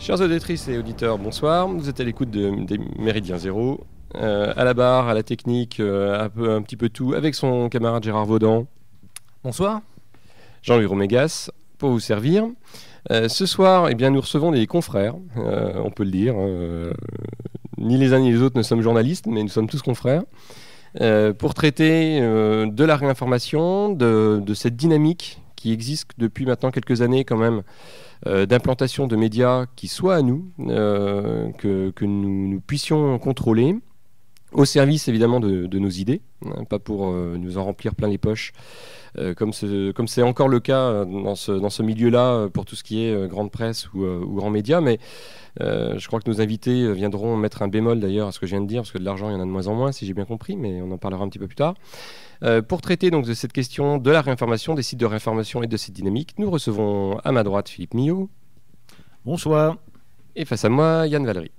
Chers auditrices et auditeurs, bonsoir. Vous êtes à l'écoute des Méridiens Zéro. À la barre, à la technique, un petit peu tout, avec son camarade Gérard Vaudan. Bonsoir. Jean-Louis Romégas, pour vous servir. Ce soir, eh bien, nous recevons des confrères, on peut le dire. Ni les uns ni les autres ne sommes journalistes, mais nous sommes tous confrères. Pour traiter de la réinformation, de cette dynamique qui existe depuis maintenant quelques années quand même, d'implantation de médias qui soient à nous, que nous puissions contrôler, au service évidemment de nos idées, hein, pas pour nous en remplir plein les poches, comme c'est encore le cas dans ce milieu-là, pour tout ce qui est grande presse ou grands médias, mais je crois que nos invités viendront mettre un bémol d'ailleurs à ce que je viens de dire, parce que de l'argent il y en a de moins en moins, si j'ai bien compris, mais on en parlera un petit peu plus tard. Pour traiter donc de cette question de la réinformation, des sites de réinformation et de cette dynamique, nous recevons à ma droite Philippe Millot. Bonsoir. Et face à moi, Yann Valery.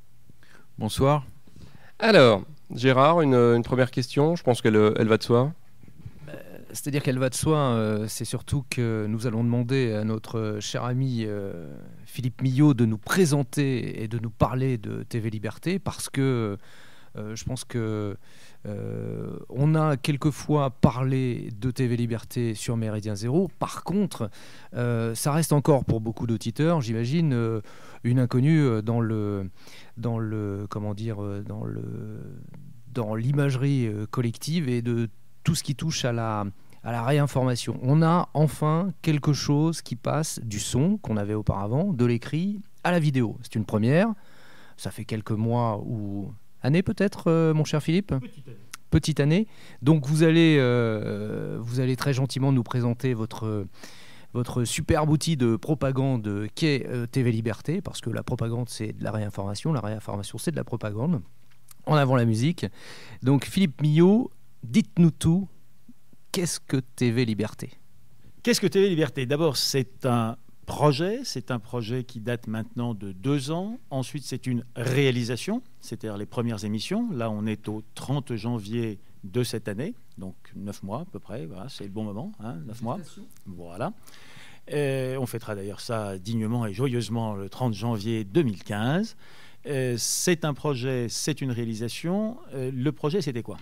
Bonsoir. Alors, Gérard, une première question, je pense qu'elle va de soi. C'est-à-dire qu'elle va de soi, c'est surtout que nous allons demander à notre cher ami Philippe Millot de nous présenter et de nous parler de TV Liberté, parce que je pense que on a quelquefois parlé de TV Liberté sur Méridien Zéro. Par contre, ça reste encore pour beaucoup d'auditeurs, j'imagine, une inconnue dans l'imagerie collective et de tout ce qui touche à la réinformation. On a enfin quelque chose qui passe du son qu'on avait auparavant, de l'écrit à la vidéo. C'est une première. Ça fait quelques mois ou années peut-être, mon cher Philippe ? Petite année. Donc vous allez très gentiment nous présenter votre superbe outil de propagande qu'est TV Liberté, parce que la propagande c'est de la réinformation c'est de la propagande. En avant la musique. Donc Philippe Millot, dites-nous tout. Qu'est-ce que TV Liberté ? Qu'est-ce que TV Liberté ? D'abord, c'est un projet qui date maintenant de 2 ans. Ensuite, c'est une réalisation, c'est-à-dire les premières émissions. Là, on est au 30 janvier de cette année, donc 9 mois à peu près. Voilà, c'est le bon moment, 9 mois. Voilà. On fêtera d'ailleurs ça dignement et joyeusement le 30 janvier 2015. C'est un projet, c'est une réalisation. Le projet, c'était quoi ?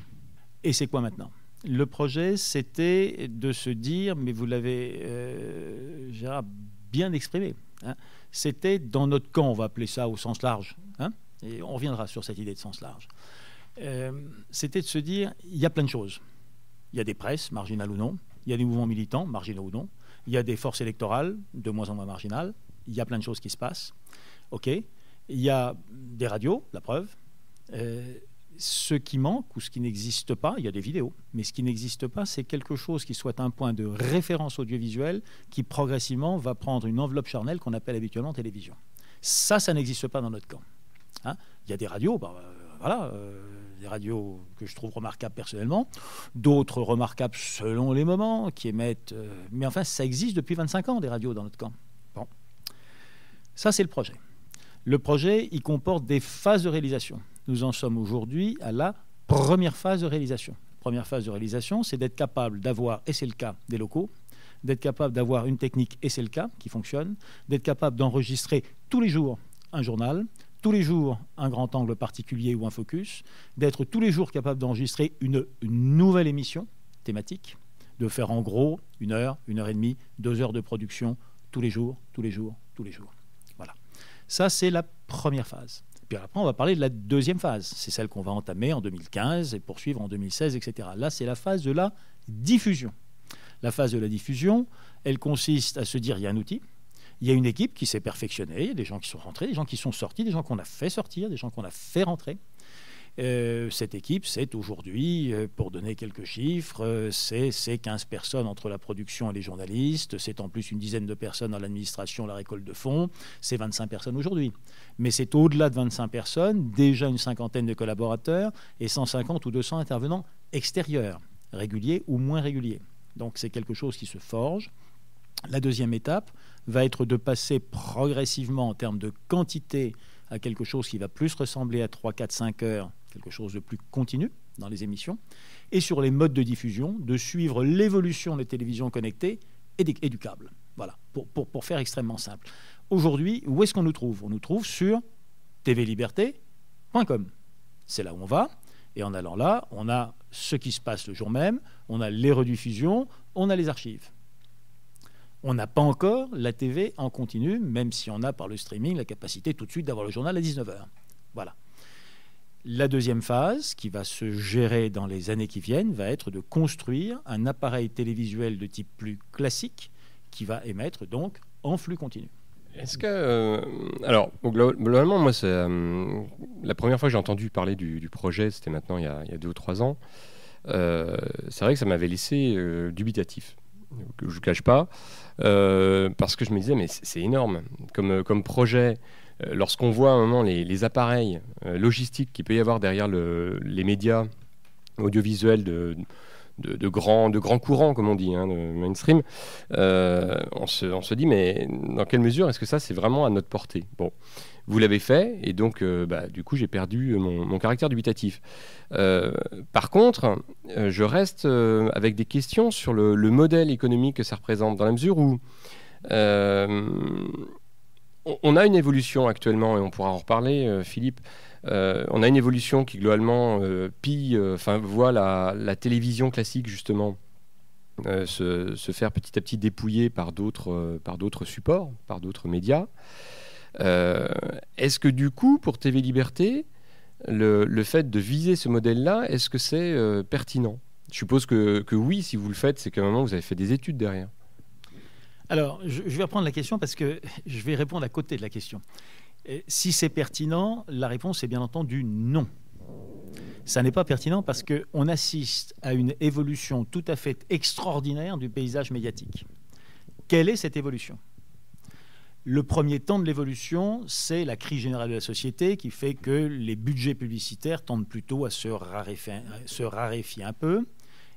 Et c'est quoi maintenant ? Le projet, c'était de se dire, mais vous l'avez, Gérard, bien exprimé, c'était dans notre camp, on va appeler ça au sens large, et on reviendra sur cette idée de sens large. C'était de se dire, il y a plein de choses. Il y a des presses, marginales ou non, il y a des mouvements militants, marginaux ou non, il y a des forces électorales, de moins en moins marginales, il y a plein de choses qui se passent. OK. Il y a des radios, la preuve. Ce qui manque ou ce qui n'existe pas, il y a des vidéos, mais ce qui n'existe pas, c'est quelque chose qui soit un point de référence audiovisuelle qui progressivement va prendre une enveloppe charnelle qu'on appelle habituellement télévision. Ça n'existe pas dans notre camp. Il y a des radios, des radios que je trouve remarquables personnellement, d'autres remarquables selon les moments, qui émettent... mais enfin, ça existe depuis 25 ans, des radios dans notre camp. Bon. Ça, c'est le projet. Le projet, il comporte des phases de réalisation. Nous en sommes aujourd'hui à la première phase de réalisation. Première phase de réalisation, c'est d'être capable d'avoir, et c'est le cas, des locaux, d'être capable d'avoir une technique, et c'est le cas, qui fonctionne, d'être capable d'enregistrer tous les jours un journal, tous les jours un grand angle particulier ou un focus, d'être tous les jours capable d'enregistrer une nouvelle émission thématique, de faire en gros 1 heure, 1 heure et demie, 2 heures de production tous les jours. Voilà. Ça, c'est la première phase. Puis après, on va parler de la deuxième phase. C'est celle qu'on va entamer en 2015 et poursuivre en 2016, etc. Là, c'est la phase de la diffusion. La phase de la diffusion, elle consiste à se dire, il y a un outil, il y a une équipe qui s'est perfectionnée, il y a des gens qui sont rentrés, des gens qui sont sortis, des gens qu'on a fait sortir, des gens qu'on a fait rentrer. Cette équipe, c'est aujourd'hui, pour donner quelques chiffres, c'est 15 personnes entre la production et les journalistes, c'est en plus une dizaine de personnes dans l'administration, la récolte de fonds, c'est 25 personnes aujourd'hui. Mais c'est au-delà de 25 personnes, déjà une cinquantaine de collaborateurs et 150 ou 200 intervenants extérieurs, réguliers ou moins réguliers. Donc c'est quelque chose qui se forge. La deuxième étape va être de passer progressivement en termes de quantité à quelque chose qui va plus ressembler à 3, 4, 5 heures, quelque chose de plus continu dans les émissions, et sur les modes de diffusion, de suivre l'évolution des télévisions connectées et du câble. Voilà, pour faire extrêmement simple. Aujourd'hui, où est-ce qu'on nous trouve? On nous trouve sur tvliberté.com. C'est là où on va. Et en allant là, on a ce qui se passe le jour même, on a les rediffusions, on a les archives. On n'a pas encore la TV en continu, même si on a par le streaming la capacité tout de suite d'avoir le journal à 19h. Voilà. La deuxième phase, qui va se gérer dans les années qui viennent, va être de construire un appareil télévisuel de type plus classique qui va émettre donc en flux continu. Est-ce que... alors, globalement, moi, c'est la première fois que j'ai entendu parler du projet, c'était maintenant il y a 2 ou 3 ans. C'est vrai que ça m'avait laissé dubitatif, que je ne vous cache pas, parce que je me disais, mais c'est énorme. Comme projet, lorsqu'on voit à un moment les appareils logistiques qu'il peut y avoir derrière les médias audiovisuels de grands courants, comme on dit, de mainstream, on se dit, mais dans quelle mesure est-ce que ça, c'est vraiment à notre portée? Bon, vous l'avez fait, et donc, du coup, j'ai perdu mon caractère dubitatif. Par contre, je reste avec des questions sur le modèle économique que ça représente, dans la mesure où on a une évolution actuellement, et on pourra en reparler, Philippe. On a une évolution qui globalement voit la télévision classique justement se faire petit à petit dépouiller par d'autres supports, par d'autres médias. Est-ce que du coup, pour TV Liberté, le fait de viser ce modèle-là, est-ce que c'est pertinent? Je suppose que oui, si vous le faites, c'est qu'à un moment vous avez fait des études derrière. Alors, je vais reprendre la question parce que je vais répondre à côté de la question. Si c'est pertinent, la réponse est bien entendu non. Ça n'est pas pertinent parce qu'on assiste à une évolution tout à fait extraordinaire du paysage médiatique. Quelle est cette évolution? Le premier temps de l'évolution, c'est la crise générale de la société qui fait que les budgets publicitaires tendent plutôt à se raréfier un peu,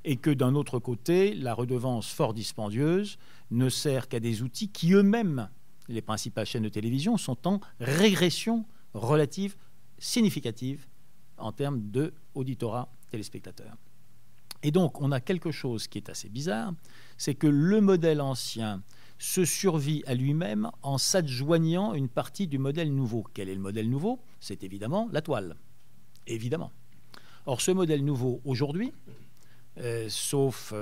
et que d'un autre côté, la redevance fort dispendieuse ne sert qu'à des outils qui eux-mêmes, les principales chaînes de télévision, sont en régression relative significative en termes d'auditorat téléspectateurs. Et donc, on a quelque chose qui est assez bizarre, c'est que le modèle ancien se survit à lui-même en s'adjoignant une partie du modèle nouveau. Quel est le modèle nouveau? C'est évidemment la toile. Évidemment. Or, ce modèle nouveau, aujourd'hui, sauf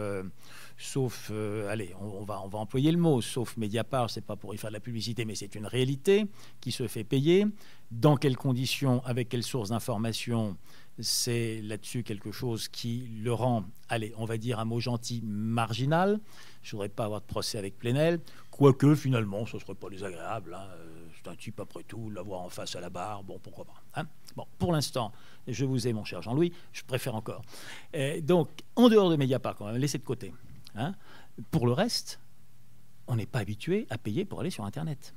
allez, on va employer le mot, sauf Mediapart, c'est pas pour y faire de la publicité, mais c'est une réalité qui se fait payer. Dans quelles conditions, avec quelles sources d'information? C'est là-dessus quelque chose qui le rend, allez, on va dire un mot gentil, marginal. Je voudrais pas avoir de procès avec Plenel, quoique finalement, ce serait pas désagréable. C'est un type après tout, l'avoir en face à la barre, bon, pourquoi pas. Bon, pour l'instant, je vous ai, mon cher Jean-Louis, je préfère encore. Donc, en dehors de Mediapart, quand même, laissez de côté. Pour le reste, on n'est pas habitué à payer pour aller sur Internet.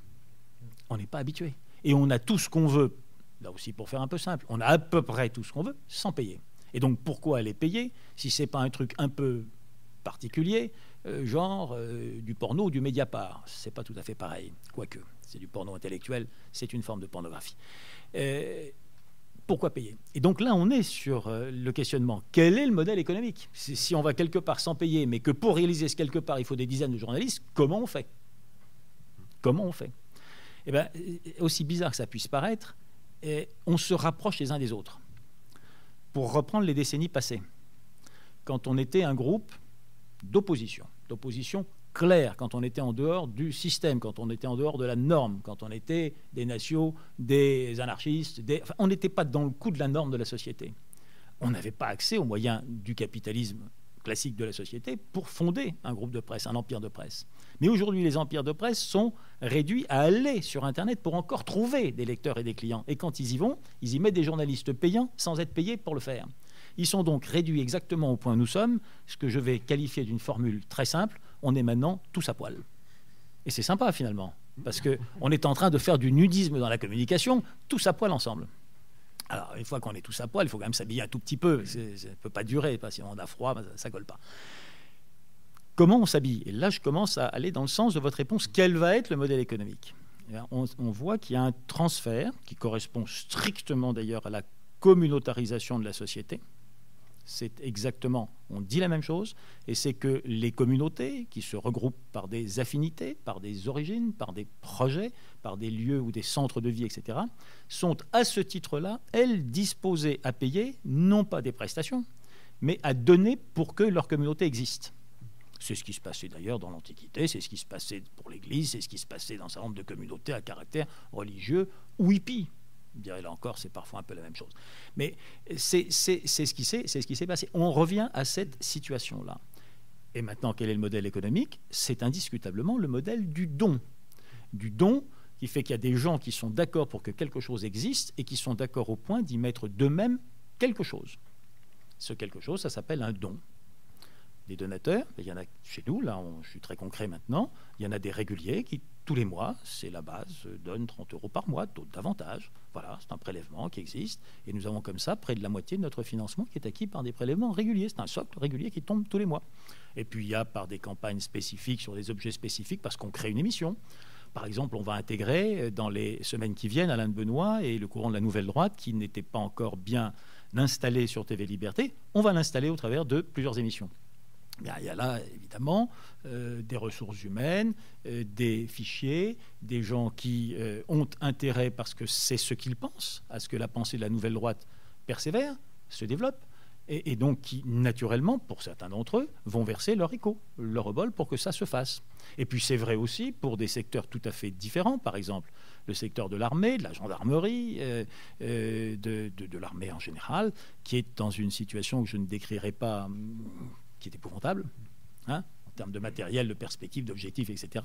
On n'est pas habitué. Et on a tout ce qu'on veut, là aussi pour faire un peu simple, on a à peu près tout ce qu'on veut sans payer. Et donc, pourquoi aller payer si ce n'est pas un truc un peu particulier, genre du porno ou du Mediapart? C'est pas tout à fait pareil, quoique. C'est du porno intellectuel, c'est une forme de pornographie. Pourquoi payer? Et donc là, on est sur le questionnement. Quel est le modèle économique? Si on va quelque part sans payer, mais que pour réaliser ce quelque part, il faut des dizaines de journalistes, comment on fait? Comment on fait? Eh bien, aussi bizarre que ça puisse paraître, on se rapproche les uns des autres. Pour reprendre les décennies passées, quand on était un groupe d'opposition clair, quand on était en dehors du système, quand on était en dehors de la norme, quand on était des nationaux, des anarchistes, enfin, on n'était pas dans le coup de la norme de la société. On n'avait pas accès aux moyens du capitalisme classique de la société pour fonder un groupe de presse, un empire de presse. Mais aujourd'hui, les empires de presse sont réduits à aller sur Internet pour encore trouver des lecteurs et des clients. Et quand ils y vont, ils y mettent des journalistes payants sans être payés pour le faire. Ils sont donc réduits exactement au point où nous sommes, ce que je vais qualifier d'une formule très simple, on est maintenant tous à poil. Et c'est sympa finalement, parce qu'on est en train de faire du nudisme dans la communication, tous à poil ensemble. Alors, une fois qu'on est tous à poil, il faut quand même s'habiller un tout petit peu, ça ne peut pas durer, parce que sinon on a froid, ça ne colle pas. Comment on s'habille? Et là, je commence à aller dans le sens de votre réponse, quel va être le modèle économique? On voit qu'il y a un transfert, qui correspond strictement d'ailleurs à la communautarisation de la société. C'est exactement, on dit la même chose, et c'est que les communautés qui se regroupent par des affinités, par des origines, par des projets, par des lieux ou des centres de vie, etc., sont à ce titre-là, elles, disposées à payer, non pas des prestations, mais à donner pour que leur communauté existe. C'est ce qui se passait d'ailleurs dans l'Antiquité, c'est ce qui se passait pour l'Église, c'est ce qui se passait dans un certain nombre de communautés à caractère religieux ou hippie. Je dirais là encore, c'est parfois un peu la même chose. Mais c'est ce qui s'est passé. On revient à cette situation-là. Et maintenant, quel est le modèle économique? C'est indiscutablement le modèle du don. Du don qui fait qu'il y a des gens qui sont d'accord pour que quelque chose existe et qui sont d'accord au point d'y mettre d'eux-mêmes quelque chose. Ce quelque chose, ça s'appelle un don. Des donateurs, il y en a chez nous, là je suis très concret maintenant, il y en a des réguliers qui, tous les mois, c'est la base, donnent 30 € par mois, d'autres davantage. Voilà, c'est un prélèvement qui existe. Et nous avons comme ça près de la moitié de notre financement qui est acquis par des prélèvements réguliers. C'est un socle régulier qui tombe tous les mois. Et puis il y a par des campagnes spécifiques sur des objets spécifiques parce qu'on crée une émission. Par exemple, on va intégrer dans les semaines qui viennent Alain de Benoît et le courant de la Nouvelle Droite qui n'était pas encore bien installé sur TV Liberté. On va l'installer au travers de plusieurs émissions. Bien, il y a là, évidemment, des ressources humaines, des fichiers, des gens qui ont intérêt, parce que c'est ce qu'ils pensent, à ce que la pensée de la Nouvelle Droite persévère, se développe, et donc qui, naturellement, pour certains d'entre eux, vont verser leur écho, leur obol pour que ça se fasse. Et puis c'est vrai aussi pour des secteurs tout à fait différents, par exemple le secteur de l'armée, de la gendarmerie, de l'armée en général, qui est dans une situation que je ne décrirai pas, qui est épouvantable, hein, en termes de matériel, de perspective, d'objectifs, etc.,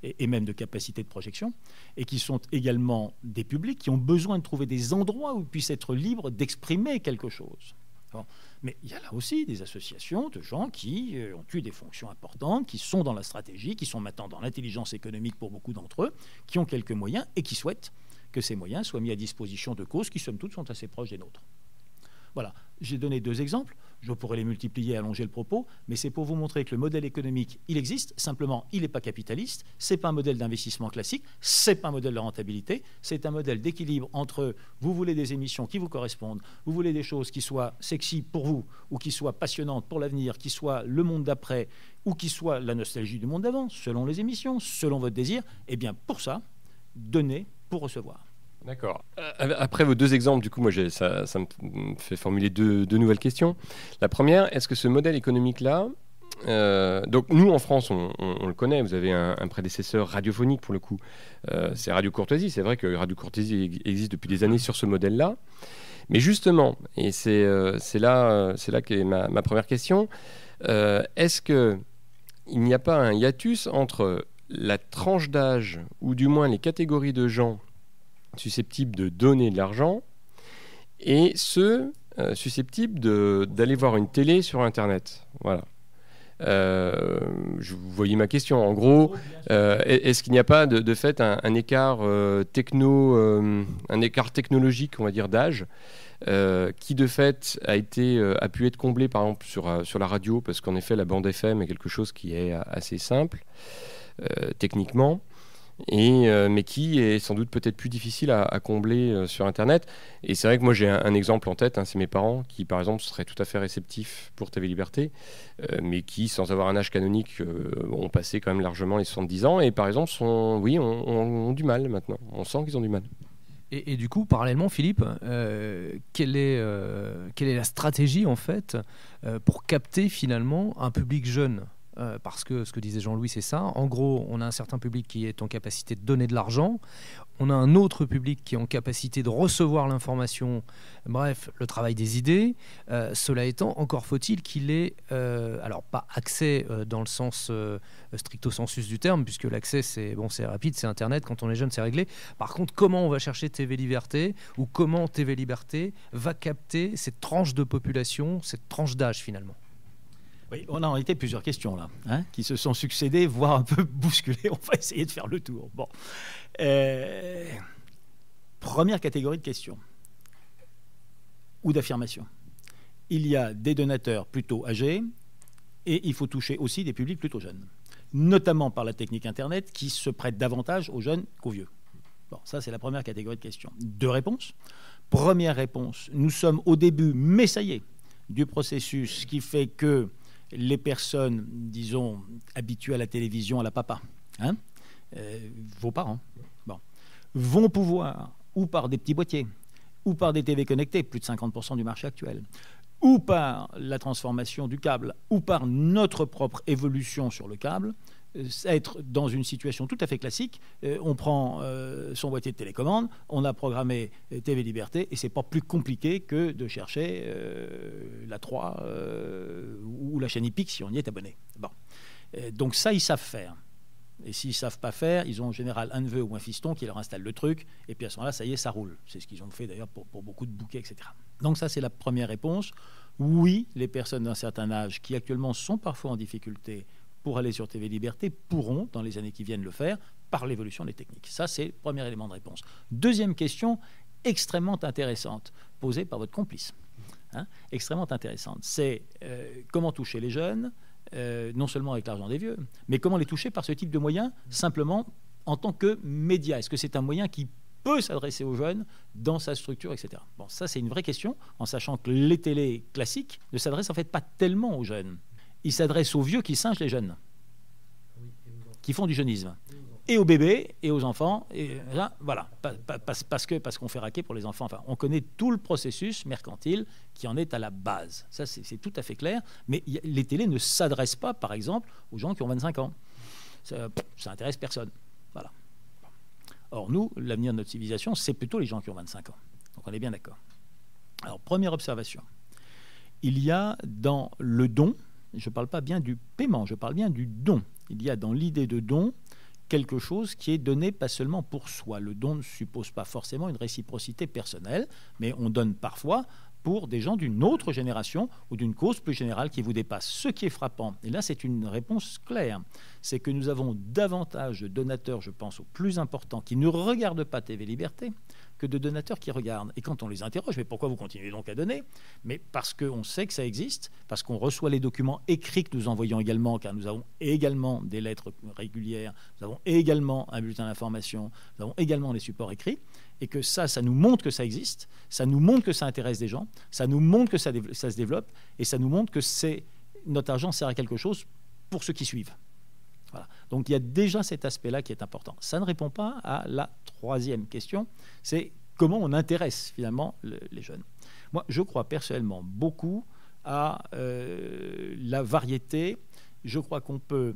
et même de capacité de projection, et qui sont également des publics qui ont besoin de trouver des endroits où ils puissent être libres d'exprimer quelque chose. Bon. Mais il y a là aussi des associations de gens qui ont eu des fonctions importantes, qui sont dans la stratégie, qui sont maintenant dans l'intelligence économique pour beaucoup d'entre eux, qui ont quelques moyens et qui souhaitent que ces moyens soient mis à disposition de causes qui, somme toute, sont assez proches des nôtres. Voilà, j'ai donné 2 exemples, je pourrais les multiplier, allonger le propos, mais c'est pour vous montrer que le modèle économique, il existe, simplement, il n'est pas capitaliste, ce n'est pas un modèle d'investissement classique, ce n'est pas un modèle de rentabilité, c'est un modèle d'équilibre entre, vous voulez des émissions qui vous correspondent, vous voulez des choses qui soient sexy pour vous, ou qui soient passionnantes pour l'avenir, qui soient le monde d'après, ou qui soient la nostalgie du monde d'avant, selon les émissions, selon votre désir, et bien pour ça, donnez pour recevoir. D'accord. Après vos 2 exemples, du coup, moi, ça me fait formuler deux nouvelles questions. La première, est-ce que ce modèle économique-là, donc nous, en France, on le connaît, vous avez un prédécesseur radiophonique, pour le coup, c'est Radio Courtoisie. C'est vrai que Radio Courtoisie existe depuis des années sur ce modèle-là. Mais justement, et c'est là qu'est ma première question, est-ce qu'il n'y a pas un hiatus entre la tranche d'âge, ou du moins les catégories de gens susceptibles de donner de l'argent et ceux susceptibles d'aller voir une télé sur Internet. Voilà. Vous voyez ma question. En gros, est-ce qu'il n'y a pas de fait un écart un écart technologique, on va dire, d'âge, qui de fait a pu être comblé par exemple sur la radio, parce qu'en effet la bande FM est quelque chose qui est assez simple techniquement, mais qui est sans doute peut-être plus difficile à combler sur Internet. Et c'est vrai que moi j'ai un exemple en tête, c'est mes parents qui par exemple seraient tout à fait réceptifs pour TV Liberté, mais qui, sans avoir un âge canonique, ont passé quand même largement les 70 ans et par exemple ont du mal maintenant. On sent qu'ils ont du mal. Et du coup, parallèlement, Philippe, quelle est la stratégie en fait pour capter finalement un public jeune ? Parce que ce que disait Jean-Louis, c'est ça. En gros, on a un certain public qui est en capacité de donner de l'argent. On a un autre public qui est en capacité de recevoir l'information. Bref, le travail des idées. Cela étant, encore faut-il qu'il ait, alors pas accès dans le sens stricto sensus du terme, puisque l'accès, c'est rapide, c'est Internet. Quand on est jeune, c'est réglé. Par contre, comment on va chercher TV Liberté, ou comment TV Liberté va capter cette tranche de population, cette tranche d'âge finalement ? Oui, on a en réalité plusieurs questions là, qui se sont succédées, voire un peu bousculées. On va essayer de faire le tour. Bon. Première catégorie de questions ou d'affirmations. Il y a des donateurs plutôt âgés et il faut toucher aussi des publics plutôt jeunes, notamment par la technique Internet qui se prête davantage aux jeunes qu'aux vieux. Bon, ça c'est la première catégorie de questions. 2 réponses. Première réponse, nous sommes au début, mais ça y est, du processus qui fait que les personnes, disons, habituées à la télévision, à la papa, vos parents, vont pouvoir, ou par des petits boîtiers, ou par des TV connectés, plus de 50% du marché actuel, ou par la transformation du câble, ou par notre propre évolution sur le câble, être dans une situation tout à fait classique. On prend son boîtier de télécommande, on a programmé TV Liberté, et c'est pas plus compliqué que de chercher la 3 ou la chaîne Hippique si on y est abonné. Donc ça, ils savent faire. Et s'ils ne savent pas faire, ils ont en général un neveu ou un fiston qui leur installe le truc, et puis à ce moment-là, ça y est, ça roule. C'est ce qu'ils ont fait d'ailleurs pour beaucoup de bouquets, etc. Donc ça, c'est la première réponse. Oui, les personnes d'un certain âge qui actuellement sont parfois en difficulté pour aller sur TV Liberté pourront, dans les années qui viennent, le faire par l'évolution des techniques. Ça, c'est le premier élément de réponse. Deuxième question, extrêmement intéressante, posée par votre complice. Extrêmement intéressante. C'est comment toucher les jeunes, non seulement avec l'argent des vieux, mais comment les toucher par ce type de moyen, simplement en tant que média. Est-ce que c'est un moyen qui peut s'adresser aux jeunes dans sa structure, etc. Bon, ça, c'est une vraie question, en sachant que les télés classiques ne s'adressent en fait pas tellement aux jeunes. Ils s'adressent aux vieux qui singent les jeunes, qui font du jeunisme. Et aux bébés, et aux enfants, et là, voilà, parce qu'on fait raquer pour les enfants. Enfin, on connaît tout le processus mercantile qui en est à la base. Ça, c'est tout à fait clair. Mais les télés ne s'adressent pas, par exemple, aux gens qui ont 25 ans. Ça intéresse personne. Voilà. Or, nous, l'avenir de notre civilisation, c'est plutôt les gens qui ont 25 ans. Donc, on est bien d'accord. Alors, première observation. Il y a dans le don, je ne parle pas bien du paiement, je parle bien du don. Il y a dans l'idée de don quelque chose qui est donné pas seulement pour soi. Le don ne suppose pas forcément une réciprocité personnelle, mais on donne parfois pour des gens d'une autre génération ou d'une cause plus générale qui vous dépasse. Ce qui est frappant, et là c'est une réponse claire, c'est que nous avons davantage de donateurs, je pense aux plus importants, qui ne regardent pas TV Liberté, que de donateurs qui regardent. Et quand on les interroge, mais pourquoi vous continuez donc à donner? Mais parce qu'on sait que ça existe, parce qu'on reçoit les documents écrits que nous envoyons également, car nous avons également des lettres régulières, nous avons également un bulletin d'information, nous avons également des supports écrits, et que ça nous montre que ça existe, ça nous montre que ça intéresse des gens, ça nous montre que ça se développe, et ça nous montre que notre argent sert à quelque chose pour ceux qui suivent. Voilà. Donc il y a déjà cet aspect-là qui est important. Ça ne répond pas à la troisième question, c'est comment on intéresse finalement les jeunes. Moi, je crois personnellement beaucoup à la variété. Je crois qu'on peut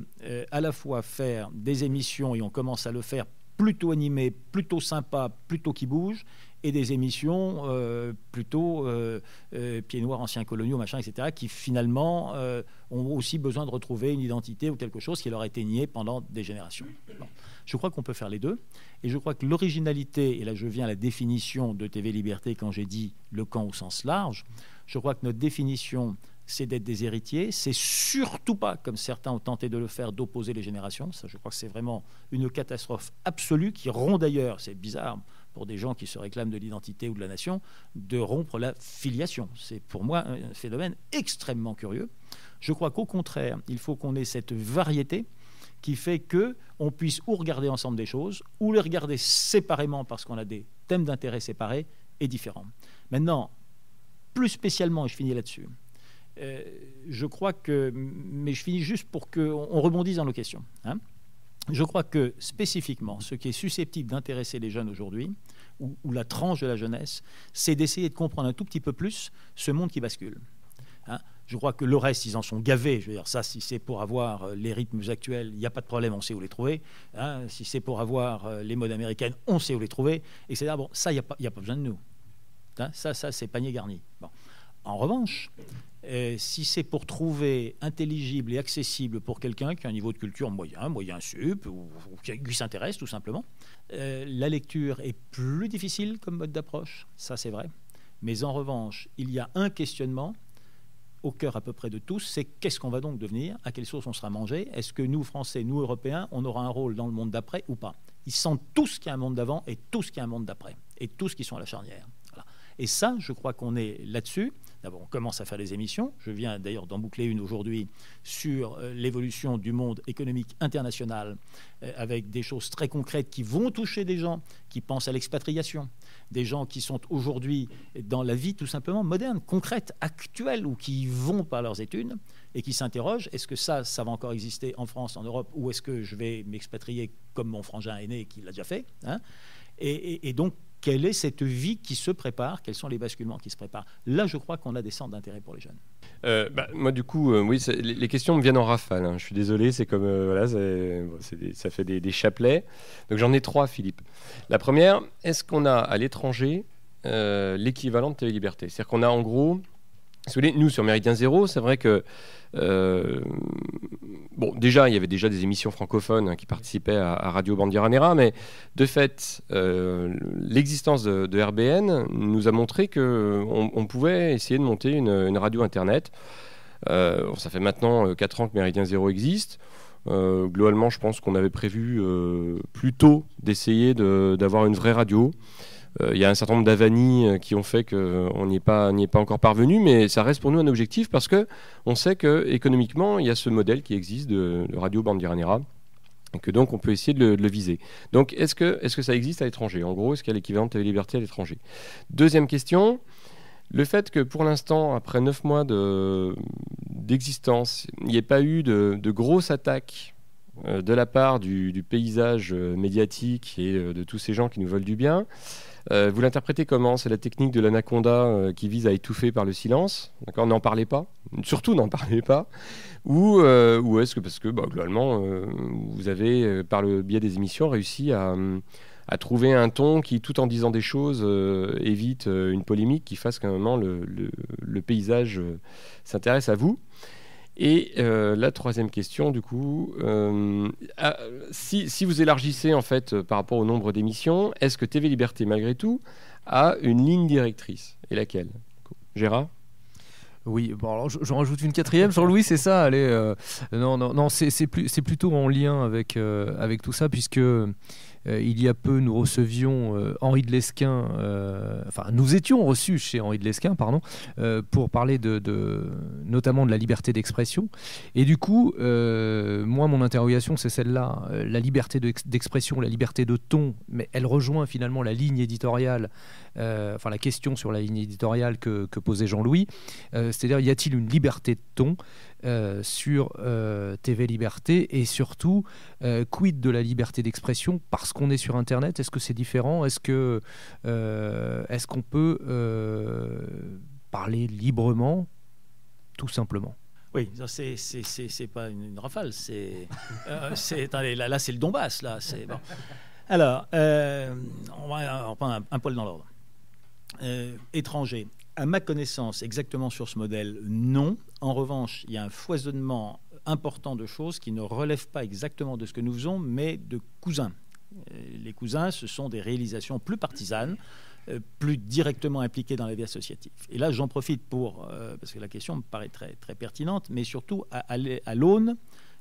à la fois faire des émissions, et on commence à le faire, plutôt animées, plutôt sympas, plutôt qui bougent, et des émissions plutôt pieds noirs, anciens coloniaux, machin, etc., qui finalement ont aussi besoin de retrouver une identité ou quelque chose qui leur a été nié pendant des générations. Bon. Je crois qu'on peut faire les deux, et je crois que l'originalité, et là je viens à la définition de TV Liberté quand j'ai dit le camp au sens large, je crois que notre définition, c'est d'être des héritiers, c'est surtout pas, comme certains ont tenté de le faire, d'opposer les générations. Ça, je crois que c'est vraiment une catastrophe absolue qui rompt d'ailleurs, c'est bizarre pour des gens qui se réclament de l'identité ou de la nation, de rompre la filiation. C'est pour moi un phénomène extrêmement curieux. Je crois qu'au contraire, il faut qu'on ait cette variété qui fait qu'on puisse ou regarder ensemble des choses, ou les regarder séparément parce qu'on a des thèmes d'intérêt séparés et différents. Maintenant, plus spécialement, et je finis là-dessus, je crois que, mais je finis juste pour qu'on rebondisse dans nos questions. Je crois que spécifiquement, ce qui est susceptible d'intéresser les jeunes aujourd'hui, ou la tranche de la jeunesse, c'est d'essayer de comprendre un tout petit peu plus ce monde qui bascule. Je crois que le reste, ils en sont gavés. Je veux dire, ça, si c'est pour avoir les rythmes actuels, il n'y a pas de problème, on sait où les trouver. Si c'est pour avoir les modes américaines, on sait où les trouver, etc. Bon, ça, il n'y a pas besoin de nous. Ça, c'est panier garni. Bon. En revanche, si c'est pour trouver intelligible et accessible pour quelqu'un qui a un niveau de culture moyen sup, ou qui s'intéresse tout simplement, la lecture est plus difficile comme mode d'approche, ça c'est vrai. Mais en revanche, il y a un questionnement au cœur à peu près de tous, c'est qu'est-ce qu'on va donc devenir, à quelle source on sera mangé, est-ce que nous, Français, nous, Européens, on aura un rôle dans le monde d'après ou pas? Ils sentent tous qu'il y a un monde d'avant et tous qu'il y a un monde d'après, et tous qui sont à la charnière. Voilà. Et ça, je crois qu'on est là-dessus. D'abord, on commence à faire des émissions. Je viens d'ailleurs d'en boucler une aujourd'hui sur l'évolution du monde économique international, avec des choses très concrètes qui vont toucher des gens qui pensent à l'expatriation, des gens qui sont aujourd'hui dans la vie tout simplement moderne, concrète, actuelle, ou qui y vont par leurs études et qui s'interrogent, est-ce que ça va encore exister en France, en Europe, ou est-ce que je vais m'expatrier comme mon frangin aîné qui l'a déjà fait, hein, et donc, quelle est cette vie qui se prépare? Quels sont les basculements qui se préparent? Là, je crois qu'on a des centres d'intérêt pour les jeunes. Moi, du coup, oui, les questions me viennent en rafale. Hein. Je suis désolé, c'est comme voilà, ça fait des chapelets. Donc j'en ai 3, Philippe. La première, est-ce qu'on a à l'étranger l'équivalent de TV Liberté? C'est-à-dire qu'on a en gros, si vous voulez, nous sur Méridien Zéro, c'est vrai que bon, déjà, il y avait déjà des émissions francophones qui participaient à Radio Bandiera, mais de fait, l'existence de RBN nous a montré qu'on pouvait essayer de monter une radio Internet. Ça fait maintenant 4 ans que Méridien Zéro existe. Globalement, je pense qu'on avait prévu plus tôt d'essayer d'avoir une vraie radio. Il y a un certain nombre d'avanies qui ont fait qu'on n'y est pas encore parvenu, mais ça reste pour nous un objectif parce qu'on sait qu'économiquement, il y a ce modèle qui existe de Radio Bandiera et que donc on peut essayer de le viser. Donc est-ce que ça existe à l'étranger? En gros, est-ce qu'il y a l'équivalent de TV Liberté à l'étranger? Deuxième question, le fait que pour l'instant, après 9 mois d'existence, il n'y ait pas eu de grosses attaques de la part du paysage médiatique et de tous ces gens qui nous veulent du bien. Vous l'interprétez comment? C'est la technique de l'anaconda qui vise à étouffer par le silence. D'accord, n'en parlez pas. Surtout n'en parlez pas. Ou est-ce que parce que globalement vous avez par le biais des émissions réussi à trouver un ton qui, tout en disant des choses, évite une polémique qui fasse qu'à un moment le paysage s'intéresse à vous. Et la troisième question, du coup, si vous élargissez en fait par rapport au nombre d'émissions, est-ce que TV Liberté, malgré tout, a une ligne directrice? Et laquelle? Gérard? Oui, bon, alors j'en rajoute une quatrième, Jean-Louis, c'est ça. Allez, non, c'est plutôt en lien avec tout ça, puisque il y a peu, nous recevions Henri de Lesquen, nous étions reçus chez Henri de Lesquen, pardon, pour parler notamment de la liberté d'expression. Et du coup, moi, mon interrogation, c'est celle-là, la liberté d'expression, la liberté de ton, mais elle rejoint finalement la ligne éditoriale, la question sur la ligne éditoriale que posait Jean-Louis. C'est-à-dire, y a-t-il une liberté de ton sur TV Liberté, et surtout quid de la liberté d'expression parce qu'on est sur Internet? Est-ce que c'est différent? Est-ce qu'on peut parler librement, tout simplement? Oui, c'est pas une rafale, attendez, là c'est le Donbass, là. Bon. Alors, on va prendre un poil dans l'ordre. Étranger. À ma connaissance, exactement sur ce modèle, non. En revanche, il y a un foisonnement important de choses qui ne relèvent pas exactement de ce que nous faisons, mais de cousins. Les cousins, ce sont des réalisations plus partisanes, plus directement impliquées dans la vie associative. Et là, j'en profite parce que la question me paraît très, très pertinente, mais surtout à l'aune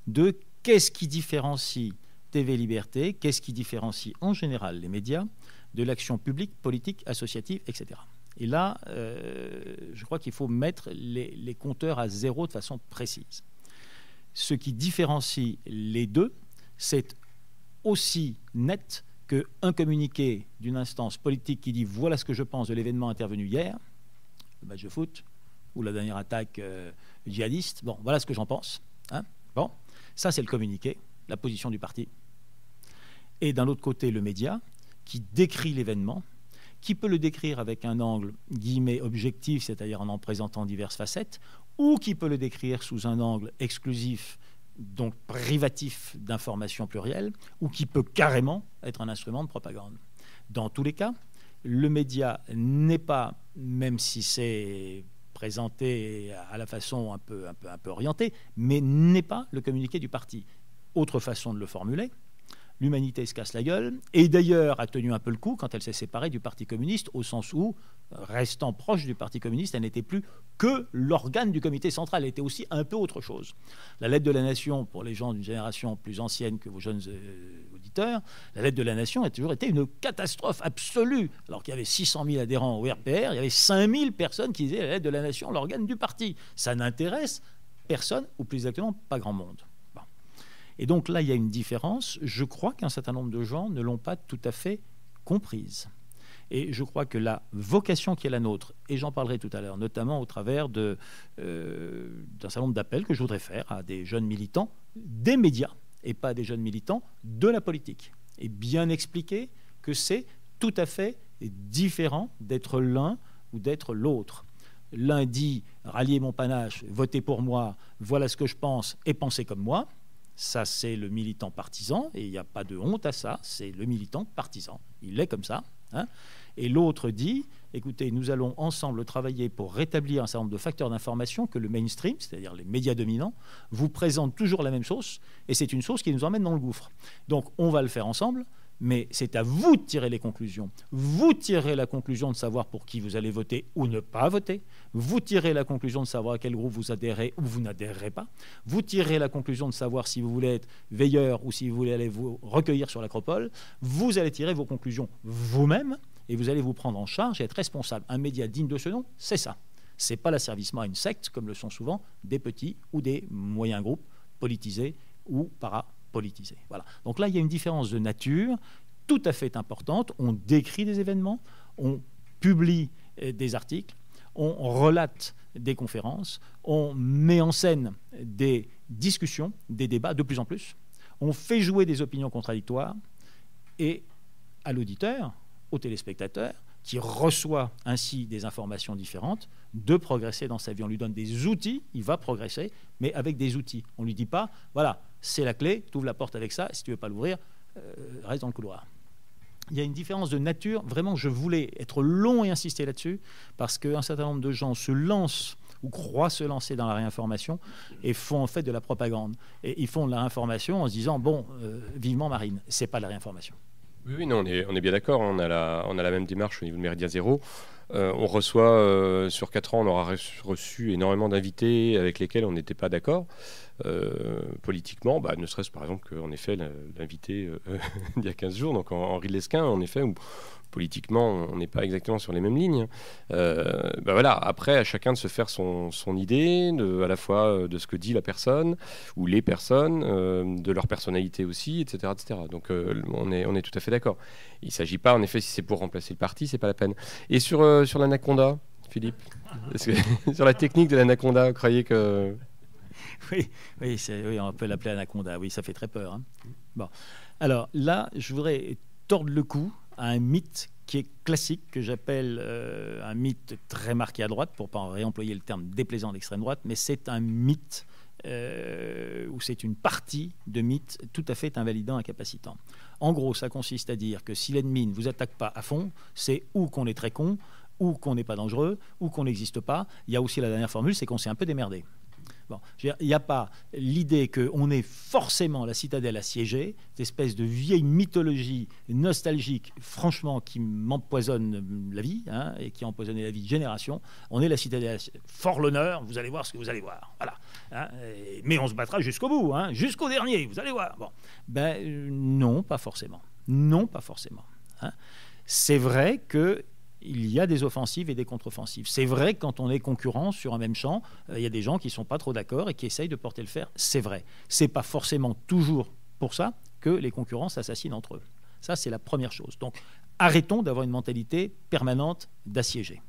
de qu'est-ce qui différencie TV Liberté, qu'est-ce qui différencie en général les médias de l'action publique, politique, associative, etc. Et là, je crois qu'il faut mettre les compteurs à zéro de façon précise. Ce qui différencie les deux, c'est aussi net qu'un communiqué d'une instance politique qui dit « voilà ce que je pense de l'événement intervenu hier », le match de foot, ou la dernière attaque djihadiste, bon, voilà ce que j'en pense. Hein, bon, ça c'est le communiqué, la position du parti. Et d'un autre côté, le média, qui décrit l'événement, qui peut le décrire avec un angle guillemets objectif, c'est-à-dire en présentant diverses facettes, ou qui peut le décrire sous un angle exclusif, donc privatif d'informations plurielles, ou qui peut carrément être un instrument de propagande. Dans tous les cas, le média n'est pas, même si c'est présenté à la façon un peu orientée, mais n'est pas le communiqué du parti. Autre façon de le formuler, l'humanité se casse la gueule, et d'ailleurs a tenu un peu le coup quand elle s'est séparée du Parti communiste, au sens où, restant proche du Parti communiste, elle n'était plus que l'organe du comité central, elle était aussi un peu autre chose. La lettre de la Nation, pour les gens d'une génération plus ancienne que vos jeunes auditeurs, la lettre de la Nation a toujours été une catastrophe absolue. Alors qu'il y avait 600 000 adhérents au RPR, il y avait 5 000 personnes qui disaient la lettre de la Nation, l'organe du parti. Ça n'intéresse personne, ou plus exactement, pas grand monde. Bon. Et donc là, il y a une différence. Je crois qu'un certain nombre de gens ne l'ont pas tout à fait comprise. Et je crois que la vocation qui est la nôtre, et j'en parlerai tout à l'heure, notamment au travers d'un certain nombre d'appels que je voudrais faire à des jeunes militants des médias, et pas des jeunes militants de la politique, et bien expliquer que c'est tout à fait différent d'être l'un ou d'être l'autre. L'un dit « ralliez mon panache, votez pour moi, voilà ce que je pense, et pensez comme moi ». Ça, c'est le militant partisan, et il n'y a pas de honte à ça, c'est le militant partisan. Il est comme ça. Hein. Et l'autre dit, écoutez, nous allons ensemble travailler pour rétablir un certain nombre de facteurs d'information que le mainstream, c'est-à-dire les médias dominants, vous présentent toujours la même sauce, et c'est une sauce qui nous emmène dans le gouffre. Donc, on va le faire ensemble, mais c'est à vous de tirer les conclusions. Vous tirez la conclusion de savoir pour qui vous allez voter ou ne pas voter. Vous tirez la conclusion de savoir à quel groupe vous adhérez ou vous n'adhérerez pas. Vous tirez la conclusion de savoir si vous voulez être veilleur ou si vous voulez aller vous recueillir sur l'acropole. Vous allez tirer vos conclusions vous-même et vous allez vous prendre en charge et être responsable. Un média digne de ce nom, c'est ça. Ce n'est pas l'asservissement à une secte, comme le sont souvent des petits ou des moyens groupes politisés ou parapolitisés. Voilà. Donc là, il y a une différence de nature tout à fait importante. On décrit des événements, on publie des articles, on relate des conférences, on met en scène des discussions, des débats de plus en plus, on fait jouer des opinions contradictoires et à l'auditeur, au téléspectateur, qui reçoit ainsi des informations différentes, de progresser dans sa vie. On lui donne des outils, il va progresser, mais avec des outils. On ne lui dit pas, voilà, c'est la clé, tu ouvres la porte avec ça, si tu ne veux pas l'ouvrir, reste dans le couloir. Il y a une différence de nature. Vraiment, je voulais être long et insister là-dessus, parce qu'un certain nombre de gens se lancent ou croient se lancer dans la réinformation et font en fait de la propagande. Et ils font de la réinformation en se disant, bon, vivement Marine, c'est pas de la réinformation. Oui, non, on est bien d'accord. On a la même démarche au niveau de Méridien Zéro. On reçoit, sur 4 ans, on aura reçu énormément d'invités avec lesquels on n'était pas d'accord. Politiquement, ne serait-ce par exemple qu'en effet, l'invité il y a 15 jours, donc Henri Lesquin, en effet, où politiquement, on n'est pas exactement sur les mêmes lignes. Voilà, après, à chacun de se faire son idée, à la fois de ce que dit la personne ou les personnes, de leur personnalité aussi, etc. etc. Donc, on est tout à fait d'accord. Il ne s'agit pas, en effet, si c'est pour remplacer le parti, c'est pas la peine. Et sur l'anaconda, Philippe, sur la technique de l'anaconda, vous croyez que... Oui, on peut l'appeler anaconda. Oui, ça fait très peur. Hein. Bon. Alors là, je voudrais tordre le cou à un mythe qui est classique, que j'appelle un mythe très marqué à droite, pour ne pas réemployer le terme déplaisant d'extrême droite, mais c'est un mythe où c'est une partie de mythe tout à fait invalidant, incapacitant. En gros, ça consiste à dire que si l'ennemi ne vous attaque pas à fond, c'est ou qu'on est très con, ou qu'on n'est pas dangereux, ou qu'on n'existe pas. Il y a aussi la dernière formule, c'est qu'on s'est un peu démerdé. Bon, il n'y a pas l'idée qu'on est forcément la citadelle assiégée, cette espèce de vieille mythologie nostalgique, franchement, qui m'empoisonne la vie, hein, et qui a empoisonné la vie de générations. On est la citadelle assiégée. Fort l'honneur, vous allez voir ce que vous allez voir. Voilà. Hein, mais on se battra jusqu'au bout, hein, jusqu'au dernier, vous allez voir. Bon. Non, pas forcément. Non, pas forcément. Hein. C'est vrai que il y a des offensives et des contre-offensives. C'est vrai que quand on est concurrent sur un même champ, il y a des gens qui ne sont pas trop d'accord et qui essayent de porter le fer. C'est vrai. Ce n'est pas forcément toujours pour ça que les concurrents s'assassinent entre eux. Ça, c'est la première chose. Donc, arrêtons d'avoir une mentalité permanente d'assiéger.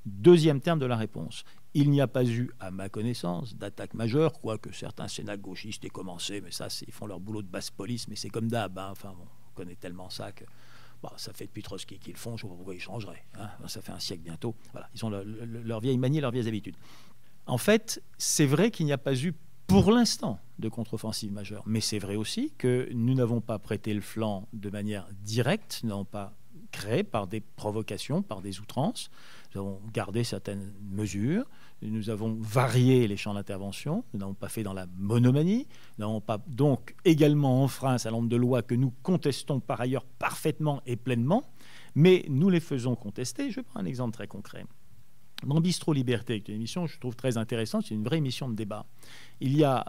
Deuxième terme de la réponse. Il n'y a pas eu, à ma connaissance, d'attaque majeure, quoique certains sénats gauchistes aient commencé, mais ça, ils font leur boulot de basse police, mais c'est comme d'hab. Hein. Enfin, on connaît tellement ça que... Bon, ça fait depuis Trotsky qu'ils le font, je ne vois pas pourquoi ils changeraient. Hein. Ça fait un siècle bientôt. Voilà, ils ont leur vieille manie, leurs vieilles habitudes. En fait, c'est vrai qu'il n'y a pas eu, pour l'instant, de contre-offensive majeure. Mais c'est vrai aussi que nous n'avons pas prêté le flanc de manière directe, nous n'avons pas créé par des provocations, par des outrances. Nous avons gardé certaines mesures, nous avons varié les champs d'intervention, nous n'avons pas fait dans la monomanie, nous n'avons pas donc également enfreint un certain nombre de lois que nous contestons par ailleurs parfaitement et pleinement, mais nous les faisons contester. Je prends un exemple très concret. Dans Bistro Liberté, qui est une émission que je trouve très intéressante, c'est une vraie émission de débat. Il y a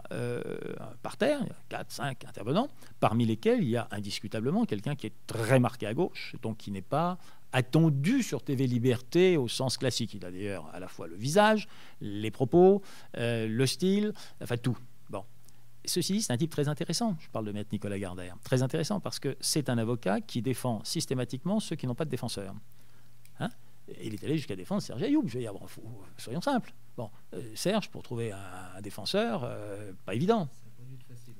par terre, il y a 4, 5 intervenants, parmi lesquels il y a indiscutablement quelqu'un qui est très marqué à gauche, donc qui n'est pas attendu sur TV Liberté au sens classique. Il a d'ailleurs à la fois le visage, les propos, le style, enfin tout. Bon. Ceci dit, c'est un type très intéressant. Je parle de maître Nicolas Gardère. Très intéressant parce que c'est un avocat qui défend systématiquement ceux qui n'ont pas de défenseur. Hein ? Il est allé jusqu'à défendre Serge Ayoub. Je veux dire, bon, soyons simples. Bon, Serge, pour trouver un défenseur, pas évident.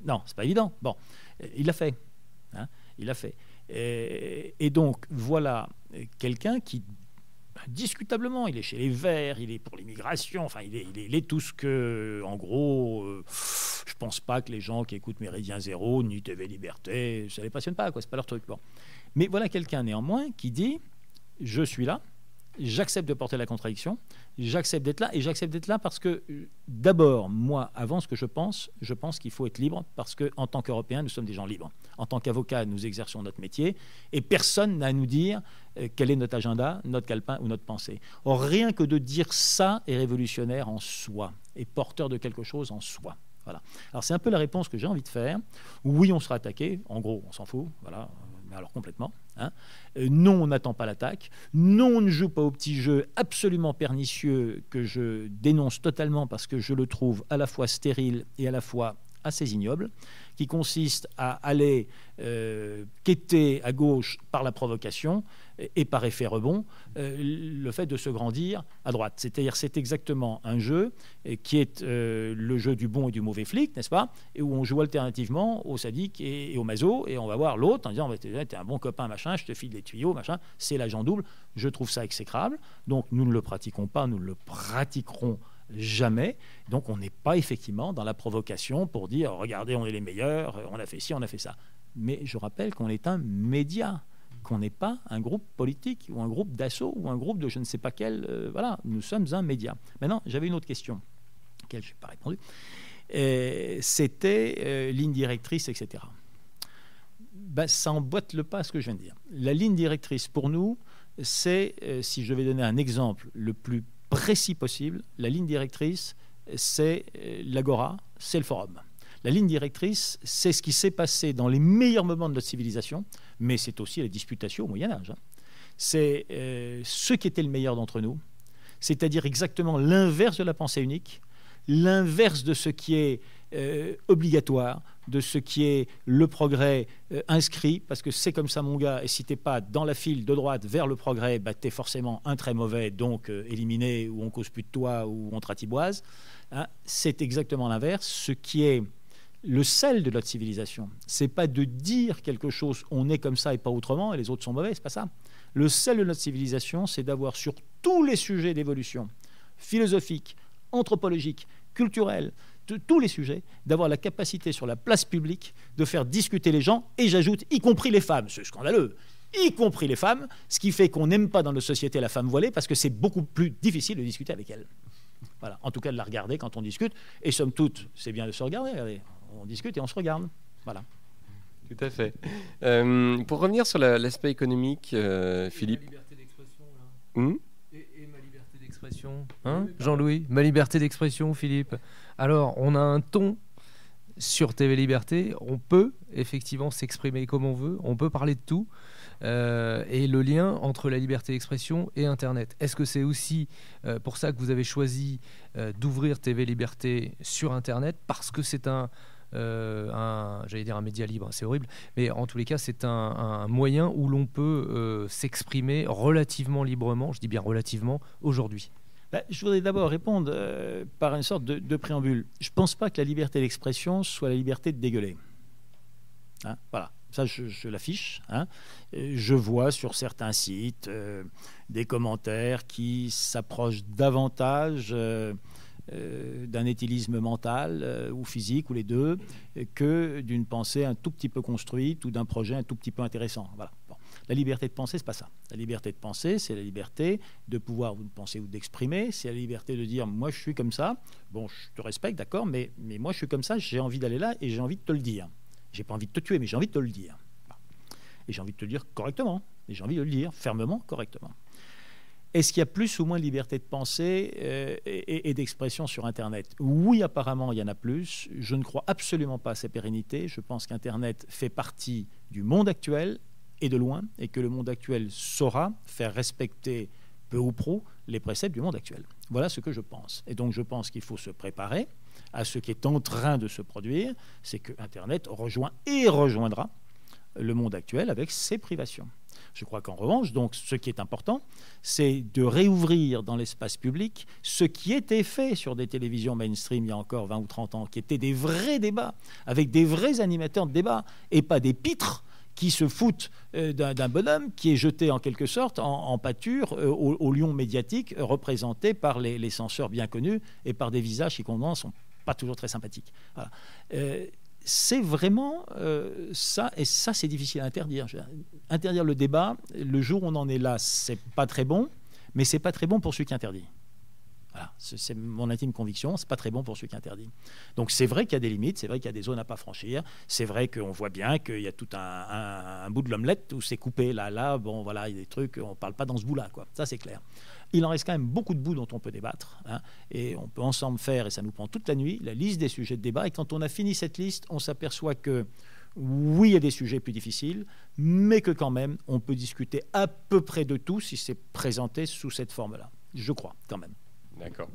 Non, c'est pas évident. Bon, il l'a fait. Hein, il l'a fait. Et donc, voilà quelqu'un qui, indiscutablement, il est chez les Verts, il est pour l'immigration, enfin, il est tout ce que, en gros, je pense pas que les gens qui écoutent Méridien Zéro, ni TV Liberté, ça les passionne pas, quoi, c'est pas leur truc. Bon. Mais voilà quelqu'un, néanmoins, qui dit, je suis là, j'accepte de porter la contradiction, j'accepte d'être là, et j'accepte d'être là parce que, d'abord, moi, avant ce que je pense qu'il faut être libre, parce qu'en tant qu'Européens, nous sommes des gens libres. En tant qu'avocats, nous exerçons notre métier, et personne n'a à nous dire quel est notre agenda, notre calepin ou notre pensée. Or, rien que de dire ça est révolutionnaire en soi, et porteur de quelque chose en soi. Voilà. Alors, c'est un peu la réponse que j'ai envie de faire. Oui, on sera attaqué, en gros, on s'en fout, voilà, mais alors complètement. Hein. Non, on n'attend pas l'attaque. Non, on ne joue pas au petit jeu absolument pernicieux que je dénonce totalement parce que je le trouve à la fois stérile et à la fois assez ignoble, qui consiste à aller quêter à gauche par la provocation et par effet rebond le fait de se grandir à droite. C'est-à-dire c'est exactement un jeu qui est le jeu du bon et du mauvais flic, n'est-ce pas, et où on joue alternativement au sadique et au maso, et on va voir l'autre en disant t'es un bon copain, machin, je te file des tuyaux, machin, c'est l'agent double. Je trouve ça exécrable, donc nous ne le pratiquons pas, nous ne le pratiquerons jamais. Donc on n'est pas effectivement dans la provocation pour dire regardez, on est les meilleurs, on a fait ci, on a fait ça. Mais je rappelle qu'on est un média, qu'on n'est pas un groupe politique ou un groupe d'assaut ou un groupe de je ne sais pas quel. Voilà, nous sommes un média. Maintenant, j'avais une autre question, à laquelle je n'ai pas répondu. C'était ligne directrice, etc. Ben, ça emboîte le pas à ce que je viens de dire. La ligne directrice pour nous, c'est, si je vais donner un exemple le plus précis possible, la ligne directrice, c'est l'agora, c'est le forum. La ligne directrice, c'est ce qui s'est passé dans les meilleurs moments de notre civilisation, mais c'est aussi la disputation au Moyen-Âge. Hein. C'est ce qui était le meilleur d'entre nous, c'est-à-dire exactement l'inverse de la pensée unique, l'inverse de ce qui est obligatoire, de ce qui est le progrès inscrit, parce que c'est comme ça, mon gars, et si tu n'es pas dans la file de droite vers le progrès, bah, tu es forcément un très mauvais, donc éliminé, ou on cause plus de toi, ou on te ratiboise. Hein. C'est exactement l'inverse. Ce qui est le sel de notre civilisation, c'est pas de dire quelque chose, on est comme ça et pas autrement, et les autres sont mauvais, c'est pas ça. Le sel de notre civilisation, c'est d'avoir sur tous les sujets d'évolution, philosophique, anthropologique, culturel, de tous les sujets, d'avoir la capacité sur la place publique de faire discuter les gens, et j'ajoute, y compris les femmes, c'est scandaleux, y compris les femmes, ce qui fait qu'on n'aime pas dans nos sociétés la femme voilée, parce que c'est beaucoup plus difficile de discuter avec elle. Voilà, en tout cas de la regarder quand on discute, et somme toute, c'est bien de se regarder, regardez, on discute et on se regarde, voilà. Tout à fait. Pour revenir sur l'aspect économique, Philippe. Ma liberté d'expression, là. Et ma liberté d'expression, hein, Jean-Louis, ma liberté d'expression, Philippe. Alors, on a un ton sur TV Liberté, on peut effectivement s'exprimer comme on veut, on peut parler de tout, et le lien entre la liberté d'expression et Internet. Est-ce que c'est aussi pour ça que vous avez choisi d'ouvrir TV Liberté sur Internet, parce que c'est j'allais dire un média libre, c'est horrible, mais en tous les cas, c'est un moyen où l'on peut s'exprimer relativement librement, je dis bien relativement, aujourd'hui? Je voudrais d'abord répondre par une sorte de préambule. Je ne pense pas que la liberté d'expression soit la liberté de dégueuler. Hein, voilà, ça je l'affiche. Hein. Je vois sur certains sites des commentaires qui s'approchent davantage d'un éthylisme mental ou physique, ou les deux, que d'une pensée un tout petit peu construite ou d'un projet un tout petit peu intéressant. Voilà. Bon. La liberté de penser, c'est pas ça. La liberté de penser, c'est la liberté de pouvoir penser ou d'exprimer. C'est la liberté de dire, moi, je suis comme ça. Bon, je te respecte, d'accord, mais moi, je suis comme ça. J'ai envie d'aller là et j'ai envie de te le dire. J'ai pas envie de te tuer, mais j'ai envie de te le dire. Et j'ai envie de te le dire correctement. Et j'ai envie de le dire fermement, correctement. Est-ce qu'il y a plus ou moins de liberté de pensée et d'expression sur Internet? Oui, apparemment, il y en a plus. Je ne crois absolument pas à sa pérennité. Je pense qu'Internet fait partie du monde actuel et de loin, et que le monde actuel saura faire respecter peu ou prou les préceptes du monde actuel. Voilà ce que je pense. Et donc, je pense qu'il faut se préparer à ce qui est en train de se produire, c'est que Internet rejoint et rejoindra le monde actuel avec ses privations. Je crois qu'en revanche, donc, ce qui est important, c'est de réouvrir dans l'espace public ce qui était fait sur des télévisions mainstream il y a encore 20 ou 30 ans, qui étaient des vrais débats, avec des vrais animateurs de débat, et pas des pitres qui se foutent d'un bonhomme qui est jeté en quelque sorte en pâture au lion médiatique représenté par les censeurs bien connus et par des visages qui, condamnent, ne sont pas toujours très sympathiques. Voilà. C'est vraiment ça, et ça c'est difficile à interdire. Interdire le débat, le jour où on en est là, c'est pas très bon, mais c'est pas très bon pour celui qui interdit. Voilà, c'est mon intime conviction, c'est pas très bon pour celui qui interdit. Donc c'est vrai qu'il y a des limites, c'est vrai qu'il y a des zones à pas franchir, c'est vrai qu'on voit bien qu'il y a tout un bout de l'omelette où c'est coupé là, bon voilà, il y a des trucs, on parle pas dans ce bout-là, quoi. Ça c'est clair. Il en reste quand même beaucoup de bouts dont on peut débattre, hein, et on peut ensemble faire, et ça nous prend toute la nuit, la liste des sujets de débat. Et quand on a fini cette liste, on s'aperçoit que oui, il y a des sujets plus difficiles, mais que quand même, on peut discuter à peu près de tout si c'est présenté sous cette forme-là. Je crois, quand même. D'accord.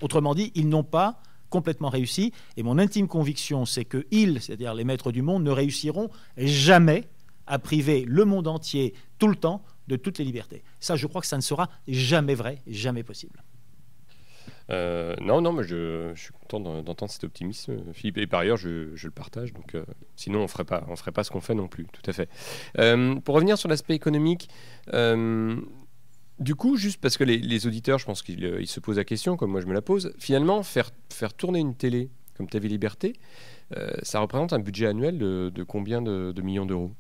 Autrement dit, ils n'ont pas complètement réussi. Et mon intime conviction, c'est que ils, c'est-à-dire les maîtres du monde, ne réussiront jamais à priver le monde entier, tout le temps, de toutes les libertés. Ça, je crois que ça ne sera jamais vrai, jamais possible. Non, mais je suis content d'entendre cet optimisme, Philippe. Et par ailleurs, je le partage. Donc, sinon, on ferait pas ce qu'on fait non plus. Tout à fait. Pour revenir sur l'aspect économique, du coup, juste parce que les auditeurs, je pense qu'ils se posent la question, comme moi je me la pose. Finalement, faire tourner une télé comme TV Liberté, ça représente un budget annuel de combien de millions d'euros?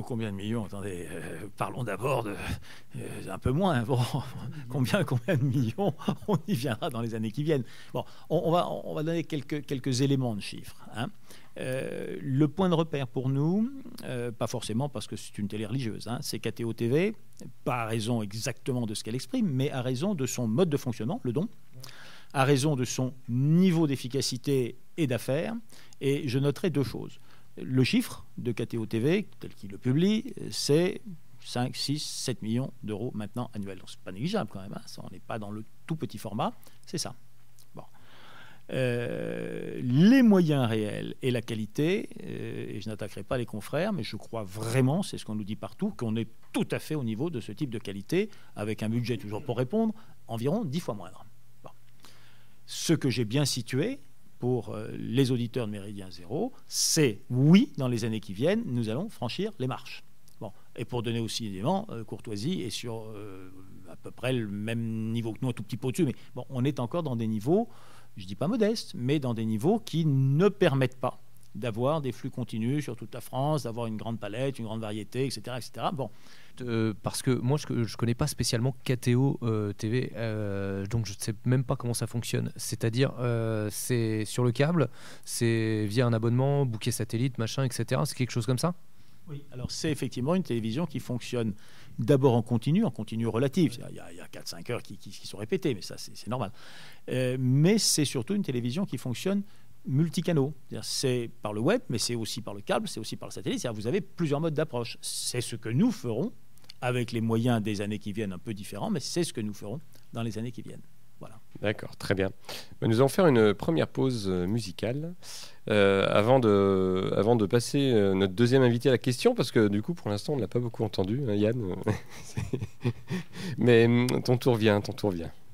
Combien de millions? Attendez, parlons d'abord de un peu moins. Bon, combien de millions? On y viendra dans les années qui viennent. Bon, on va donner quelques éléments de chiffres, hein. Le point de repère pour nous, pas forcément parce que c'est une télé religieuse, hein, c'est KTO TV, pas à raison exactement de ce qu'elle exprime, mais à raison de son mode de fonctionnement, le don, à raison de son niveau d'efficacité et d'affaires. Et je noterai deux choses. Le chiffre de KTO TV, tel qu'il le publie, c'est 5, 6, 7 millions d'euros maintenant annuels. Donc, ce n'est pas négligeable quand même, hein. On n'est pas dans le tout petit format, c'est ça. Bon. Les moyens réels et la qualité, et je n'attaquerai pas les confrères, mais je crois vraiment, c'est ce qu'on nous dit partout, qu'on est tout à fait au niveau de ce type de qualité, avec un budget, toujours pour répondre, environ 10 fois moindre. Bon. Ce que j'ai bien situé pour les auditeurs de Méridien Zéro, c'est oui, dans les années qui viennent, nous allons franchir les marches. Bon. Et pour donner aussi évidemment courtoisie et sur à peu près le même niveau que nous, un tout petit peu au-dessus, mais bon, on est encore dans des niveaux, je ne dis pas modestes, mais dans des niveaux qui ne permettent pas d'avoir des flux continus sur toute la France, d'avoir une grande palette, une grande variété, etc. etc. Bon. Parce que moi, je ne connais pas spécialement KTO TV, donc je ne sais même pas comment ça fonctionne. C'est-à-dire, c'est sur le câble, c'est via un abonnement, bouquet satellite, machin, etc. C'est quelque chose comme ça? Oui, alors c'est effectivement une télévision qui fonctionne d'abord en continu relatif. Il y a 4-5 heures qui sont répétées, mais ça, c'est normal. Mais c'est surtout une télévision qui fonctionne multicanaux. C'est par le web, mais c'est aussi par le câble, c'est aussi par le satellite. C'est-à-dire vous avez plusieurs modes d'approche. C'est ce que nous ferons avec les moyens des années qui viennent un peu différents, mais c'est ce que nous ferons dans les années qui viennent. Voilà. D'accord, très bien. Nous allons faire une première pause musicale avant de passer notre deuxième invité à la question, parce que du coup, pour l'instant, on ne l'a pas beaucoup entendu, hein, Yann. Mais ton tour vient.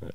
Ouais.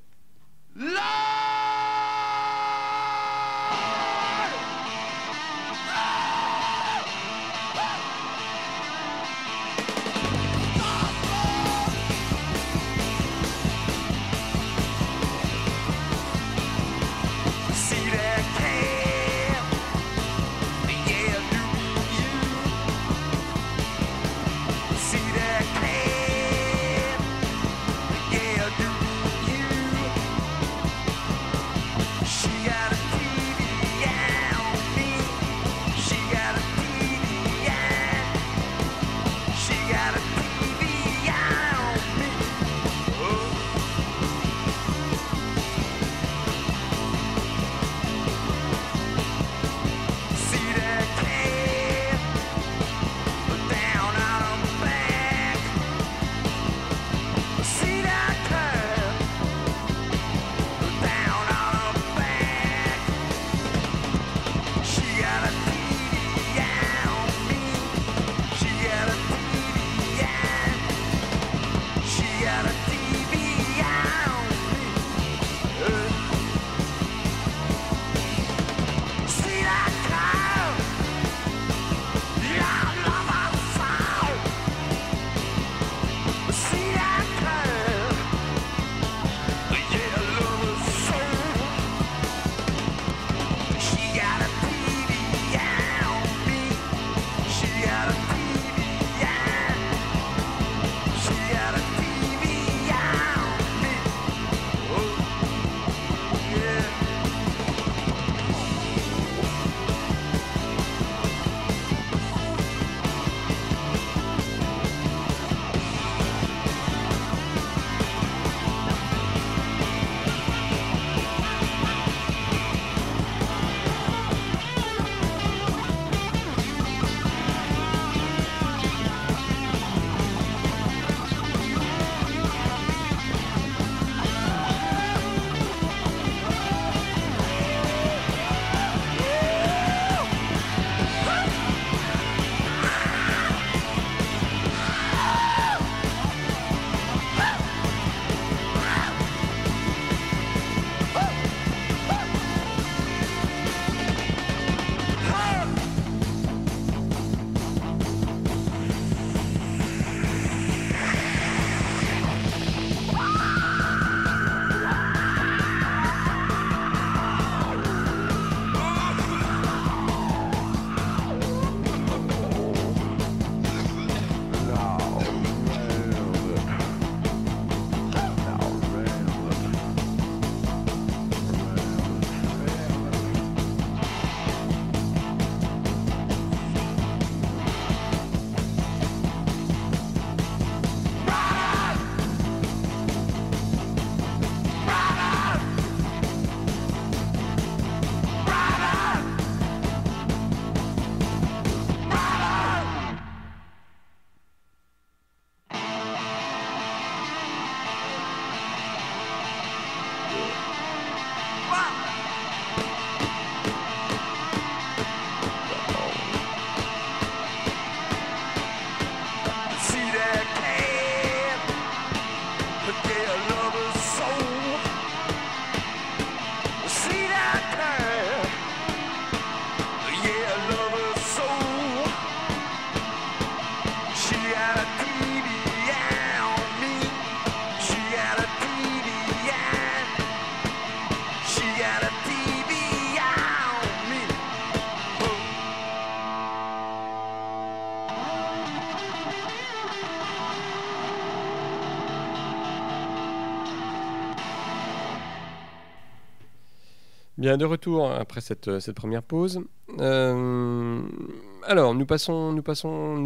Bien, de retour après cette première pause. Alors, nous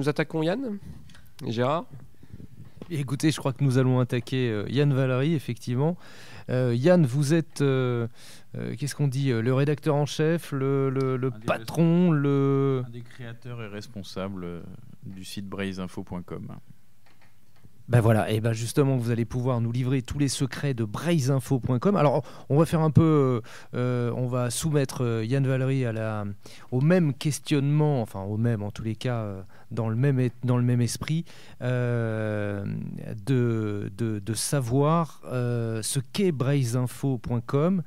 attaquons Yann et Gérard. Écoutez, je crois que nous allons attaquer Yann Valery, effectivement. Yann, vous êtes, qu'est-ce qu'on dit, le rédacteur en chef, le patron, un des créateurs et responsables du site braisinfo.com. Ben voilà, et ben justement, vous allez pouvoir nous livrer tous les secrets de braisinfo.com. Alors, on va faire un peu, on va soumettre Yann Valery au même questionnement, enfin au même, en tous les cas, dans le même esprit, de savoir ce qu'est braisinfo.com.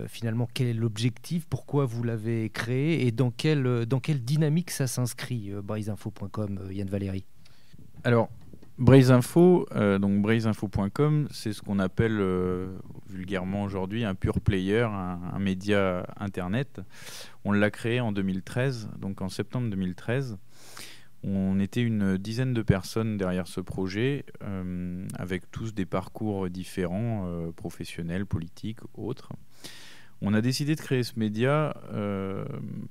Finalement, quel est l'objectif, pourquoi vous l'avez créé et dans quelle dynamique ça s'inscrit, braisinfo.com, Yann Valery. Alors, Braisinfo, donc braisinfo.com, c'est ce qu'on appelle vulgairement aujourd'hui un pure player, un média internet. On l'a créé en 2013, donc en septembre 2013. On était une dizaine de personnes derrière ce projet, avec tous des parcours différents, professionnels, politiques, autres. On a décidé de créer ce média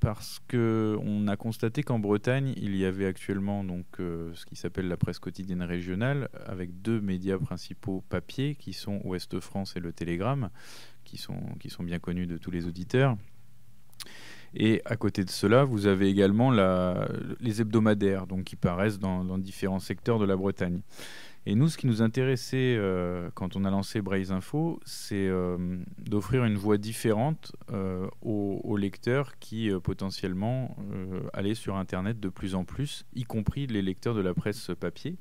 parce qu'on a constaté qu'en Bretagne, il y avait actuellement donc, ce qui s'appelle la presse quotidienne régionale, avec 2 médias principaux papier, qui sont Ouest France et Le Télégramme, qui sont bien connus de tous les auditeurs. Et à côté de cela, vous avez également les hebdomadaires, donc, qui paraissent dans différents secteurs de la Bretagne. Et nous, ce qui nous intéressait quand on a lancé Braisinfo, c'est d'offrir une voie différente aux lecteurs qui potentiellement allaient sur Internet de plus en plus, y compris les lecteurs de la presse papier.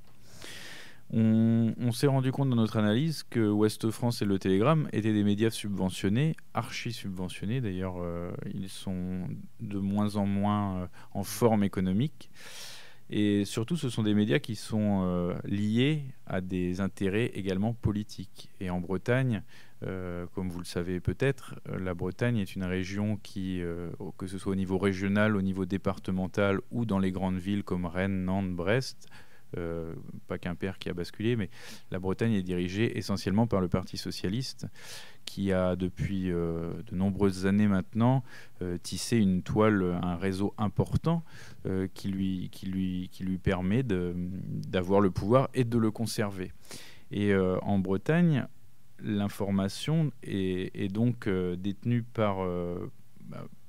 On s'est rendu compte dans notre analyse que Ouest France et Le Télégramme étaient des médias subventionnés, archi-subventionnés. D'ailleurs, ils sont de moins en moins en forme économique. Et surtout, ce sont des médias qui sont liés à des intérêts également politiques. Et en Bretagne, comme vous le savez peut-être, la Bretagne est une région qui, que ce soit au niveau régional, au niveau départemental ou dans les grandes villes comme Rennes, Nantes, Brest, pas Quimper qui a basculé, mais la Bretagne est dirigée essentiellement par le Parti socialiste, qui a depuis de nombreuses années maintenant tissé une toile, un réseau important qui lui permet d'avoir le pouvoir et de le conserver. Et en Bretagne, l'information est donc détenue par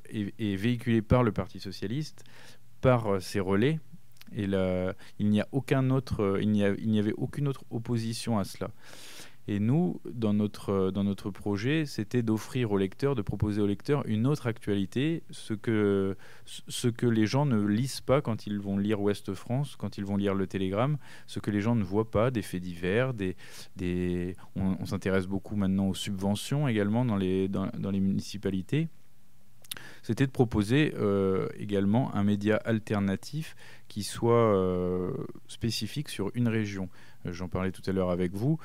et véhiculée par le Parti socialiste, par ses relais. Et là, il n'y avait aucune autre opposition à cela. Et nous, dans notre projet, c'était d'offrir aux lecteurs, de proposer aux lecteurs une autre actualité, ce que les gens ne lisent pas quand ils vont lire Ouest France, quand ils vont lire Le Télégramme, ce que les gens ne voient pas, des faits divers, on s'intéresse beaucoup maintenant aux subventions également dans les municipalités. C'était de proposer également un média alternatif qui soit spécifique sur une région. J'en parlais tout à l'heure avec vous.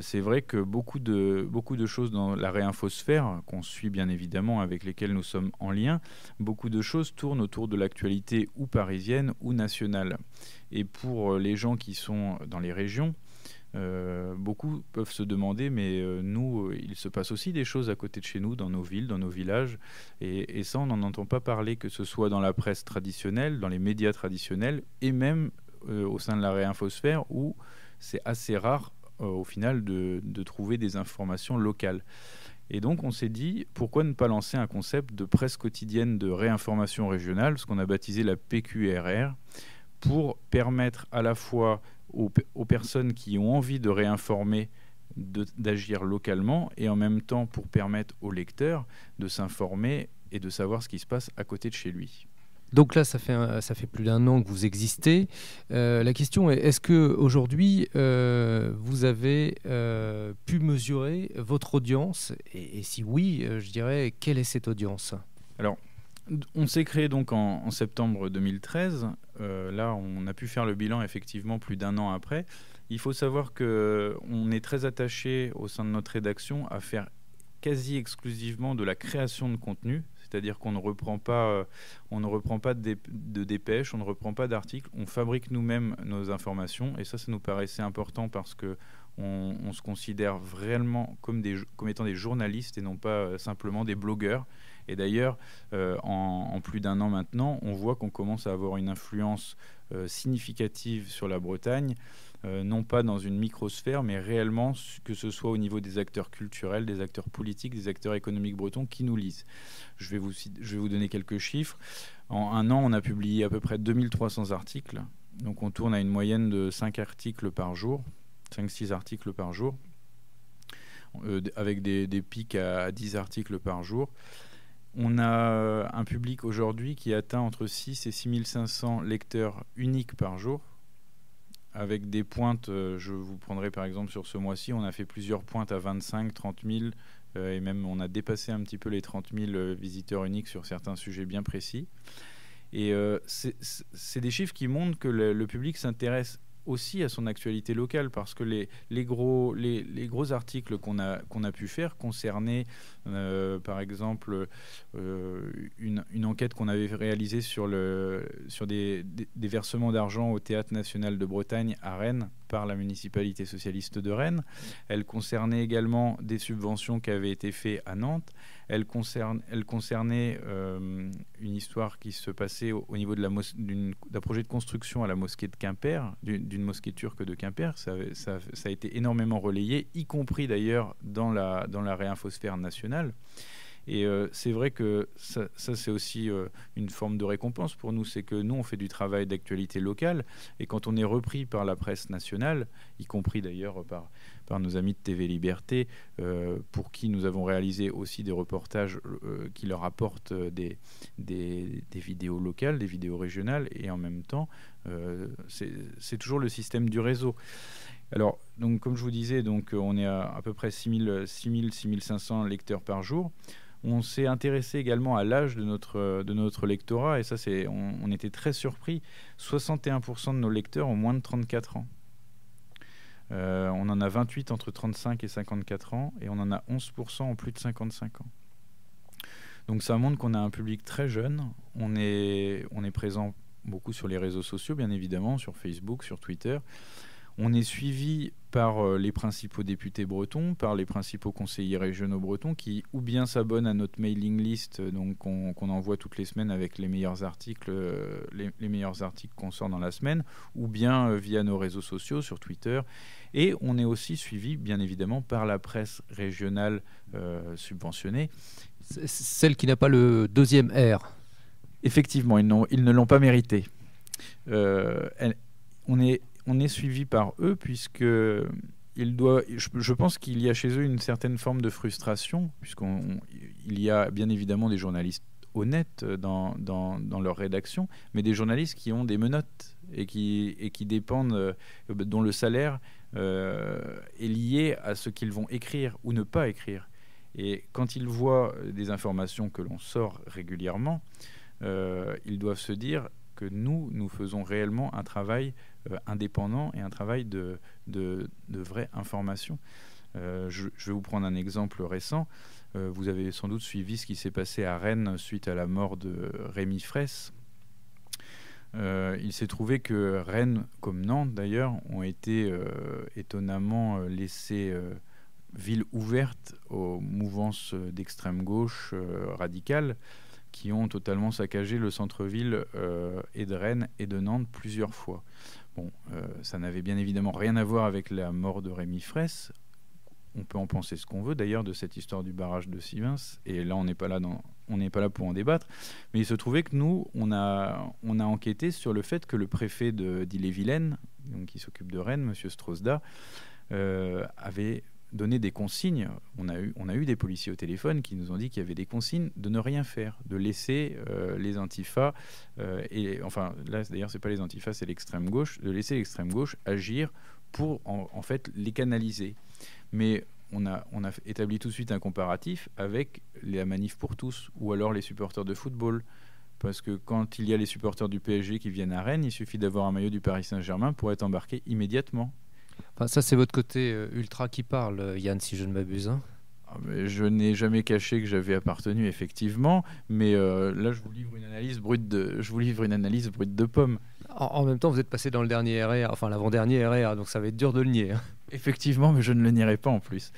C'est vrai que beaucoup de choses dans la réinfosphère, qu'on suit bien évidemment, avec lesquelles nous sommes en lien, beaucoup de choses tournent autour de l'actualité ou parisienne ou nationale. Et pour les gens qui sont dans les régions, beaucoup peuvent se demander, mais nous, il se passe aussi des choses à côté de chez nous, dans nos villes, dans nos villages, et ça, on n'en entend pas parler, que ce soit dans la presse traditionnelle, dans les médias traditionnels, et même au sein de la réinfosphère, où c'est assez rare, au final, de trouver des informations locales. Et donc, on s'est dit, pourquoi ne pas lancer un concept de presse quotidienne de réinformation régionale, ce qu'on a baptisé la PQRR, pour permettre à la fois aux personnes qui ont envie de réinformer, d'agir localement, et en même temps pour permettre aux lecteurs de s'informer et de savoir ce qui se passe à côté de chez lui. Donc là, ça fait plus d'1 an que vous existez. La question est, est-ce qu'aujourd'hui, vous avez pu mesurer votre audience ? Et si oui, je dirais, quelle est cette audience ? Alors, on s'est créé donc en septembre 2013. Là, on a pu faire le bilan effectivement plus d'1 an après. Il faut savoir qu'on est très attaché au sein de notre rédaction à faire quasi exclusivement de la création de contenu, c'est-à-dire qu'on ne reprend pas de dépêches, on ne reprend pas d'articles, on fabrique nous-mêmes nos informations, et ça nous paraissait important parce que on se considère vraiment comme étant des journalistes et non pas simplement des blogueurs. Et d'ailleurs, en plus d'1 an maintenant, on voit qu'on commence à avoir une influence significative sur la Bretagne, non pas dans une microsphère, mais réellement, que ce soit au niveau des acteurs culturels, des acteurs politiques, des acteurs économiques bretons qui nous lisent. Je vais vous donner quelques chiffres. En 1 an, on a publié à peu près 2300 articles. Donc on tourne à une moyenne de 5-6 articles par jour, avec des pics à 10 articles par jour. On a un public aujourd'hui qui atteint entre 6 et 6500 lecteurs uniques par jour, avec des pointes, je vous prendrai par exemple sur ce mois-ci, on a fait plusieurs pointes à 25, 30 000, et même on a dépassé un petit peu les 30 000 visiteurs uniques sur certains sujets bien précis. Et c'est des chiffres qui montrent que le public s'intéresse aussi à son actualité locale, parce que les gros articles qu'on a pu faire concernaient par exemple une enquête qu'on avait réalisée sur des versements d'argent au Théâtre National de Bretagne à Rennes par la municipalité socialiste de Rennes. Elle concernait également des subventions qui avaient été faites à Nantes. Elle concernait une histoire qui se passait au niveau d'un projet de construction à la mosquée de Quimper, d'une mosquée turque de Quimper. Ça a été énormément relayé, y compris d'ailleurs dans la réinfosphère nationale. Et c'est vrai que ça c'est aussi une forme de récompense pour nous. C'est que nous, on fait du travail d'actualité locale, et quand on est repris par la presse nationale, y compris d'ailleurs par nos amis de TV Liberté, pour qui nous avons réalisé aussi des reportages qui leur apportent des vidéos locales, des vidéos régionales, et en même temps, c'est toujours le système du réseau. Alors, donc, comme je vous disais, donc, on est à peu près 6 500 lecteurs par jour. On s'est intéressé également à l'âge de notre lectorat, et ça, on était très surpris. 61% de nos lecteurs ont moins de 34 ans. On en a 28 entre 35 et 54 ans, et on en a 11% en plus de 55 ans. Donc ça montre qu'on a un public très jeune. On est présent beaucoup sur les réseaux sociaux, bien évidemment, sur Facebook, sur Twitter. On est suivi par les principaux députés bretons, par les principaux conseillers régionaux bretons, qui ou bien s'abonnent à notre mailing list, donc qu'on envoie toutes les semaines avec les meilleurs articles, les meilleurs articles qu'on sort dans la semaine, ou bien via nos réseaux sociaux sur Twitter. Et on est aussi suivi, bien évidemment, par la presse régionale subventionnée. Celle qui n'a pas le deuxième R. Effectivement, ils ne l'ont pas mérité. On est suivi par eux, puisque je pense qu'il y a chez eux une certaine forme de frustration, puisqu'il y a bien évidemment des journalistes honnêtes dans leur rédaction, mais des journalistes qui ont des menottes et qui dépendent, dont le salaire est lié à ce qu'ils vont écrire ou ne pas écrire. Et quand ils voient des informations que l'on sort régulièrement, ils doivent se dire que nous faisons réellement un travail indépendant et un travail de vraie information. Je vais vous prendre un exemple récent. Vous avez sans doute suivi ce qui s'est passé à Rennes suite à la mort de Rémi Fraisse. Il s'est trouvé que Rennes, comme Nantes d'ailleurs, ont été étonnamment laissées ville ouverte aux mouvances d'extrême gauche radicale, qui ont totalement saccagé le centre-ville et de Rennes et de Nantes plusieurs fois. Bon, ça n'avait bien évidemment rien à voir avec la mort de Rémi Fraisse. On peut en penser ce qu'on veut d'ailleurs de cette histoire du barrage de Sivins, et là on n'est pas là pour en débattre. Mais il se trouvait que nous, on a enquêté sur le fait que le préfet d'Ille-et-Vilaine, donc qui s'occupe de Rennes, M. Strosda, avait donner des consignes. On a eu des policiers au téléphone qui nous ont dit qu'il y avait des consignes de ne rien faire, de laisser les antifas, enfin là d'ailleurs c'est pas les antifas, c'est l'extrême gauche, de laisser l'extrême gauche agir pour en fait les canaliser. Mais on a établi tout de suite un comparatif avec la manif pour tous, ou alors les supporters de football. Parce que quand il y a les supporters du PSG qui viennent à Rennes, il suffit d'avoir un maillot du Paris Saint-Germain pour être embarqué immédiatement. Enfin, ça, c'est votre côté ultra qui parle, Yann, si je ne m'abuse. Hein. Mais je n'ai jamais caché que j'avais appartenu, effectivement, mais là, je vous livre une analyse brute de pomme. En même temps, vous êtes passé dans le dernier RR, enfin l'avant-dernier RR, donc ça va être dur de le nier. Effectivement, mais je ne le nierai pas en plus.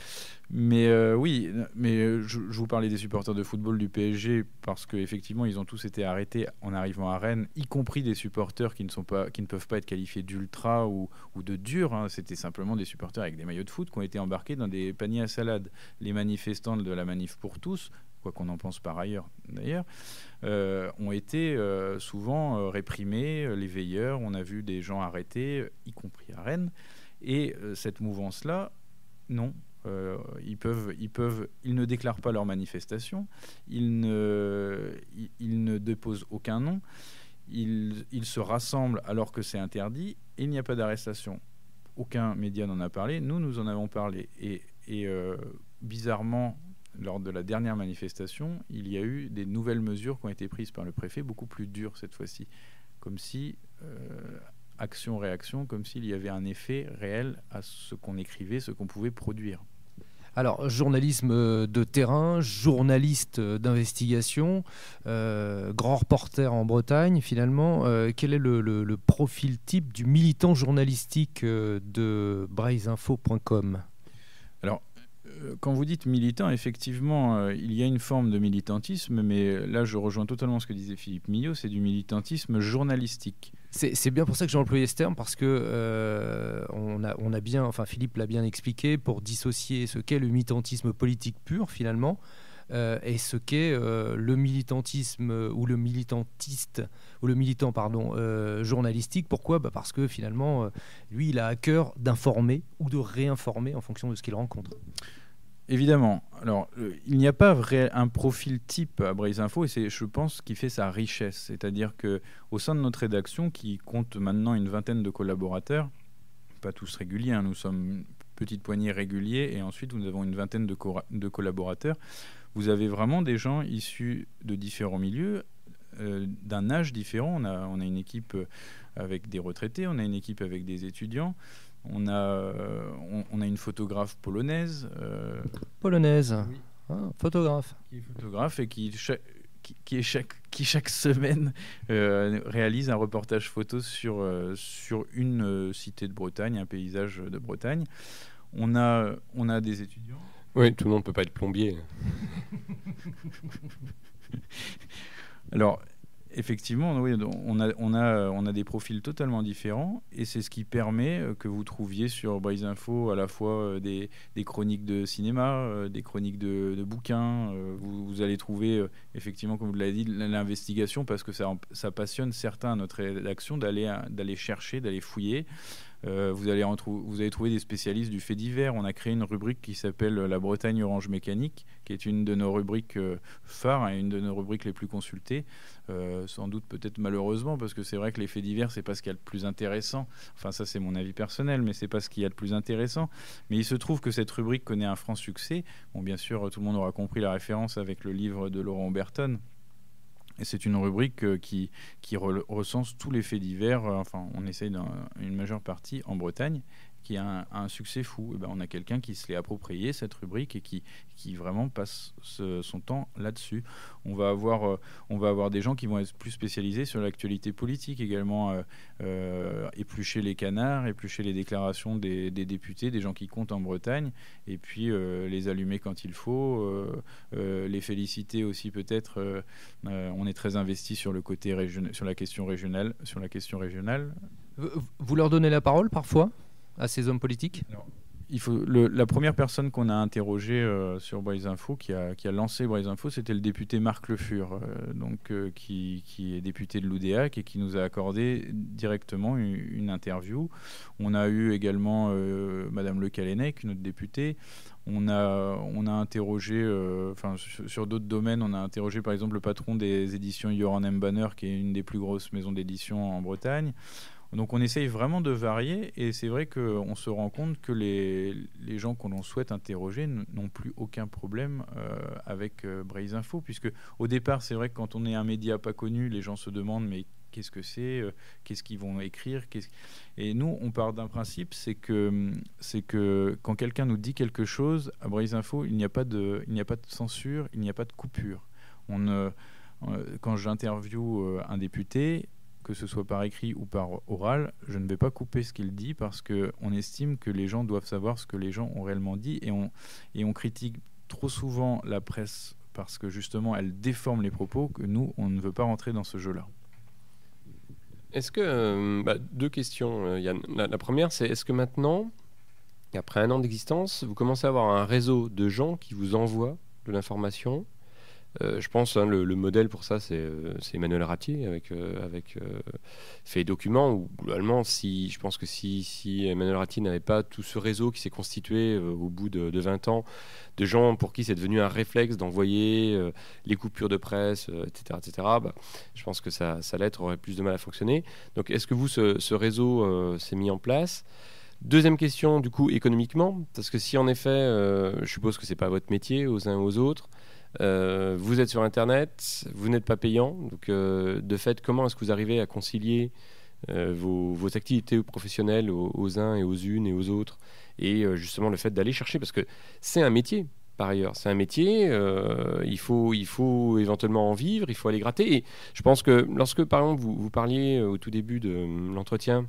Mais oui, mais je vous parlais des supporters de football du PSG parce qu'effectivement, ils ont tous été arrêtés en arrivant à Rennes, y compris des supporters qui ne peuvent pas être qualifiés d'ultra ou de dur. Hein. C'était simplement des supporters avec des maillots de foot qui ont été embarqués dans des paniers à salade. Les manifestants de la Manif pour tous, quoi qu'on en pense par ailleurs d'ailleurs, ont été souvent réprimés, les veilleurs. On a vu des gens arrêtés, y compris à Rennes. Et cette mouvance-là, non. Ils ne déclarent pas leur manifestation, ils ne déposent aucun nom, ils se rassemblent alors que c'est interdit et il n'y a pas d'arrestation. Aucun média n'en a parlé, nous en avons parlé. Et bizarrement, lors de la dernière manifestation, il y a eu des nouvelles mesures qui ont été prises par le préfet, beaucoup plus dures cette fois-ci, comme si... action-réaction, comme s'il y avait un effet réel à ce qu'on écrivait, ce qu'on pouvait produire. Alors, journalisme de terrain, journaliste d'investigation, grand reporter en Bretagne, finalement. Quel est le profil type du militant journalistique de braisinfo.com ? Alors, quand vous dites militant, effectivement, il y a une forme de militantisme, mais là, je rejoins totalement ce que disait Philippe Millot, c'est du militantisme journalistique. C'est bien pour ça que j'ai employé ce terme, parce que on a bien, enfin Philippe l'a bien expliqué, pour dissocier ce qu'est le militantisme politique pur, finalement, et ce qu'est le militantisme ou le militantiste ou le militant journalistique. Pourquoi ? Parce que finalement lui il a à cœur d'informer ou de réinformer en fonction de ce qu'il rencontre. Évidemment. Alors, il n'y a pas un profil type à Braisinfo et c'est, je pense, qui fait sa richesse. C'est-à-dire qu'au sein de notre rédaction, qui compte maintenant une vingtaine de collaborateurs, pas tous réguliers, hein, nous sommes une petite poignée réguliers et ensuite nous avons une vingtaine de collaborateurs, vous avez vraiment des gens issus de différents milieux, d'un âge différent. On a une équipe avec des retraités, on a une équipe avec des étudiants. On a une photographe polonaise. Polonaise, oui. Photographe. Qui est photographe et qui chaque semaine réalise un reportage photo sur une cité de Bretagne, un paysage de Bretagne. On a des étudiants. Oui, tout le monde ne peut pas être plombier. Alors, effectivement, oui, on a des profils totalement différents et c'est ce qui permet que vous trouviez sur Braisinfo à la fois des chroniques de cinéma, des chroniques de bouquins. Vous allez trouver, effectivement, comme vous l'avez dit, l'investigation parce que ça passionne certains à notre rédaction d'aller chercher, d'aller fouiller. Vous allez trouver des spécialistes du fait divers. On a créé une rubrique qui s'appelle La Bretagne Orange Mécanique, qui est une de nos rubriques phares et une de nos rubriques les plus consultées. Sans doute, peut-être malheureusement, parce que c'est vrai que les faits divers, c'est pas ce qu'il y a de plus intéressant. Enfin, ça, c'est mon avis personnel, mais c'est pas ce qu'il y a de plus intéressant. Mais il se trouve que cette rubrique connaît un franc succès. Bon, bien sûr, tout le monde aura compris la référence avec le livre de Laurent Oberton. Et c'est une rubrique qui recense tous les faits divers. Enfin, on essaye une majeure partie en Bretagne, qui a un succès fou. Et ben, on a quelqu'un qui se l'est approprié, cette rubrique, et qui vraiment passe son temps là-dessus. On va avoir des gens qui vont être plus spécialisés sur l'actualité politique également, éplucher les canards, éplucher les déclarations des députés, des gens qui comptent en Bretagne, et puis les allumer quand il faut, les féliciter aussi peut-être. On est très investi sur le côté sur la question régionale. Vous leur donnez la parole parfois à ces hommes politiques ? Alors, la première personne qu'on a interrogée sur Braisinfo, qui a lancé Braisinfo, c'était le député Marc Le Fur, qui est député de l'Oudéac et qui nous a accordé directement une interview. On a eu également Madame Le Callennec, notre députée. On a interrogé, sur d'autres domaines, on a interrogé par exemple le patron des éditions Yoran M. Banner, qui est une des plus grosses maisons d'édition en Bretagne. Donc on essaye vraiment de varier et c'est vrai qu'on se rend compte que les gens qu'on souhaite interroger n'ont plus aucun problème avec Braisinfo, puisque au départ c'est vrai que quand on est un média pas connu, les gens se demandent mais qu'est-ce que c'est, qu'est-ce qu'ils vont écrire. Et nous, on part d'un principe, c'est que quand quelqu'un nous dit quelque chose, à Braise Info, il n'y a pas de censure, il n'y a pas de coupure. Quand j'interviewe un député, que ce soit par écrit ou par oral, je ne vais pas couper ce qu'il dit parce qu'on estime que les gens doivent savoir ce que les gens ont réellement dit, et on critique trop souvent la presse parce que justement elle déforme les propos, que nous, on ne veut pas rentrer dans ce jeu-là. Est-ce que, deux questions, Yann. La première, c'est est-ce que maintenant, après 1 an d'existence, vous commencez à avoir un réseau de gens qui vous envoient de l'information? Je pense le modèle pour ça, c'est Emmanuel Ratier avec Fait et Documents, où globalement, je pense que si Emmanuel Ratier n'avait pas tout ce réseau qui s'est constitué au bout de 20 ans, de gens pour qui c'est devenu un réflexe d'envoyer les coupures de presse, etc., je pense que sa lettre aurait plus de mal à fonctionner. Donc est-ce que vous, ce réseau s'est mis en place? Deuxième question, du coup, économiquement, parce que si en effet, je suppose que c'est pas votre métier aux uns ou aux autres, vous êtes sur Internet, vous n'êtes pas payant, donc de fait, comment est-ce que vous arrivez à concilier vos activités professionnelles aux uns et aux unes et aux autres, et justement le fait d'aller chercher, parce que c'est un métier, par ailleurs, c'est un métier, il faut éventuellement en vivre, il faut aller gratter, et je pense que lorsque, par exemple, vous parliez au tout début de l'entretien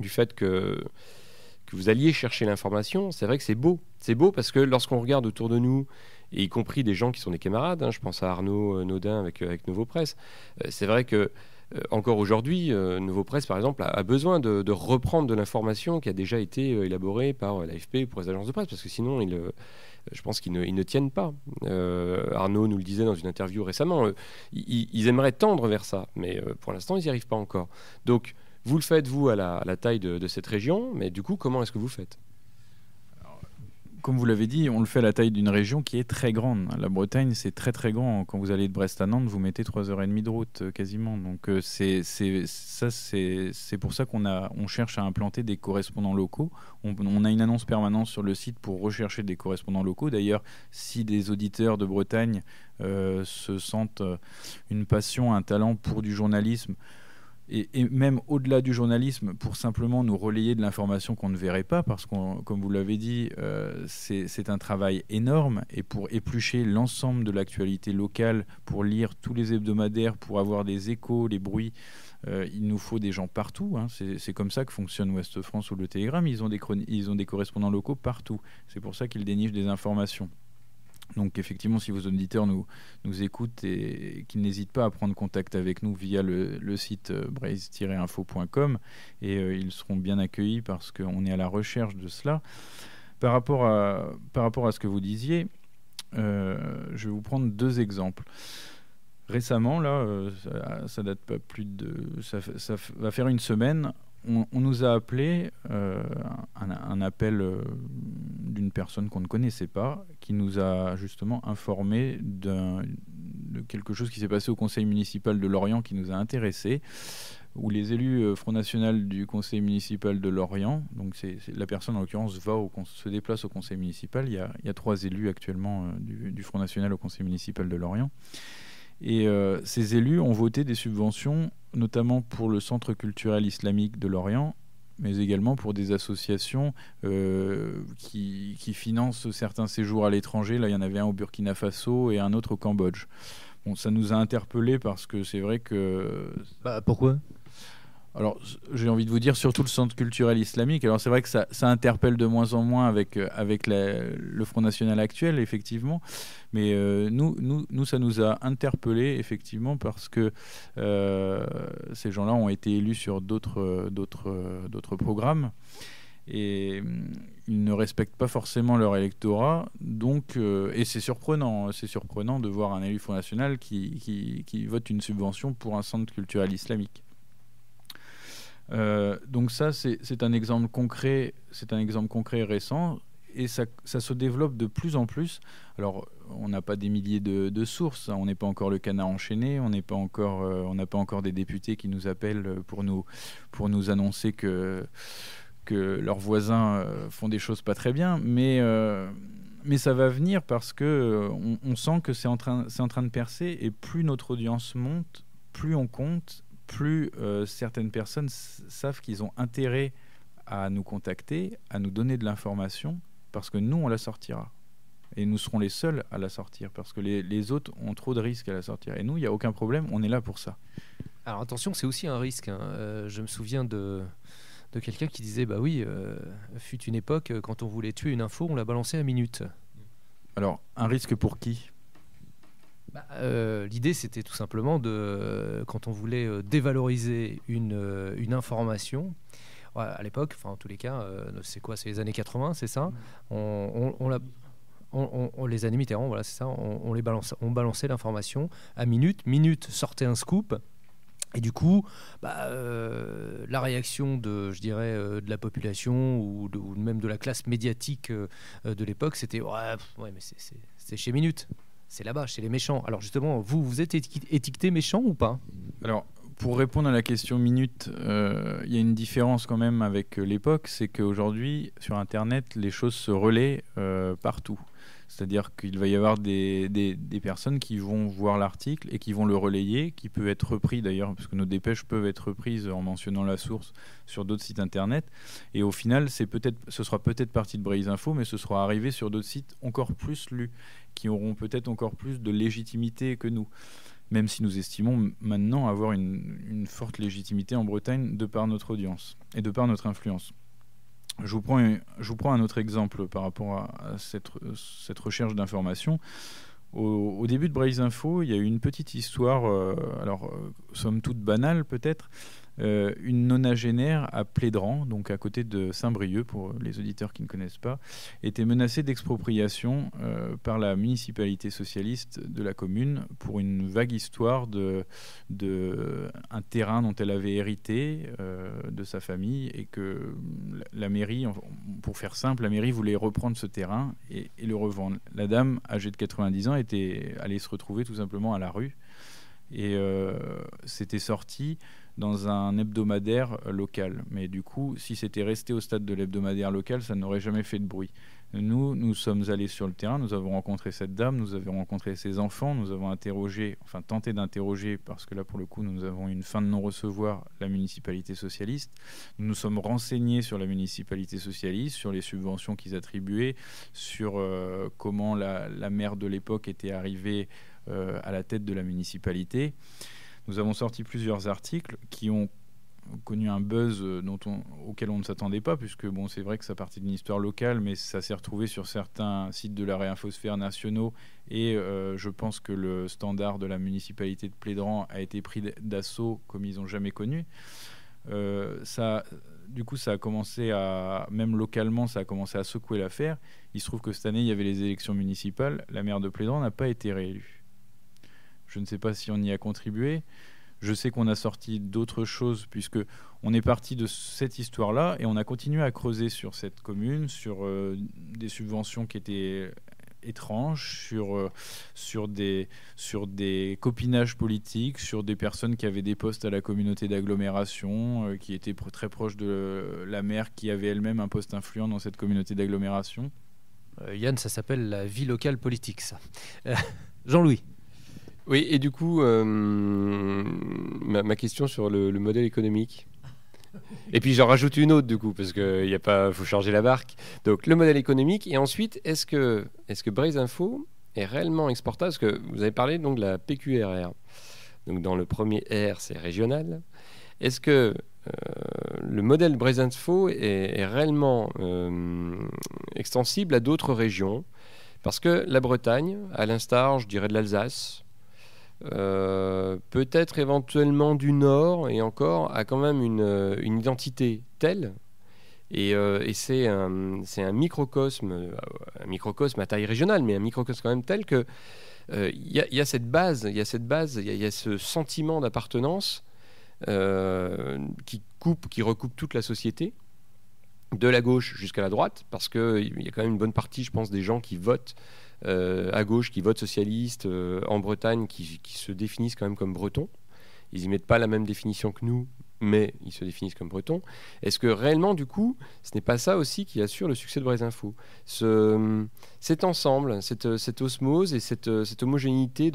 du fait que vous alliez chercher l'information, c'est vrai que c'est beau parce que lorsqu'on regarde autour de nous, et y compris des gens qui sont des camarades, je pense à Arnaud Naudin avec Nouveau Presse, c'est vrai que encore aujourd'hui, Nouveau Presse, par exemple, a besoin de reprendre de l'information qui a déjà été élaborée par l'AFP pour les agences de presse, parce que sinon, je pense qu'ils ne tiennent pas. Arnaud nous le disait dans une interview récemment, ils aimeraient tendre vers ça, mais pour l'instant, ils n'y arrivent pas encore. Donc, vous le faites, vous, à la taille de cette région, mais du coup, comment est-ce que vous faites ? Comme vous l'avez dit, on le fait à la taille d'une région qui est très grande. La Bretagne, c'est très très grand. Quand vous allez de Brest à Nantes, vous mettez 3h30 de route quasiment. Donc c'est pour ça qu'on cherche à implanter des correspondants locaux. On a une annonce permanente sur le site pour rechercher des correspondants locaux. D'ailleurs, si des auditeurs de Bretagne se sentent une passion, un talent pour du journalisme, et même au-delà du journalisme, pour simplement nous relayer de l'information qu'on ne verrait pas, parce que, comme vous l'avez dit, c'est un travail énorme, et pour éplucher l'ensemble de l'actualité locale, pour lire tous les hebdomadaires, pour avoir des échos, les bruits, il nous faut des gens partout. C'est comme ça que fonctionne Ouest France ou le Télégramme. Ils ont des correspondants locaux partout. C'est pour ça qu'ils dénichent des informations. Donc effectivement, si vos auditeurs nous écoutent et qu'ils n'hésitent pas à prendre contact avec nous via le site braise-info.com, et ils seront bien accueillis parce qu'on est à la recherche de cela. Par rapport à ce que vous disiez, je vais vous prendre 2 exemples. Récemment, là, ça date pas plus de... Ça va faire une semaine. On nous a appelé, un appel d'une personne qu'on ne connaissait pas, qui nous a justement informé de quelque chose qui s'est passé au conseil municipal de Lorient qui nous a intéressés, où les élus Front National du conseil municipal de Lorient, donc la personne en l'occurrence se déplace au conseil municipal, il y a 3 élus actuellement du Front National au conseil municipal de Lorient. Et ces élus ont voté des subventions, notamment pour le Centre culturel islamique de Lorient, mais également pour des associations qui financent certains séjours à l'étranger. Là, il y en avait un au Burkina Faso et un autre au Cambodge. Bon, ça nous a interpellés parce que c'est vrai que... Pourquoi ? Alors, j'ai envie de vous dire, surtout le Centre culturel islamique. Alors, c'est vrai que ça interpelle de moins en moins avec le Front National actuel, effectivement. Mais nous, ça nous a interpellés, effectivement, parce que ces gens-là ont été élus sur d'autres programmes. Et ils ne respectent pas forcément leur électorat. Donc, et c'est surprenant de voir un élu Front National qui vote une subvention pour un centre culturel islamique. Donc ça, c'est un exemple concret récent, et ça se développe de plus en plus. Alors, on n'a pas des milliers de sources, on n'est pas encore le canard enchaîné, on n'a pas encore des députés qui nous appellent pour nous annoncer que leurs voisins font des choses pas très bien, mais ça va venir parce que on sent que c'est en train de percer, et plus notre audience monte, plus on compte, plus certaines personnes savent qu'ils ont intérêt à nous contacter, à nous donner de l'information, parce que nous, on la sortira. Et nous serons les seuls à la sortir, parce que les autres ont trop de risques à la sortir. Et nous, il n'y a aucun problème, on est là pour ça. Alors attention, c'est aussi un risque. Je me souviens de quelqu'un qui disait, bah oui, fut une époque, quand on voulait tuer une info, on la balançait à minute. Alors, un risque pour qui ? L'idée, c'était tout simplement quand on voulait dévaloriser une information, à l'époque, enfin en tous les cas, c'est quoi, c'est les années 80, c'est ça ? Les années Mitterrand, voilà, c'est ça. On balançait l'information à minute sortait un scoop. Et du coup, la réaction de la population ou même de la classe médiatique de l'époque, c'était ouais, mais c'est chez Minute, c'est là-bas, chez les méchants. Alors justement, vous êtes étiqueté méchant ou pas ? Alors, pour répondre à la question Minute, il y a une différence quand même avec l'époque, c'est qu'aujourd'hui, sur Internet, les choses se relaient partout. C'est-à-dire qu'il va y avoir des personnes qui vont voir l'article et qui vont le relayer, qui peut être repris d'ailleurs, parce que nos dépêches peuvent être reprises en mentionnant la source sur d'autres sites internet. Et au final, ce sera peut-être parti de Braise Info, mais ce sera arrivé sur d'autres sites encore plus lus, qui auront peut-être encore plus de légitimité que nous. Même si nous estimons maintenant avoir une forte légitimité en Bretagne de par notre audience et de par notre influence. Je vous prends un autre exemple par rapport à cette recherche d'informations. Au début de Braise Info, il y a eu une petite histoire, somme toute banale peut-être, une nonagénaire à Plédran, donc à côté de Saint-Brieuc, pour les auditeurs qui ne connaissent pas, était menacée d'expropriation par la municipalité socialiste de la commune pour une vague histoire de un terrain dont elle avait hérité de sa famille, et que la mairie, pour faire simple, la mairie voulait reprendre ce terrain et le revendre. La dame, âgée de 90 ans, était allée se retrouver tout simplement à la rue, et c'était sorti dans un hebdomadaire local. Mais du coup, si c'était resté au stade de l'hebdomadaire local, ça n'aurait jamais fait de bruit. Nous sommes allés sur le terrain, nous avons rencontré cette dame, nous avons rencontré ses enfants, nous avons tenté d'interroger, parce que là, pour le coup, nous avons une fin de non-recevoir, la municipalité socialiste. Nous nous sommes renseignés sur la municipalité socialiste, sur les subventions qu'ils attribuaient, sur comment la maire de l'époque était arrivée à la tête de la municipalité. Nous avons sorti plusieurs articles qui ont connu un buzz auquel on ne s'attendait pas, puisque c'est vrai que ça partait d'une histoire locale, mais ça s'est retrouvé sur certains sites de la Réinfosphère nationaux, et je pense que le standard de la municipalité de Plédran a été pris d'assaut comme ils n'ont jamais connu. Du coup, ça a commencé même localement, ça a commencé à secouer l'affaire. Il se trouve que cette année, il y avait les élections municipales. La maire de Plédran n'a pas été réélue. Je ne sais pas si on y a contribué. Je sais qu'on a sorti d'autres choses, puisque on est parti de cette histoire-là et on a continué à creuser sur cette commune, sur des subventions qui étaient étranges, sur des copinages politiques, sur des personnes qui avaient des postes à la communauté d'agglomération, qui étaient très proches de la maire, qui avait elle-même un poste influent dans cette communauté d'agglomération. Yann, ça s'appelle la vie locale politique, ça. Jean-Louis. Oui, et du coup, ma question sur le modèle économique. Et puis j'en rajoute une autre, du coup, parce qu'il faut charger la barque. Donc le modèle économique, et ensuite, est-ce que Braise Info est réellement exportable ? Parce que vous avez parlé donc de la PQRR. Donc dans le premier R, c'est régional. Est-ce que le modèle Braise Info est réellement extensible à d'autres régions ? Parce que la Bretagne, à l'instar, je dirais, de l'Alsace, peut-être éventuellement du Nord, et encore, a quand même une identité telle, et c'est un microcosme à taille régionale, mais un microcosme quand même tel que il y a cette base, il y a ce sentiment d'appartenance qui recoupe toute la société, de la gauche jusqu'à la droite, parce qu'il y a quand même une bonne partie, je pense, des gens qui votent à gauche, qui votent socialiste en Bretagne, qui se définissent quand même comme bretons. Ils n'y mettent pas la même définition que nous, mais ils se définissent comme bretons. Est-ce que réellement, du coup, ce n'est pas ça aussi qui assure le succès de Braise Info ? Cet ensemble, cette osmose et cette homogénéité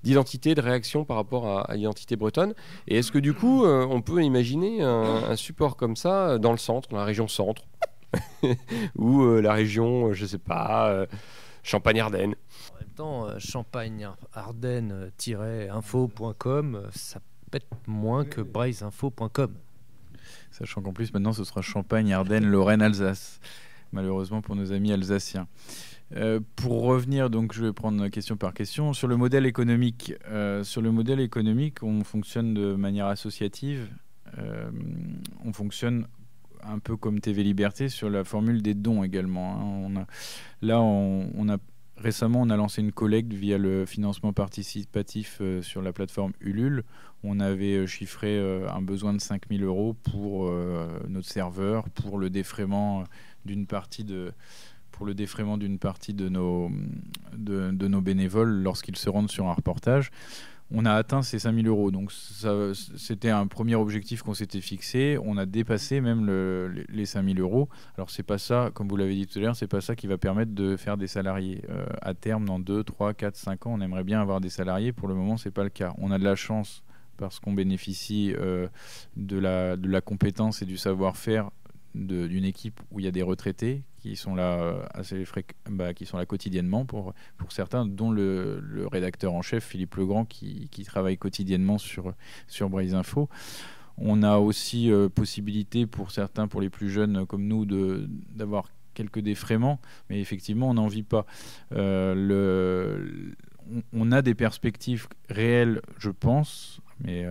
d'identité, de réaction par rapport à l'identité bretonne. Et est-ce que du coup, on peut imaginer un support comme ça dans le centre, dans la région centre, ou la région, je ne sais pas, Champagne-Ardenne ? En même temps, champagne-ardenne-info.com, ça pète moins que braiseinfo.com. Sachant qu'en plus, maintenant, ce sera Champagne, Ardennes, Lorraine, Alsace. Malheureusement pour nos amis alsaciens. Pour revenir, donc, je vais prendre question par question. Sur le modèle économique, on fonctionne de manière associative. On fonctionne un peu comme TV Liberté sur la formule des dons également. Récemment, on a lancé une collecte via le financement participatif sur la plateforme Ulule. On avait chiffré un besoin de 5 000 € pour notre serveur, pour le défraiement d'une partie de nos bénévoles lorsqu'ils se rendent sur un reportage. On a atteint ces 5 000 €. Donc c'était un premier objectif qu'on s'était fixé. On a dépassé même les 5 000 €. Alors c'est pas ça, comme vous l'avez dit tout à l'heure, c'est pas ça qui va permettre de faire des salariés. À terme, dans 2, 3, 4, 5 ans, on aimerait bien avoir des salariés. Pour le moment, c'est pas le cas. On a de la chance parce qu'on bénéficie de la compétence et du savoir-faire d'une équipe où il y a des retraités qui sont là qui sont là quotidiennement pour certains, dont le rédacteur en chef Philippe Legrand qui travaille quotidiennement sur Braise Info. On a aussi possibilité pour certains, pour les plus jeunes comme nous, d'avoir quelques défraiements, mais effectivement on n'en vit pas. On a des perspectives réelles, je pense, et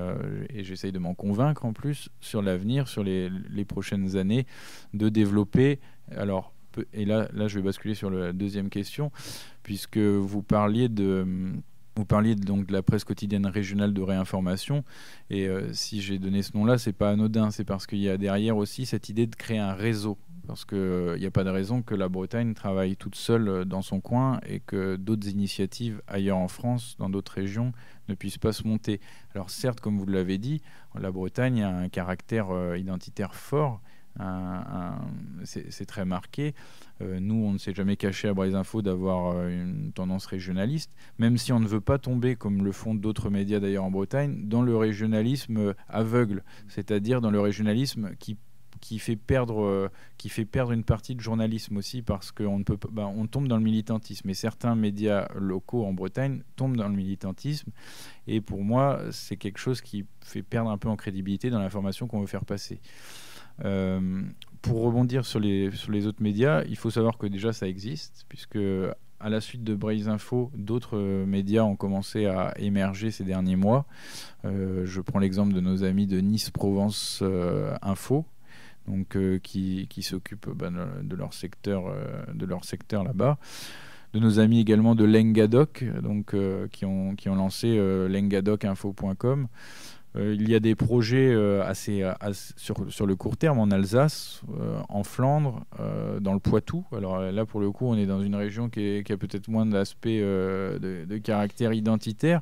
j'essaye de m'en convaincre en plus sur l'avenir, sur les prochaines années, de développer. Alors, et là je vais basculer sur la deuxième question, puisque vous parliez donc de la presse quotidienne régionale de réinformation, et si j'ai donné ce nom-là, c'est pas anodin, c'est parce qu'il y a derrière aussi cette idée de créer un réseau, parce qu'il n'y a pas de raison que la Bretagne travaille toute seule dans son coin et que d'autres initiatives ailleurs en France, dans d'autres régions, ne puissent pas se monter. Alors certes, comme vous l'avez dit, la Bretagne a un caractère identitaire fort, c'est très marqué. Nous, on ne s'est jamais caché à Braise Info d'avoir une tendance régionaliste, même si on ne veut pas tomber, comme le font d'autres médias d'ailleurs en Bretagne, dans le régionalisme aveugle, c'est-à-dire dans le régionalisme qui fait perdre une partie de journalisme aussi, parce qu'on on tombe dans le militantisme, et certains médias locaux en Bretagne tombent dans le militantisme, et pour moi c'est quelque chose qui fait perdre un peu en crédibilité dans l'information qu'on veut faire passer. Pour rebondir sur les autres médias, il faut savoir que déjà ça existe, puisque à la suite de Braise Info, d'autres médias ont commencé à émerger ces derniers mois. Je prends l'exemple de nos amis de Nice Provence Info, donc qui s'occupent de leur secteur là-bas. De nos amis également de Lengadoc, donc qui ont lancé lengadocinfo.com. Il y a des projets sur le court terme en Alsace, en Flandre, dans le Poitou. Alors là, pour le coup, on est dans une région qui a peut-être moins d'aspect de caractère identitaire,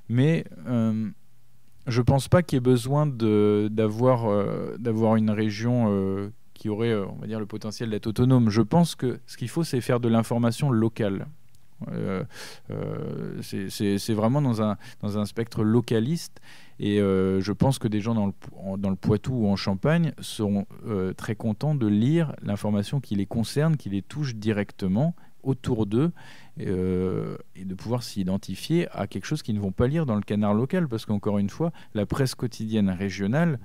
mais je ne pense pas qu'il y ait besoin d'avoir une région qui aurait, on va dire, le potentiel d'être autonome. Je pense que ce qu'il faut, c'est faire de l'information locale. C'est vraiment dans un spectre localiste, et je pense que des gens dans le Poitou ou en Champagne seront très contents de lire l'information qui les concerne, qui les touche directement autour d'eux, et de pouvoir s'identifier à quelque chose qu'ils ne vont pas lire dans le canard local, parce qu'encore une fois, la presse quotidienne régionale,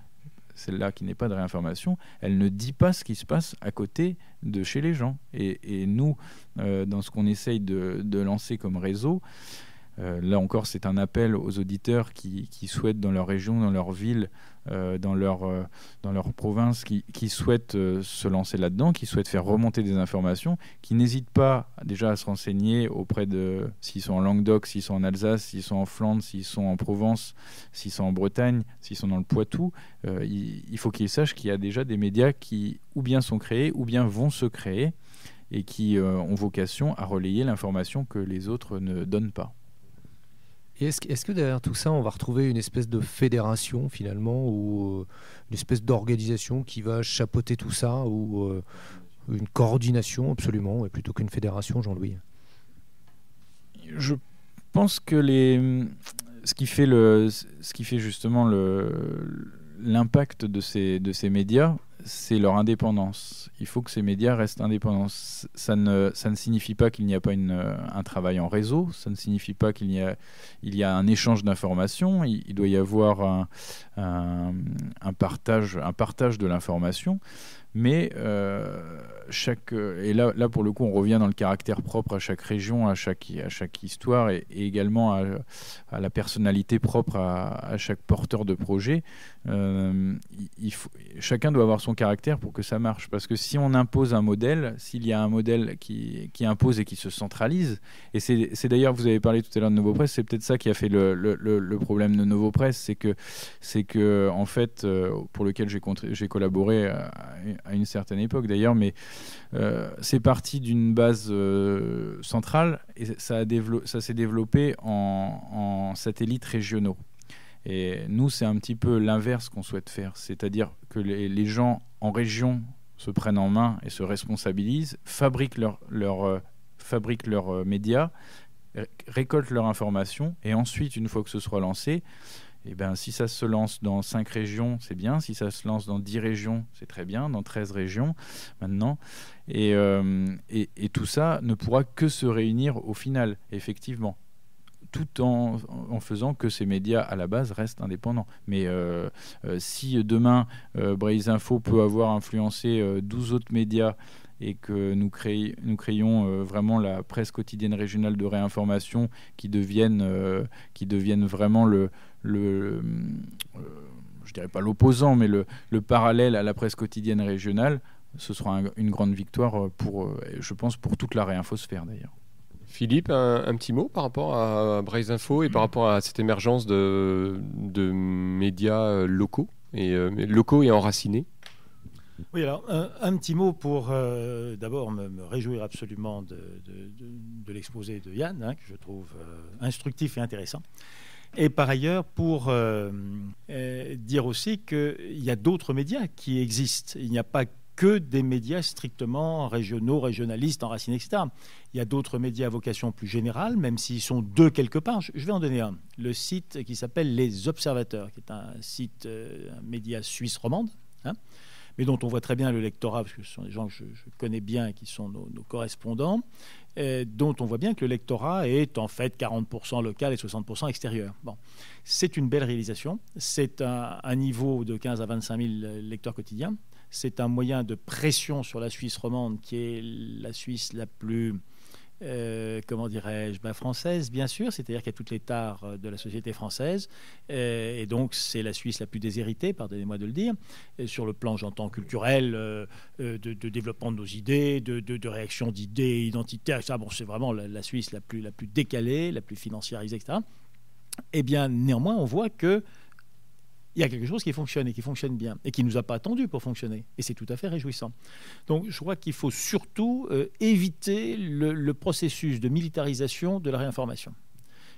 celle-là qui n'est pas de réinformation, elle ne dit pas ce qui se passe à côté de chez les gens. Et nous, dans ce qu'on essaye de lancer comme réseau, là encore, c'est un appel aux auditeurs qui souhaitent, dans leur région, dans leur ville, dans leur province, qui souhaitent se lancer là-dedans, qui souhaitent faire remonter des informations, qui n'hésitent pas déjà à se renseigner auprès de, s'ils sont en Languedoc, s'ils sont en Alsace, s'ils sont en Flandre, s'ils sont en Provence, s'ils sont en Bretagne, s'ils sont dans le Poitou. Il faut qu'ils sachent qu'il y a déjà des médias qui ou bien sont créés ou bien vont se créer, et qui ont vocation à relayer l'information que les autres ne donnent pas. Et est-ce que derrière tout ça, on va retrouver une espèce de fédération finalement, ou une espèce d'organisation qui va chapeauter tout ça, ou une coordination absolument, plutôt qu'une fédération, Jean-Louis? Je pense que ce qui fait justement l'impact de ces médias, c'est leur indépendance. Il faut que ces médias restent indépendants. Ça ne signifie pas qu'il n'y a pas un travail en réseau, ça ne signifie pas qu'il y a un échange d'informations, il doit y avoir un partage de l'information, mais et là pour le coup on revient dans le caractère propre à chaque région, à chaque histoire, et également à la personnalité propre à chaque porteur de projet. Chacun doit avoir son caractère pour que ça marche, parce que si on impose un modèle, s'il y a un modèle qui impose et qui se centralise, et c'est d'ailleurs, vous avez parlé tout à l'heure de Novopresse, c'est peut-être ça qui a fait le problème de Novopresse, c'est que en fait, pour lequel j'ai collaboré à une certaine époque d'ailleurs, mais c'est parti d'une base centrale, et ça s'est développé en satellites régionaux. Et nous, c'est un petit peu l'inverse qu'on souhaite faire, c'est-à-dire que les gens en région se prennent en main et se responsabilisent, fabriquent leurs médias, récoltent leurs informations, et ensuite, une fois que ce soit lancé, eh ben, si ça se lance dans 5 régions, c'est bien. Si ça se lance dans 10 régions, c'est très bien. Dans 13 régions, maintenant. Et tout ça ne pourra que se réunir au final, effectivement, tout en faisant que ces médias, à la base, restent indépendants. Mais si demain, Braise Info peut avoir influencé 12 autres médias, et que nous créions vraiment la presse quotidienne régionale de réinformation qui devienne vraiment je dirais pas l'opposant, mais le parallèle à la presse quotidienne régionale, ce sera une grande victoire je pense, pour toute la réinfosphère d'ailleurs. Philippe, un petit mot par rapport à Braise Info et par rapport à cette émergence de médias locaux et enracinés? Oui, alors un petit mot pour d'abord me réjouir absolument de l'exposé de Yann, que je trouve instructif et intéressant. Et par ailleurs, pour dire aussi qu'il y a d'autres médias qui existent. Il n'y a pas que des médias strictement régionaux, régionalistes, enracinés, etc. Il y a d'autres médias à vocation plus générale, même s'ils sont deux quelque part. Je vais en donner un. Le site qui s'appelle Les Observateurs, qui est un site, un média suisse romande, mais dont on voit très bien le lectorat, parce que ce sont des gens que je connais bien et qui sont nos correspondants, dont on voit bien que le lectorat est en fait 40% local et 60% extérieur. Bon. C'est une belle réalisation. C'est un niveau de 15 à 25 000 lecteurs quotidiens. C'est un moyen de pression sur la Suisse romande, qui est la Suisse la plus... française, bien sûr, c'est-à-dire qu'il y a toutes les tares de la société française, et donc c'est la Suisse la plus déshéritée, pardonnez-moi de le dire, et sur le plan, j'entends, culturel, de développement de nos idées, de réaction d'idées identitaires, etc. Bon, c'est vraiment la Suisse la plus décalée, la plus financiarisée, etc. Eh bien, néanmoins, on voit que il y a quelque chose qui fonctionne et qui fonctionne bien et qui ne nous a pas attendu pour fonctionner. Et c'est tout à fait réjouissant. Donc je crois qu'il faut surtout éviter le processus de militarisation de la réinformation.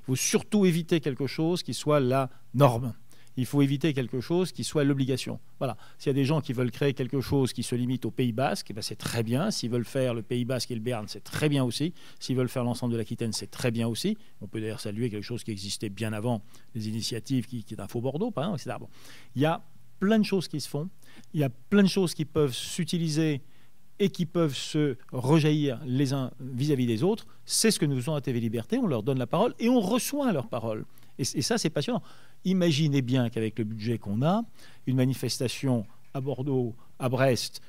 Il faut surtout éviter quelque chose qui soit la norme. Il faut éviter quelque chose qui soit l'obligation. Voilà. S'il y a des gens qui veulent créer quelque chose qui se limite au Pays Basque, eh ben c'est très bien. S'ils veulent faire le Pays Basque et le Béarn, c'est très bien aussi. S'ils veulent faire l'ensemble de l'Aquitaine, c'est très bien aussi. On peut d'ailleurs saluer quelque chose qui existait bien avant les initiatives, qui est un faux Bordeaux, par exemple, etc. Bon. Il y a plein de choses qui se font. Il y a plein de choses qui peuvent s'utiliser et qui peuvent se rejaillir les uns vis-à-vis des autres. C'est ce que nous faisons à TV Liberté. On leur donne la parole et on reçoit leur parole. Et ça, c'est passionnant. Imaginez bien qu'avec le budget qu'on a, une manifestation à Bordeaux, à Brest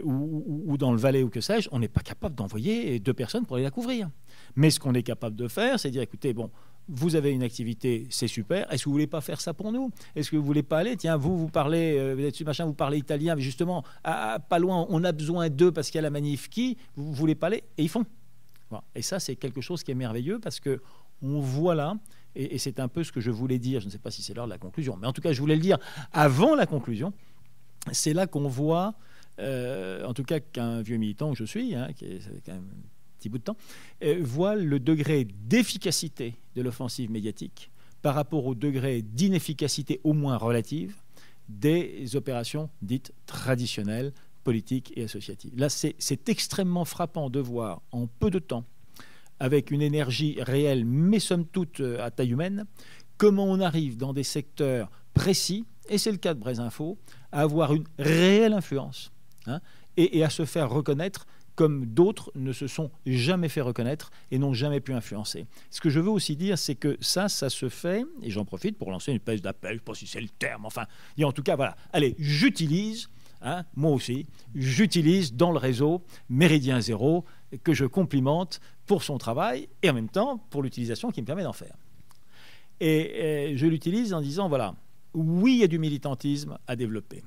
ou dans le Valais ou que sais-je, on n'est pas capable d'envoyer 2 personnes pour aller la couvrir. Mais ce qu'on est capable de faire, c'est dire, écoutez, bon, vous avez une activité, c'est super. Est-ce que vous voulez pas faire ça pour nous? Est-ce que vous voulez pas aller? Tiens, vous parlez, vous parlez italien, mais justement, pas loin, on a besoin d'eux parce qu'il y a la manif qui. Vous voulez pas aller? Et ils font. Bon. Et ça, c'est quelque chose qui est merveilleux parce que on voit là, et c'est un peu ce que je voulais dire. Je ne sais pas si c'est l'heure de la conclusion, mais en tout cas, je voulais le dire avant la conclusion. C'est là qu'on voit, en tout cas, qu'un vieux militant que je suis, qui est quand même petit bout de temps, voit le degré d'efficacité de l'offensive médiatique par rapport au degré d'inefficacité au moins relative des opérations dites traditionnelles, politiques et associatives. Là, c'est extrêmement frappant de voir en peu de temps, avec une énergie réelle, mais somme toute à taille humaine, comment on arrive dans des secteurs précis, et c'est le cas de Brésinfo, à avoir une réelle influence et à se faire reconnaître comme d'autres ne se sont jamais fait reconnaître et n'ont jamais pu influencer. Ce que je veux aussi dire, c'est que ça se fait, et j'en profite pour lancer une espèce d'appel, je ne sais pas si c'est le terme, enfin, et en tout cas, voilà, allez, j'utilise, moi aussi, j'utilise dans le réseau Méridien Zéro, que je complimente pour son travail, et en même temps, pour l'utilisation qui me permet d'en faire. Et je l'utilise en disant, voilà, oui, il y a du militantisme à développer.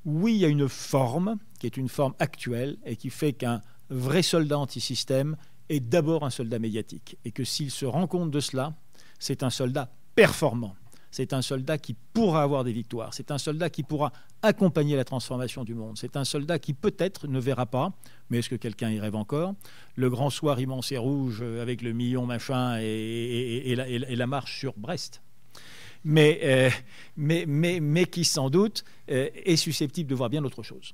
Oui, il y a une forme qui est une forme actuelle et qui fait qu'un vrai soldat anti-système est d'abord un soldat médiatique. Et que s'il se rend compte de cela, c'est un soldat performant. C'est un soldat qui pourra avoir des victoires. C'est un soldat qui pourra accompagner la transformation du monde. C'est un soldat qui peut-être ne verra pas, mais est-ce que quelqu'un y rêve encore, le grand soir immense et rouge avec le million machin et la marche sur Brest. Mais qui sans doute est susceptible de voir bien autre chose.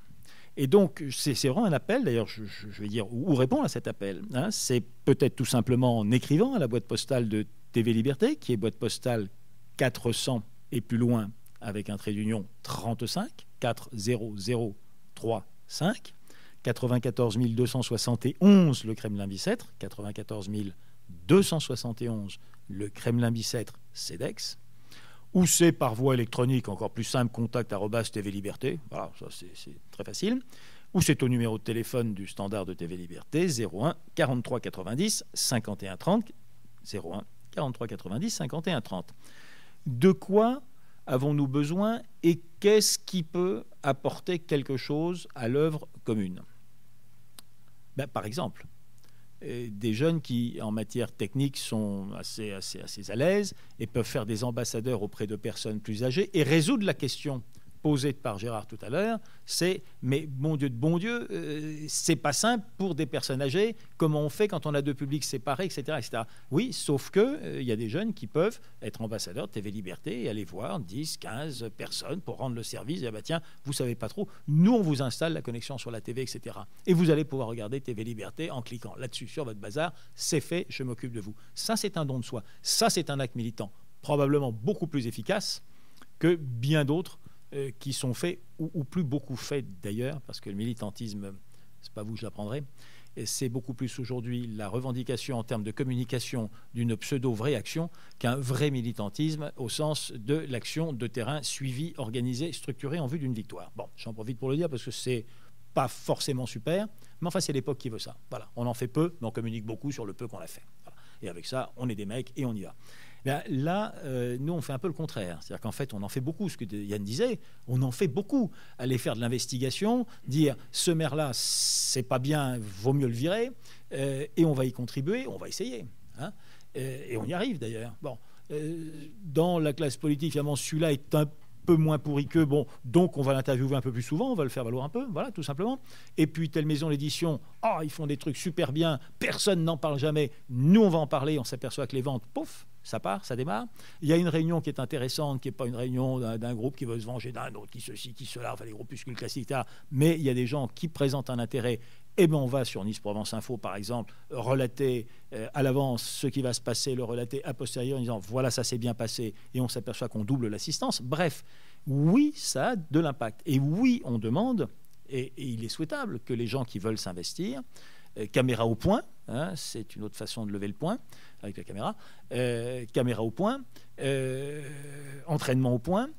Et donc, c'est vraiment un appel, d'ailleurs, je vais dire, où répondre à cet appel. C'est peut-être tout simplement en écrivant à la boîte postale de TV Liberté, qui est boîte postale 400 et plus loin, avec un trait d'union 35, 40035, 94 271 le Kremlin-Bicêtre, 94 271 le Kremlin-Bicêtre CEDEX, ou c'est par voie électronique, encore plus simple, contact@tvliberté, voilà, ça c'est très facile, ou c'est au numéro de téléphone du standard de TV Liberté, 01 43 90 51 30, 01 43 90 51 30. De quoi avons-nous besoin et qu'est-ce qui peut apporter quelque chose à l'œuvre commune ? Par exemple, des jeunes qui, en matière technique, sont assez à l'aise et peuvent faire des ambassadeurs auprès de personnes plus âgées et résoudre la question posée par Gérard tout à l'heure, c'est « mais bon Dieu, c'est pas simple pour des personnes âgées, comment on fait quand on a deux publics séparés, etc. etc. » Oui, sauf que il y a des jeunes qui peuvent être ambassadeurs de TV Liberté et aller voir 10, 15 personnes pour rendre le service, et tiens, vous savez pas trop, nous on vous installe la connexion sur la TV, etc. Et vous allez pouvoir regarder TV Liberté en cliquant là-dessus sur votre bazar, c'est fait, je m'occupe de vous. Ça c'est un don de soi, ça c'est un acte militant, probablement beaucoup plus efficace que bien d'autres qui sont faits, ou plus beaucoup faits d'ailleurs, parce que le militantisme, c'est pas vous que je l'apprendrai, c'est beaucoup plus aujourd'hui la revendication en termes de communication d'une pseudo-vraie action qu'un vrai militantisme au sens de l'action de terrain suivie, organisée, structurée en vue d'une victoire. Bon, j'en profite pour le dire parce que c'est pas forcément super, mais enfin c'est l'époque qui veut ça. Voilà, on en fait peu, mais on communique beaucoup sur le peu qu'on a fait. Voilà. Et avec ça, on est des mecs et on y va. Là, nous, on fait un peu le contraire. C'est-à-dire qu'en fait, on en fait beaucoup. Ce que Yann disait, on en fait beaucoup. Aller faire de l'investigation, dire ce maire-là, c'est pas bien, vaut mieux le virer, et on va y contribuer, on va essayer. Et on y arrive d'ailleurs. Bon, dans la classe politique, finalement, celui-là est un peu moins pourri que bon, donc on va l'interviewer un peu plus souvent, on va le faire valoir un peu, voilà, tout simplement. Et puis telle maison d'édition, ils font des trucs super bien, personne n'en parle jamais, nous on va en parler, on s'aperçoit que les ventes, pouf, ça part, ça démarre. Il y a une réunion qui est intéressante, qui n'est pas une réunion d'un groupe qui veut se venger d'un autre, qui ceci, qui cela, enfin les groupuscules classiques, etc. Mais il y a des gens qui présentent un intérêt. Et bien on va sur Nice Provence Info, par exemple, relater à l'avance ce qui va se passer, le relater a posteriori en disant voilà, ça s'est bien passé, et on s'aperçoit qu'on double l'assistance. Bref, oui, ça a de l'impact. Et oui, on demande, et il est souhaitable que les gens qui veulent s'investir, caméra au point, c'est une autre façon de lever le point avec la caméra, caméra au point, entraînement au point,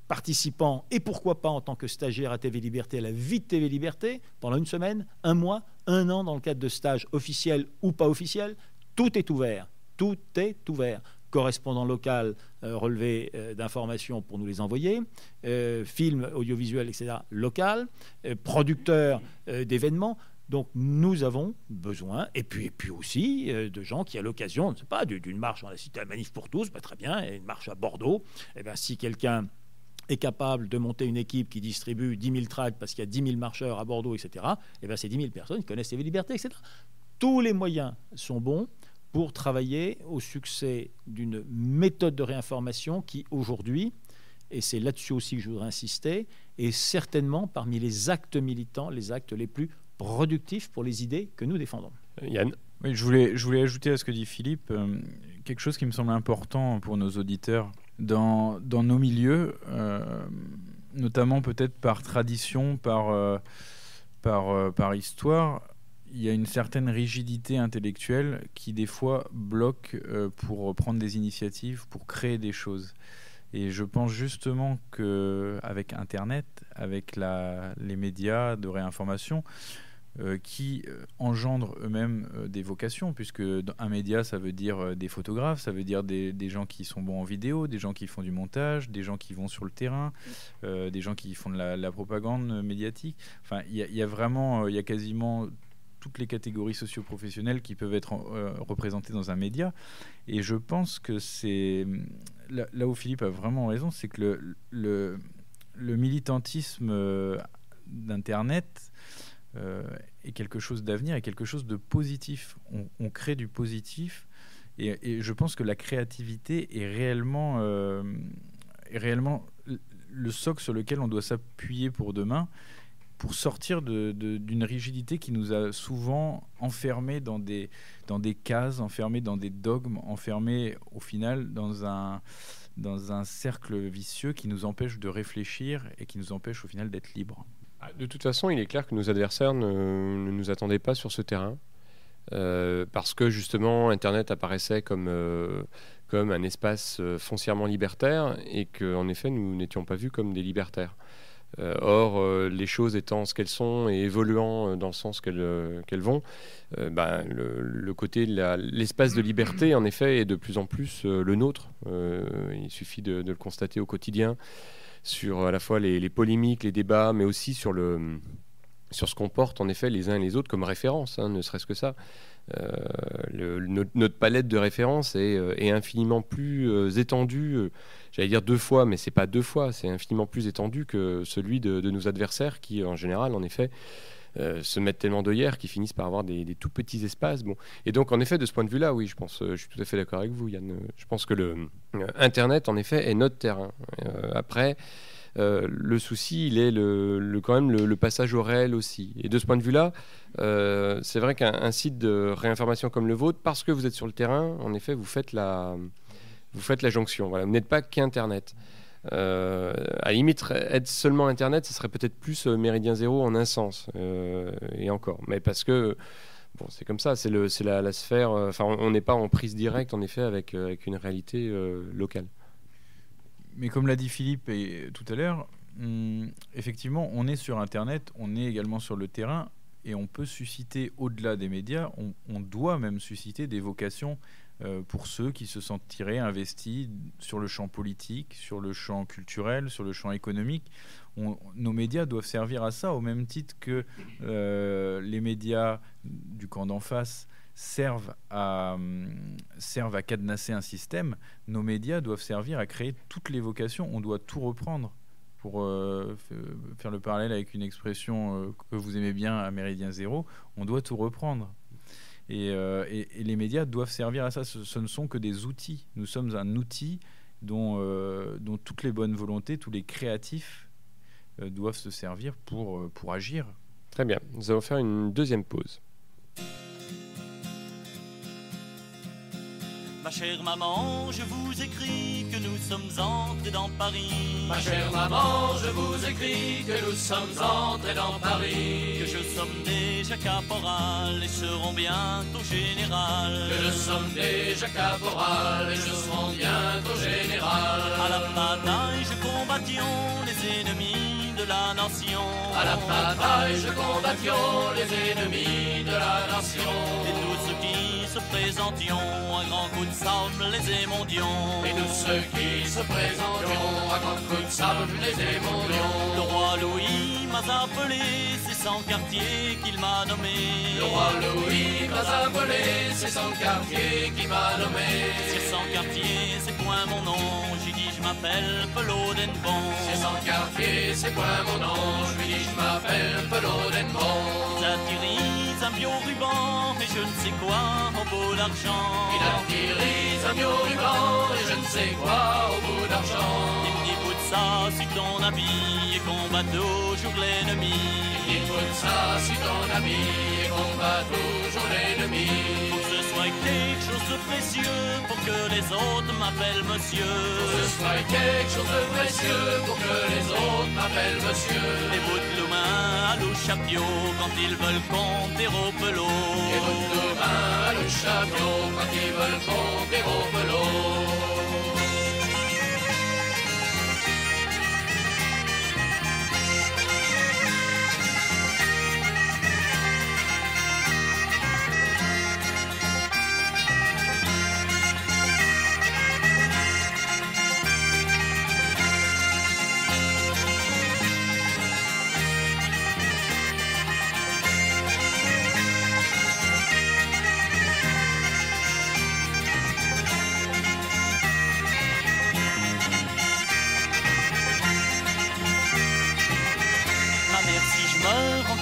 participant et pourquoi pas en tant que stagiaire à TV Liberté, à la vie de TV Liberté, pendant une semaine, un mois, un an dans le cadre de stages officiels ou pas officiels, tout est ouvert, tout est ouvert. Correspondant local, relevé d'informations pour nous les envoyer, film, audiovisuel, etc., local, producteur d'événements. Donc nous avons besoin, et puis aussi de gens qui, à l'occasion, ne sais pas, d'une marche, on a cité la Manif pour tous, très bien, et une marche à Bordeaux, et bien, si quelqu'un est capable de monter une équipe qui distribue 10 000 tracts parce qu'il y a 10 000 marcheurs à Bordeaux, etc., et bien ces 10 000 personnes qui connaissent TV Liberté, etc. Tous les moyens sont bons pour travailler au succès d'une méthode de réinformation qui, aujourd'hui, et c'est là-dessus aussi que je voudrais insister, est certainement parmi les actes militants, les actes les plus productifs pour les idées que nous défendons. Yann? Oui, je voulais ajouter à ce que dit Philippe quelque chose qui me semble important pour nos auditeurs. Dans nos milieux, notamment peut-être par tradition, par histoire, il y a une certaine rigidité intellectuelle qui des fois bloque pour prendre des initiatives, pour créer des choses. Et je pense justement qu'avec Internet, avec les médias de réinformation, qui engendrent eux-mêmes des vocations, puisque un média, ça veut dire des photographes, ça veut dire des gens qui sont bons en vidéo, des gens qui font du montage, des gens qui vont sur le terrain, des gens qui font de la propagande médiatique. Enfin, il y a vraiment, il y a quasiment toutes les catégories socio-professionnelles qui peuvent être représentées dans un média. Et je pense que c'est là où Philippe a vraiment raison, c'est que le militantisme d'Internet est quelque chose d'avenir, est quelque chose de positif. On crée du positif, et je pense que la créativité est réellement le socle sur lequel on doit s'appuyer pour demain, pour sortir d'une rigidité qui nous a souvent enfermés dans des cases, enfermés dans des dogmes, enfermés au final dans un cercle vicieux qui nous empêche de réfléchir et qui nous empêche au final d'être libres. De toute façon, il est clair que nos adversaires ne nous attendaient pas sur ce terrain, parce que justement Internet apparaissait comme un espace foncièrement libertaire, et qu'en effet nous n'étions pas vus comme des libertaires. Or, les choses étant ce qu'elles sont et évoluant dans le sens qu'elles vont, le côté de l'espace de liberté, en effet, est de plus en plus le nôtre. Il suffit de le constater au quotidien, sur à la fois les polémiques, les débats, mais aussi sur ce qu'on porte, en effet, les uns et les autres comme référence, ne serait-ce que ça. Notre palette de références est infiniment plus étendue, j'allais dire 2 fois, mais c'est pas 2 fois, c'est infiniment plus étendu que celui de nos adversaires qui, en général, en effet, se mettent tellement d'œillères qu'ils finissent par avoir des tout petits espaces. Bon. Et donc, en effet, de ce point de vue-là, oui, je suis tout à fait d'accord avec vous, Yann. Je pense que Internet, en effet, est notre terrain. Après, le souci, il est quand même le passage au réel aussi. Et de ce point de vue-là, c'est vrai qu'un site de réinformation comme le vôtre, parce que vous êtes sur le terrain, en effet, vous faites la jonction. Voilà. Vous n'êtes pas qu'Internet. À la limite, être seulement Internet, ce serait peut-être plus Méridien Zéro en un sens, et encore. Mais parce que, bon, c'est comme ça, c'est la sphère... Enfin, on n'est pas en prise directe, en effet, avec une réalité locale. Mais comme l'a dit Philippe tout à l'heure, effectivement, on est sur Internet, on est également sur le terrain, et on peut susciter, au-delà des médias, on doit même susciter des vocations pour ceux qui se sentiraient investis sur le champ politique, sur le champ culturel, sur le champ économique. Nos médias doivent servir à ça, au même titre que les médias du camp d'en face servent à cadenasser un système. Nos médias doivent servir à créer toutes les vocations. On doit tout reprendre. Pour faire le parallèle avec une expression que vous aimez bien à Méridien Zéro, on doit tout reprendre. Et les médias doivent servir à ça. Ce ne sont que des outils. Nous sommes un outil dont toutes les bonnes volontés, tous les créatifs doivent se servir pour agir. Très bien. Nous allons faire une deuxième pause. Ma chère maman, je vous écris que nous sommes entrés dans Paris. Ma chère maman, je vous écris que nous sommes entrés dans Paris. Que je sommes déjà caporal et serons bientôt général. Que nous sommes déjà caporal et je serai bientôt général. À la bataille, je combattions les ennemis de la nation. À la bataille, je combattions les ennemis de la nation. Et tous ceux qui se présentions, un grand coup de sable les émondions. Et tous ceux qui se présenteront, à grand coup de sable les émondions. Le roi Louis m'a appelé, c'est 100 quartiers qu'il m'a nommé. Le roi Louis m'a pas appelé, c'est son quartier qui m'a nommé. C'est son quartier, c'est point mon nom. J'ai dit je m'appelle Pelot Denbon. C'est son quartier, c'est point mon nom. Je lui dis je m'appelle Pelot Denbon. Ils attirisent un bio-ruban et je ne sais quoi au bout d'argent. Il attirise un bio-ruban et je ne sais quoi au bout d'argent. Il me dit bout de ça sur ton habit et combat toujours l'ennemi. Il faut ça si ton ami et combat toujours l'ennemi. Faut que ce soit quelque chose de précieux pour que les autres m'appellent monsieur. Faut que ce soit quelque chose de précieux pour que les autres m'appellent monsieur. Les bouts de l'humain à l'ouchapio quand ils veulent compter au pelot. Les bouts de l'humain à l'ouchapio quand ils veulent compter au pelot.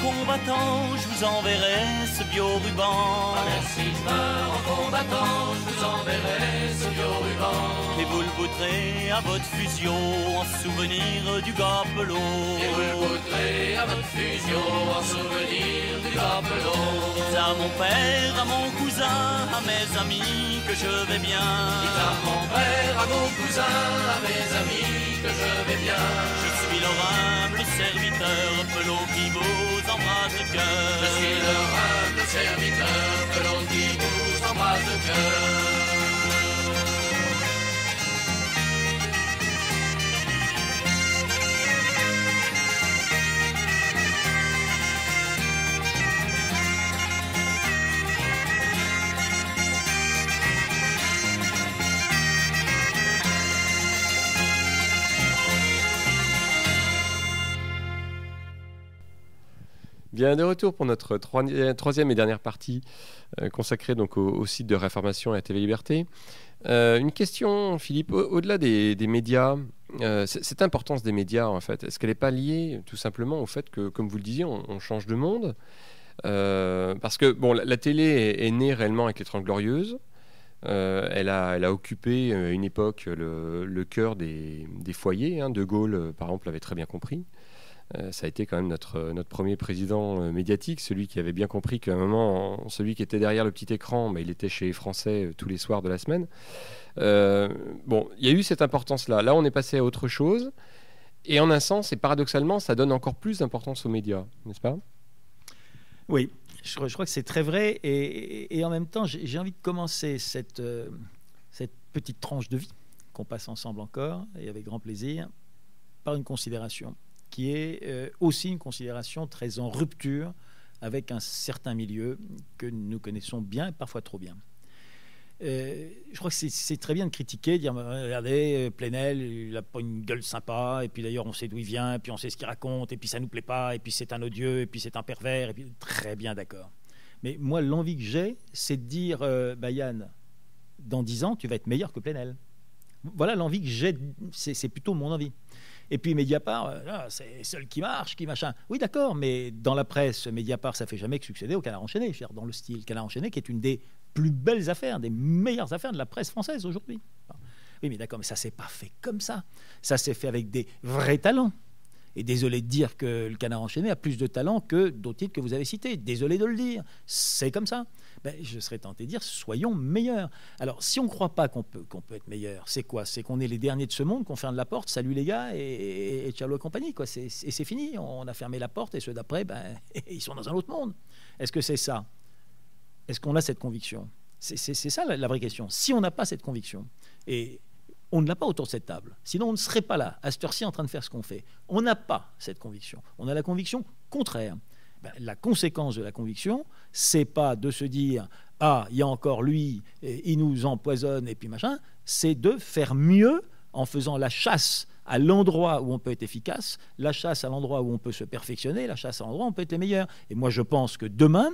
Combattant, je vous enverrai ce bio-ruban. Si je meurs en combattant, je vous enverrai ce bio-ruban. Et vous le voudrez à votre fusion en souvenir du gars Pelot. Et vous le voudrez à votre fusion en souvenir du gars Pelot. Dites à mon père, à mon cousin, à mes amis que je vais bien. Dites à mon père, à mon cousin, à mes amis que je vais bien. Je suis leur humble serviteur, Pelot qui vous embrasse le cœur. Je suis leur humble serviteur, Pelot qui vous embrasse le cœur. Bien, de retour pour notre troisième et dernière partie consacrée donc au site de Réformation et à TV Liberté. Une question, Philippe, au-delà des médias, cette importance des médias, en fait, est-ce qu'elle n'est pas liée tout simplement au fait que, comme vous le disiez, on change de monde parce que bon, la télé est née réellement avec les 30 Glorieuses. Elle a occupé une époque le cœur des foyers. Hein. De Gaulle, par exemple, l'avait très bien compris. Ça a été quand même notre premier président médiatique, celui qui avait bien compris qu'à un moment, celui qui était derrière le petit écran, il était chez les Français tous les soirs de la semaine. Bon, il y a eu cette importance-là. Là, on est passé à autre chose. Et en un sens, et paradoxalement, ça donne encore plus d'importance aux médias, n'est-ce pas ? Oui, je crois que c'est très vrai. Et en même temps, j'ai envie de commencer cette petite tranche de vie qu'on passe ensemble encore, et avec grand plaisir, par une considération qui est aussi une considération très en rupture avec un certain milieu que nous connaissons bien et parfois trop bien. Je crois que c'est très bien de critiquer, de dire regardez, Plenel, il n'a pas une gueule sympa, et puis d'ailleurs on sait d'où il vient, et puis on sait ce qu'il raconte, et puis ça ne nous plaît pas, et puis c'est un odieux, et puis c'est un pervers, et puis très bien, d'accord. Mais moi, l'envie que j'ai, c'est de dire Yann, dans 10 ans, tu vas être meilleur que Plenel. Voilà l'envie que j'ai, c'est plutôt mon envie. Et puis Mediapart, c'est seul qui marche, qui machin. Oui, d'accord, mais dans la presse, Mediapart, ça fait jamais que succéder au Canard enchaîné, dans le style Canard enchaîné, qui est une des plus belles affaires, des meilleures affaires de la presse française aujourd'hui. Oui, mais d'accord, mais ça s'est pas fait comme ça. Ça s'est fait avec des vrais talents. Et désolé de dire que le Canard enchaîné a plus de talent que d'autres titres que vous avez cités. Désolé de le dire. C'est comme ça. Je serais tenté de dire, soyons meilleurs. Alors, si on ne croit pas qu'on peut être meilleur, c'est quoi ? C'est qu'on est les derniers de ce monde, qu'on ferme la porte, salut les gars, et ciao et compagnie, quoi. Et c'est fini. On a fermé la porte, et ceux d'après, ils sont dans un autre monde. Est-ce que c'est ça ? Est-ce qu'on a cette conviction ? C'est ça la vraie question. Si on n'a pas cette conviction, et on ne l'a pas autour de cette table, sinon on ne serait pas là, à cette heure-ci, en train de faire ce qu'on fait. On n'a pas cette conviction. On a la conviction contraire. La conséquence de la conviction, c'est pas de se dire « Ah, il y a encore lui, il nous empoisonne, et puis machin », c'est de faire mieux en faisant la chasse à l'endroit où on peut être efficace, la chasse à l'endroit où on peut se perfectionner, la chasse à l'endroit où on peut être les meilleurs. Et moi, je pense que demain,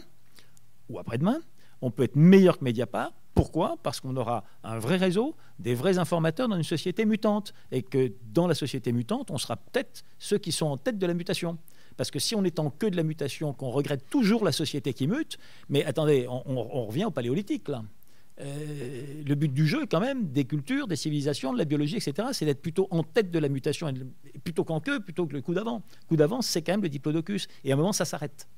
ou après-demain, On peut être meilleur que Mediapart. Pourquoi ? Parce qu'on aura un vrai réseau, des vrais informateurs dans une société mutante. Et que dans la société mutante, on sera peut-être ceux qui sont en tête de la mutation. Parce que si on n'étend que de la mutation, qu'on regrette toujours la société qui mute, mais attendez, on revient au paléolithique, là. Le but du jeu, quand même, des cultures, des civilisations, de la biologie, etc., c'est d'être plutôt en tête de la mutation, plutôt qu'en queue, plutôt que le coup d'avant. Le coup d'avant, c'est quand même le diplodocus. Et à un moment, ça s'arrête.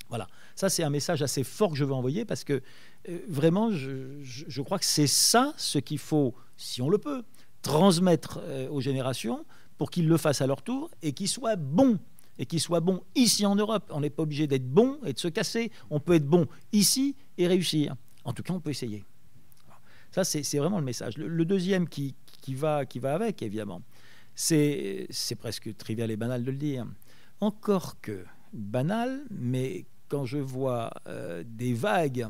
Voilà. Ça, c'est un message assez fort que je veux envoyer parce que vraiment, je crois que c'est ça ce qu'il faut, si on le peut, transmettre aux générations pour qu'ils le fassent à leur tour et qu'ils soient bons. Et qu'ils soient bons ici en Europe. On n'est pas obligé d'être bon et de se casser. On peut être bon ici et réussir. En tout cas, on peut essayer. Ça, c'est vraiment le message. Le deuxième qui va avec, évidemment, c'est presque trivial et banal de le dire. Encore que banal, mais quand je vois des vagues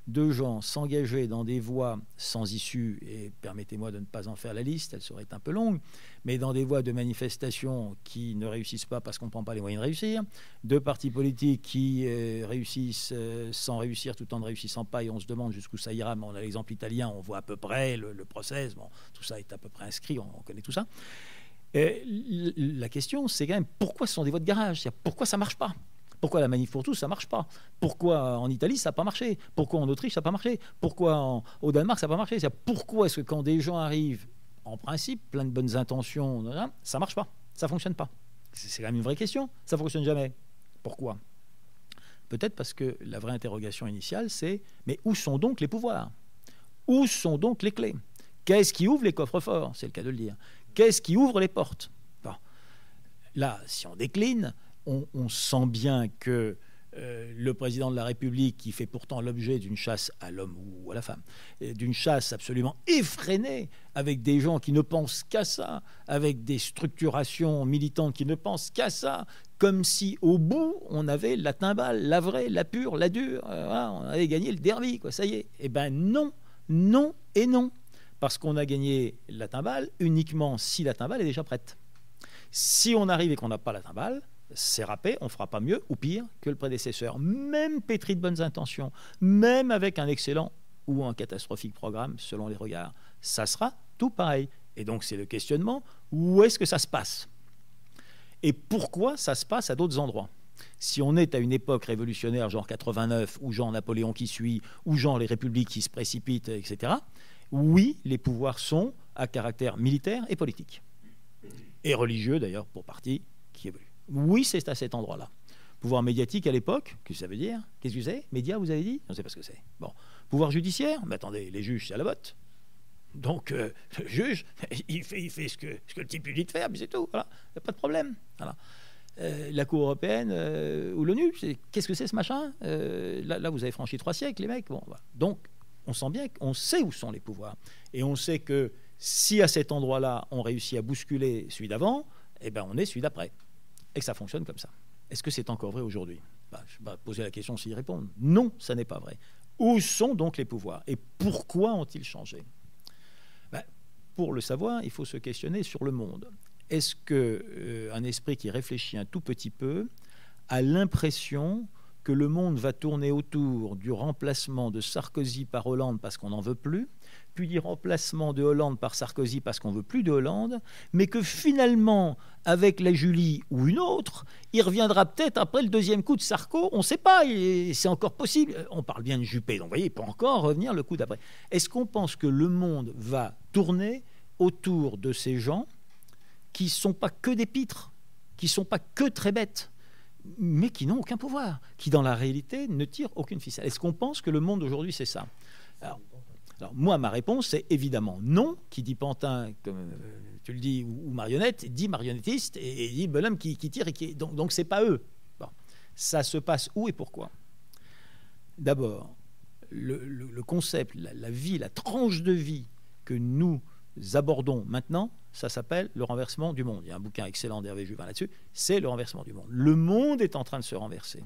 de gens s'engager dans des voies sans issue, et permettez-moi de ne pas en faire la liste, elle serait un peu longue, mais dans des voies de manifestation qui ne réussissent pas parce qu'on ne prend pas les moyens de réussir, de partis politiques qui réussissent sans réussir tout en ne réussissant pas, et on se demande jusqu'où ça ira, mais on a l'exemple italien, on voit à peu près le process, bon, tout ça est à peu près inscrit, on connaît tout ça. La question, c'est quand même pourquoi ce sont des voies de garage, c'est-à-dire pourquoi ça ne marche pas ? Pourquoi la manif pour tous, ça ne marche pas ? Pourquoi en Italie, ça n'a pas marché ? Pourquoi en Autriche, ça n'a pas marché ? Pourquoi au Danemark, ça n'a pas marché ? Pourquoi est-ce que quand des gens arrivent, en principe, plein de bonnes intentions, ça ne marche pas ? Ça ne fonctionne pas ? C'est quand même une vraie question. Ça ne fonctionne jamais. Pourquoi ? Peut-être parce que la vraie interrogation initiale, c'est « mais où sont donc les pouvoirs ? Où sont donc les clés ? Qu'est-ce qui ouvre les coffres-forts ?» C'est le cas de le dire. Qu'est-ce qui ouvre les portes ? Bon. Là, si on décline... On sent bien que le président de la République, qui fait pourtant l'objet d'une chasse à l'homme ou à la femme, d'une chasse absolument effrénée, avec des gens qui ne pensent qu'à ça, avec des structurations militantes qui ne pensent qu'à ça, comme si au bout, on avait la timbale, la vraie, la pure, la dure, voilà, on avait gagné le derby, quoi, ça y est. Eh bien non, non et non, parce qu'on a gagné la timbale uniquement si la timbale est déjà prête. Si on arrive et qu'on n'a pas la timbale, c'est râpé, on ne fera pas mieux ou pire que le prédécesseur, même pétri de bonnes intentions, même avec un excellent ou un catastrophique programme selon les regards. Ça sera tout pareil. Et donc c'est le questionnement, où est-ce que ça se passe ? Et pourquoi ça se passe à d'autres endroits ? Si on est à une époque révolutionnaire, genre 89, ou genre Napoléon qui suit, ou genre les républiques qui se précipitent, etc., oui, les pouvoirs sont à caractère militaire et politique. Et religieux d'ailleurs, pour partie, qui évolue. Oui, c'est à cet endroit-là. Pouvoir médiatique à l'époque, qu'est-ce que ça veut dire ? Qu'est-ce que c'est ? Média, vous avez dit ? On ne sait pas ce que c'est. Bon. Pouvoir judiciaire ? Mais attendez, les juges, c'est à la botte. Donc, le juge, il fait ce que le type lui dit de faire, mais c'est tout. Voilà. Il n'y a pas de problème. Voilà. La Cour européenne ou l'ONU, qu'est-ce que c'est ce machin ? Là, vous avez franchi 3 siècles, les mecs. Bon, voilà. Donc, on sent bien qu'on sait où sont les pouvoirs. Et on sait que si à cet endroit-là, on réussit à bousculer celui d'avant, eh ben, on est celui d'après. Et que ça fonctionne comme ça. Est-ce que c'est encore vrai aujourd'hui ? Je vais poser la question s'ils répondent. Non, ça n'est pas vrai. Où sont donc les pouvoirs ? Et pourquoi ont-ils changé ? Pour le savoir, il faut se questionner sur le monde. Est-ce qu'un esprit qui réfléchit un tout petit peu a l'impression que le monde va tourner autour du remplacement de Sarkozy par Hollande parce qu'on n'en veut plus, puis du remplacement de Hollande par Sarkozy parce qu'on ne veut plus de Hollande, mais que finalement, avec la Julie ou une autre, il reviendra peut-être après le deuxième coup de Sarko, on ne sait pas, c'est encore possible. On parle bien de Juppé, donc vous voyez, il peut encore revenir le coup d'après. Est-ce qu'on pense que le monde va tourner autour de ces gens qui ne sont pas que des pitres, qui ne sont pas que très bêtes, mais qui n'ont aucun pouvoir, qui dans la réalité ne tirent aucune ficelle. Est-ce qu'on pense que le monde aujourd'hui c'est ça ? Alors moi, ma réponse c'est évidemment non. Qui dit pantin, comme tu le dis, ou marionnette, dit marionnettiste et dit bonhomme qui tire et qui... Donc c'est pas eux. Bon. Ça se passe où et pourquoi ? D'abord, le concept, la vie, la tranche de vie que nous abordons maintenant, ça s'appelle le renversement du monde. Il y a un bouquin excellent d'Hervé Juvin là-dessus, c'est le renversement du monde. Le monde est en train de se renverser.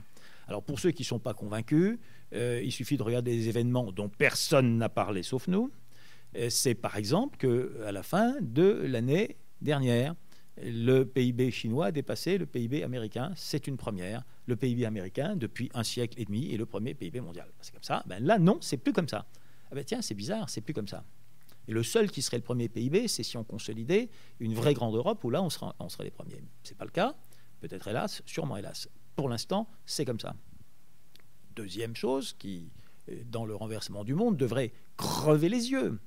Alors pour ceux qui ne sont pas convaincus, il suffit de regarder des événements dont personne n'a parlé sauf nous. C'est par exemple qu'à la fin de l'année dernière, le PIB chinois a dépassé le PIB américain. C'est une première. Le PIB américain, depuis 1 siècle et demi, est le premier PIB mondial. C'est comme ça. Ben là, non, c'est plus comme ça. Ah ben tiens, c'est bizarre, c'est plus comme ça. Et le seul qui serait le premier PIB, c'est si on consolidait une vraie grande Europe, où là, on serait les premiers. Ce n'est pas le cas. Peut-être hélas, sûrement hélas. Pour l'instant, c'est comme ça. Deuxième chose qui, dans le renversement du monde, devrait crever les yeux.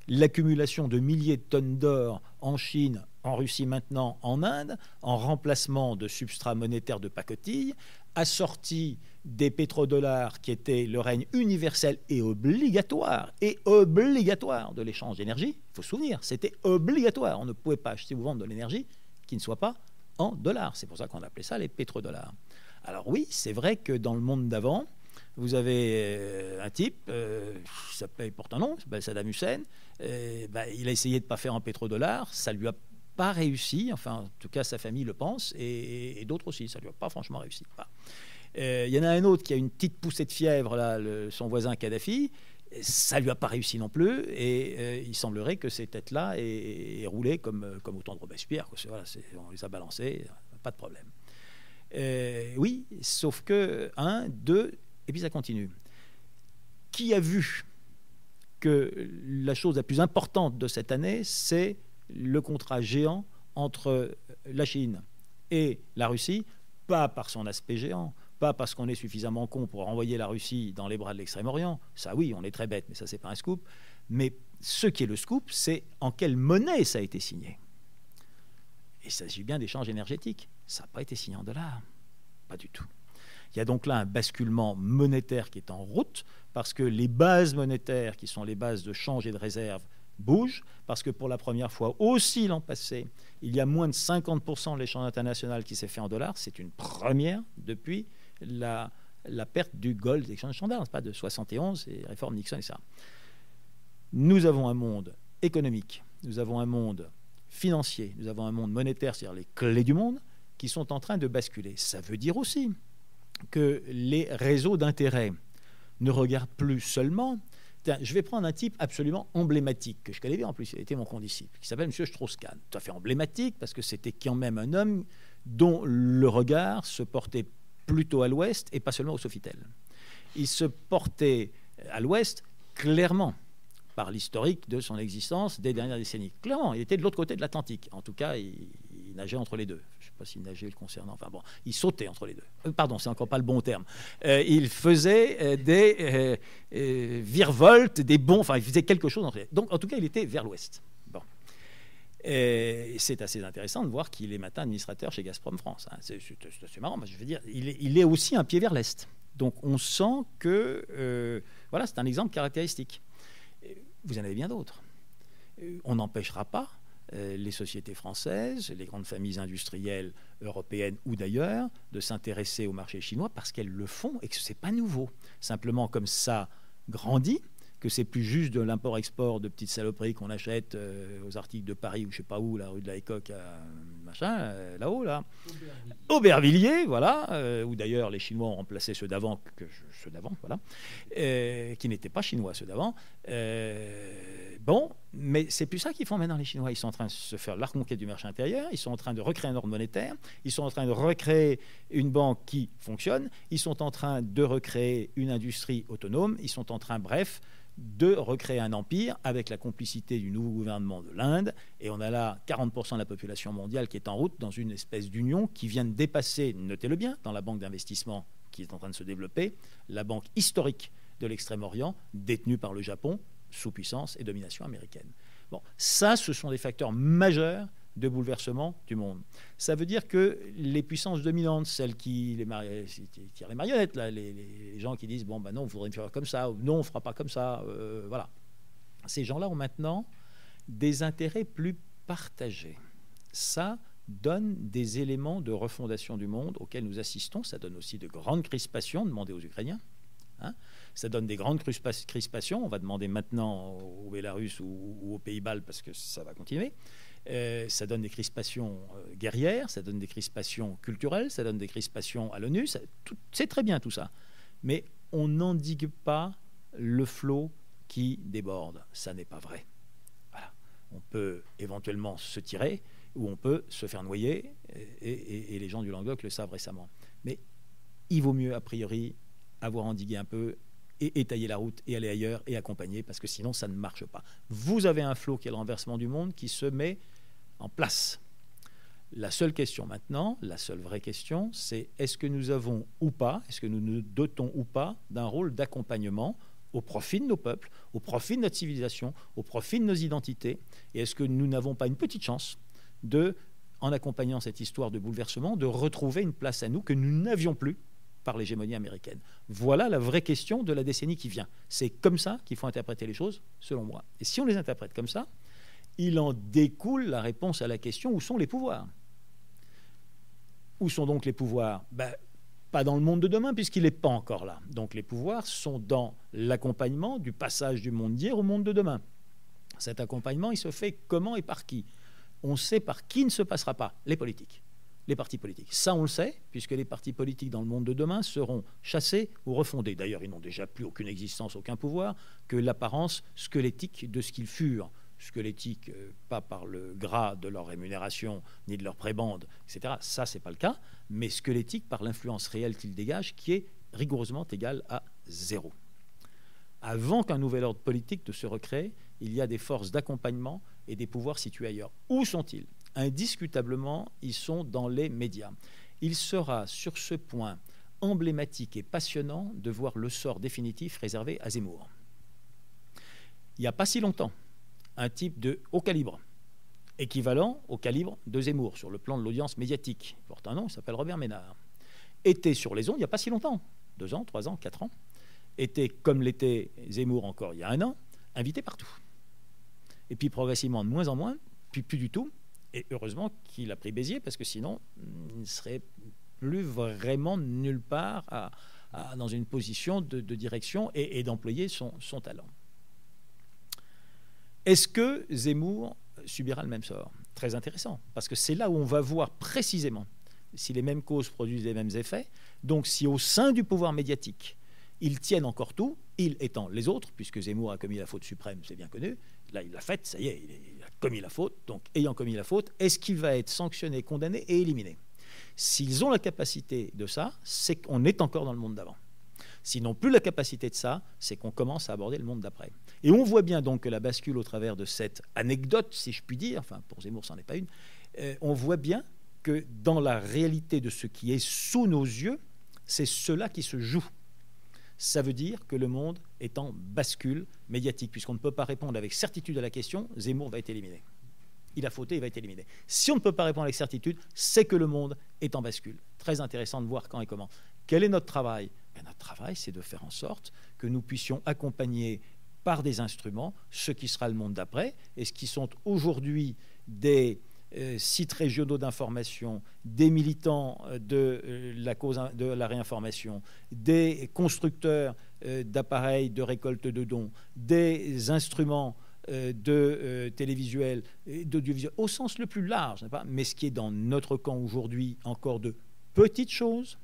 L'accumulation de milliers de tonnes d'or en Chine, en Russie maintenant, en Inde, en remplacement de substrats monétaires de pacotille, assorti des pétrodollars qui étaient le règne universel et obligatoire de l'échange d'énergie. Il faut se souvenir, c'était obligatoire. On ne pouvait pas acheter ou vendre de l'énergie qui ne soit pas en dollars. C'est pour ça qu'on appelait ça les pétrodollars. Alors oui, c'est vrai que dans le monde d'avant, vous avez un type, il porte un nom, il s'appelle Saddam Hussein. Il a essayé de ne pas faire en pétrodollars, ça ne lui a pas réussi, enfin en tout cas sa famille le pense, et d'autres aussi, ça ne lui a pas franchement réussi. Il y en a un autre qui a une petite poussée de fièvre, là, son voisin Kadhafi, ça ne lui a pas réussi non plus, et il semblerait que ces têtes-là aient roulé comme au temps de Robespierre. Voilà, on les a balancés, pas de problème. Oui, sauf que, 1, 2, et puis ça continue. Qui a vu que la chose la plus importante de cette année, c'est le contrat géant entre la Chine et la Russie, pas par son aspect géant, pas parce qu'on est suffisamment con pour renvoyer la Russie dans les bras de l'Extrême-Orient. Ça, oui, on est très bête, mais ça, c'est pas un scoop. Mais ce qui est le scoop, c'est en quelle monnaie ça a été signé. Il s'agit bien d'échanges énergétiques. Ça n'a pas été signé en dollars. Pas du tout. Il y a donc là un basculement monétaire qui est en route parce que les bases monétaires, qui sont les bases de change et de réserve, bougent, parce que pour la première fois aussi l'an passé, il y a moins de 50% de l'échange international qui s'est fait en dollars. C'est une première depuis la perte du Gold Exchange Standard, pas de 71 et réforme Nixon et ça. Nous avons un monde économique, nous avons un monde financier, nous avons un monde monétaire, c'est-à-dire les clés du monde, qui sont en train de basculer. Ça veut dire aussi que les réseaux d'intérêt ne regardent plus seulement... Je vais prendre un type absolument emblématique, que je connais bien en plus, il a été mon condisciple, qui s'appelle M. Strauss-Kahn. Tout à fait emblématique, parce que c'était quand même un homme dont le regard se portait plutôt à l'ouest et pas seulement au Sofitel. Il se portait à l'ouest clairement par l'historique de son existence des dernières décennies. Clairement, il était de l'autre côté de l'Atlantique. En tout cas, il nageait entre les deux. Je ne sais pas s'il nageait le concernant. Enfin bon, il sautait entre les deux. Pardon, c'est encore pas le bon terme. Il faisait des virevoltes, des bonds. Enfin, il faisait quelque chose entre les deux. Donc, en tout cas, il était vers l'ouest. Bon. Et c'est assez intéressant de voir qu'il est maintenant administrateur chez Gazprom France. Hein. C'est marrant. Je veux dire, il est aussi un pied vers l'est. Donc, on sent que voilà, c'est un exemple caractéristique. Vous en avez bien d'autres. On n'empêchera pas les sociétés françaises, les grandes familles industrielles européennes ou d'ailleurs, de s'intéresser au marché chinois parce qu'elles le font et que ce n'est pas nouveau. Simplement, comme ça grandit, que c'est plus juste de l'import-export de petites saloperies qu'on achète aux articles de Paris ou je ne sais pas où, la rue de la Lecoq, machin, là-haut, là. Aubervilliers, voilà, où d'ailleurs les Chinois ont remplacé ceux d'avant, voilà, qui n'étaient pas chinois, ceux d'avant. Bon, mais c'est plus ça qu'ils font maintenant les Chinois. Ils sont en train de se faire la reconquête du marché intérieur, ils sont en train de recréer un ordre monétaire, ils sont en train de recréer une banque qui fonctionne, ils sont en train de recréer une industrie autonome, ils sont en train, bref, de recréer un empire avec la complicité du nouveau gouvernement de l'Inde. Et on a là 40% de la population mondiale qui est en route dans une espèce d'union qui vient de dépasser, notez-le bien, dans la banque d'investissement qui est en train de se développer, la banque historique de l'Extrême-Orient, détenue par le Japon, sous puissance et domination américaine. Bon, ça, ce sont des facteurs majeurs de bouleversement du monde. Ça veut dire que les puissances dominantes, celles qui tirent les marionnettes, là, les gens qui disent « bon, ben non, il faudrait faire comme ça » ou « non, on ne fera pas comme ça », voilà. Ces gens-là ont maintenant des intérêts plus partagés. Ça donne des éléments de refondation du monde auxquels nous assistons. Ça donne aussi de grandes crispations, demandez aux Ukrainiens. Hein, ça donne des grandes crispations. On va demander maintenant au Bélarus ou aux Pays-Bas parce que ça va continuer. Ça donne des crispations guerrières, ça donne des crispations culturelles, ça donne des crispations à l'ONU. C'est très bien tout ça. Mais on n'endigue pas le flot qui déborde. Ça n'est pas vrai. Voilà. On peut éventuellement se tirer, où on peut se faire noyer, et les gens du Languedoc le savent récemment. Mais il vaut mieux, a priori, avoir endigué un peu et étayer la route et aller ailleurs et accompagner, parce que sinon ça ne marche pas. Vous avez un flot qui est le renversement du monde qui se met en place. La seule question maintenant, la seule vraie question, c'est est-ce que nous avons ou pas, est-ce que nous nous dotons ou pas d'un rôle d'accompagnement au profit de nos peuples, au profit de notre civilisation, au profit de nos identités, et est-ce que nous n'avons pas une petite chance de, en accompagnant cette histoire de bouleversement, de retrouver une place à nous que nous n'avions plus par l'hégémonie américaine. Voilà la vraie question de la décennie qui vient. C'est comme ça qu'il faut interpréter les choses, selon moi. Et si on les interprète comme ça, il en découle la réponse à la question où sont les pouvoirs. Où sont donc les pouvoirs ? Pas dans le monde de demain, puisqu'il n'est pas encore là. Donc les pouvoirs sont dans l'accompagnement du passage du monde d'hier au monde de demain. Cet accompagnement, il se fait comment et par qui ? On sait par qui ne se passera pas, les politiques. Les partis politiques. Ça, on le sait, puisque les partis politiques dans le monde de demain seront chassés ou refondés. D'ailleurs, ils n'ont déjà plus aucune existence, aucun pouvoir, que l'apparence squelettique de ce qu'ils furent. Squelettique, pas par le gras de leur rémunération, ni de leur prébande, etc. Ça, c'est pas le cas, mais squelettique par l'influence réelle qu'ils dégagent, qui est rigoureusement égale à 0. Avant qu'un nouvel ordre politique ne se recrée, il y a des forces d'accompagnement et des pouvoirs situés ailleurs. Où sont-ils ? Indiscutablement, ils sont dans les médias. Il sera sur ce point emblématique et passionnant de voir le sort définitif réservé à Zemmour. Il n'y a pas si longtemps, un type de haut calibre, équivalent au calibre de Zemmour sur le plan de l'audience médiatique, il porte un nom, il s'appelle Robert Ménard, était sur les ondes il n'y a pas si longtemps, 2 ans, 3 ans, 4 ans, était, comme l'était Zemmour encore il y a 1 an, invité partout. Et puis progressivement de moins en moins, puis plus du tout. Et heureusement qu'il a pris Béziers, parce que sinon, il ne serait plus vraiment nulle part dans une position de direction et d'employer son talent. Est-ce que Zemmour subira le même sort ? Très intéressant, parce que c'est là où on va voir précisément si les mêmes causes produisent les mêmes effets. Donc si au sein du pouvoir médiatique, ils tiennent encore tout, ils étant les autres, puisque Zemmour a commis la faute suprême, c'est bien connu, là il l'a faite, ça y est, il a commis la faute, donc ayant commis la faute, est-ce qu'il va être sanctionné, condamné et éliminé ? S'ils ont la capacité de ça, c'est qu'on est encore dans le monde d'avant. S'ils n'ont plus la capacité de ça, c'est qu'on commence à aborder le monde d'après. Et on voit bien donc que la bascule au travers de cette anecdote, si je puis dire, enfin pour Zemmour, ça n'en est pas une, on voit bien que dans la réalité de ce qui est sous nos yeux, c'est cela qui se joue. Ça veut dire que le monde est en bascule médiatique, puisqu'on ne peut pas répondre avec certitude à la question, Zemmour va être éliminé. Il a fauté, il va être éliminé. Si on ne peut pas répondre avec certitude, c'est que le monde est en bascule. Très intéressant de voir quand et comment. Quel est notre travail ? Notre travail, c'est de faire en sorte que nous puissions accompagner par des instruments ce qui sera le monde d'après, et ce qui sont aujourd'hui des sites régionaux d'information, des militants de la cause de la réinformation, des constructeurs d'appareils de récolte de dons, des instruments de télévisuel, d'audiovisuel, au sens le plus large, mais ce qui est dans notre camp aujourd'hui encore de petites choses,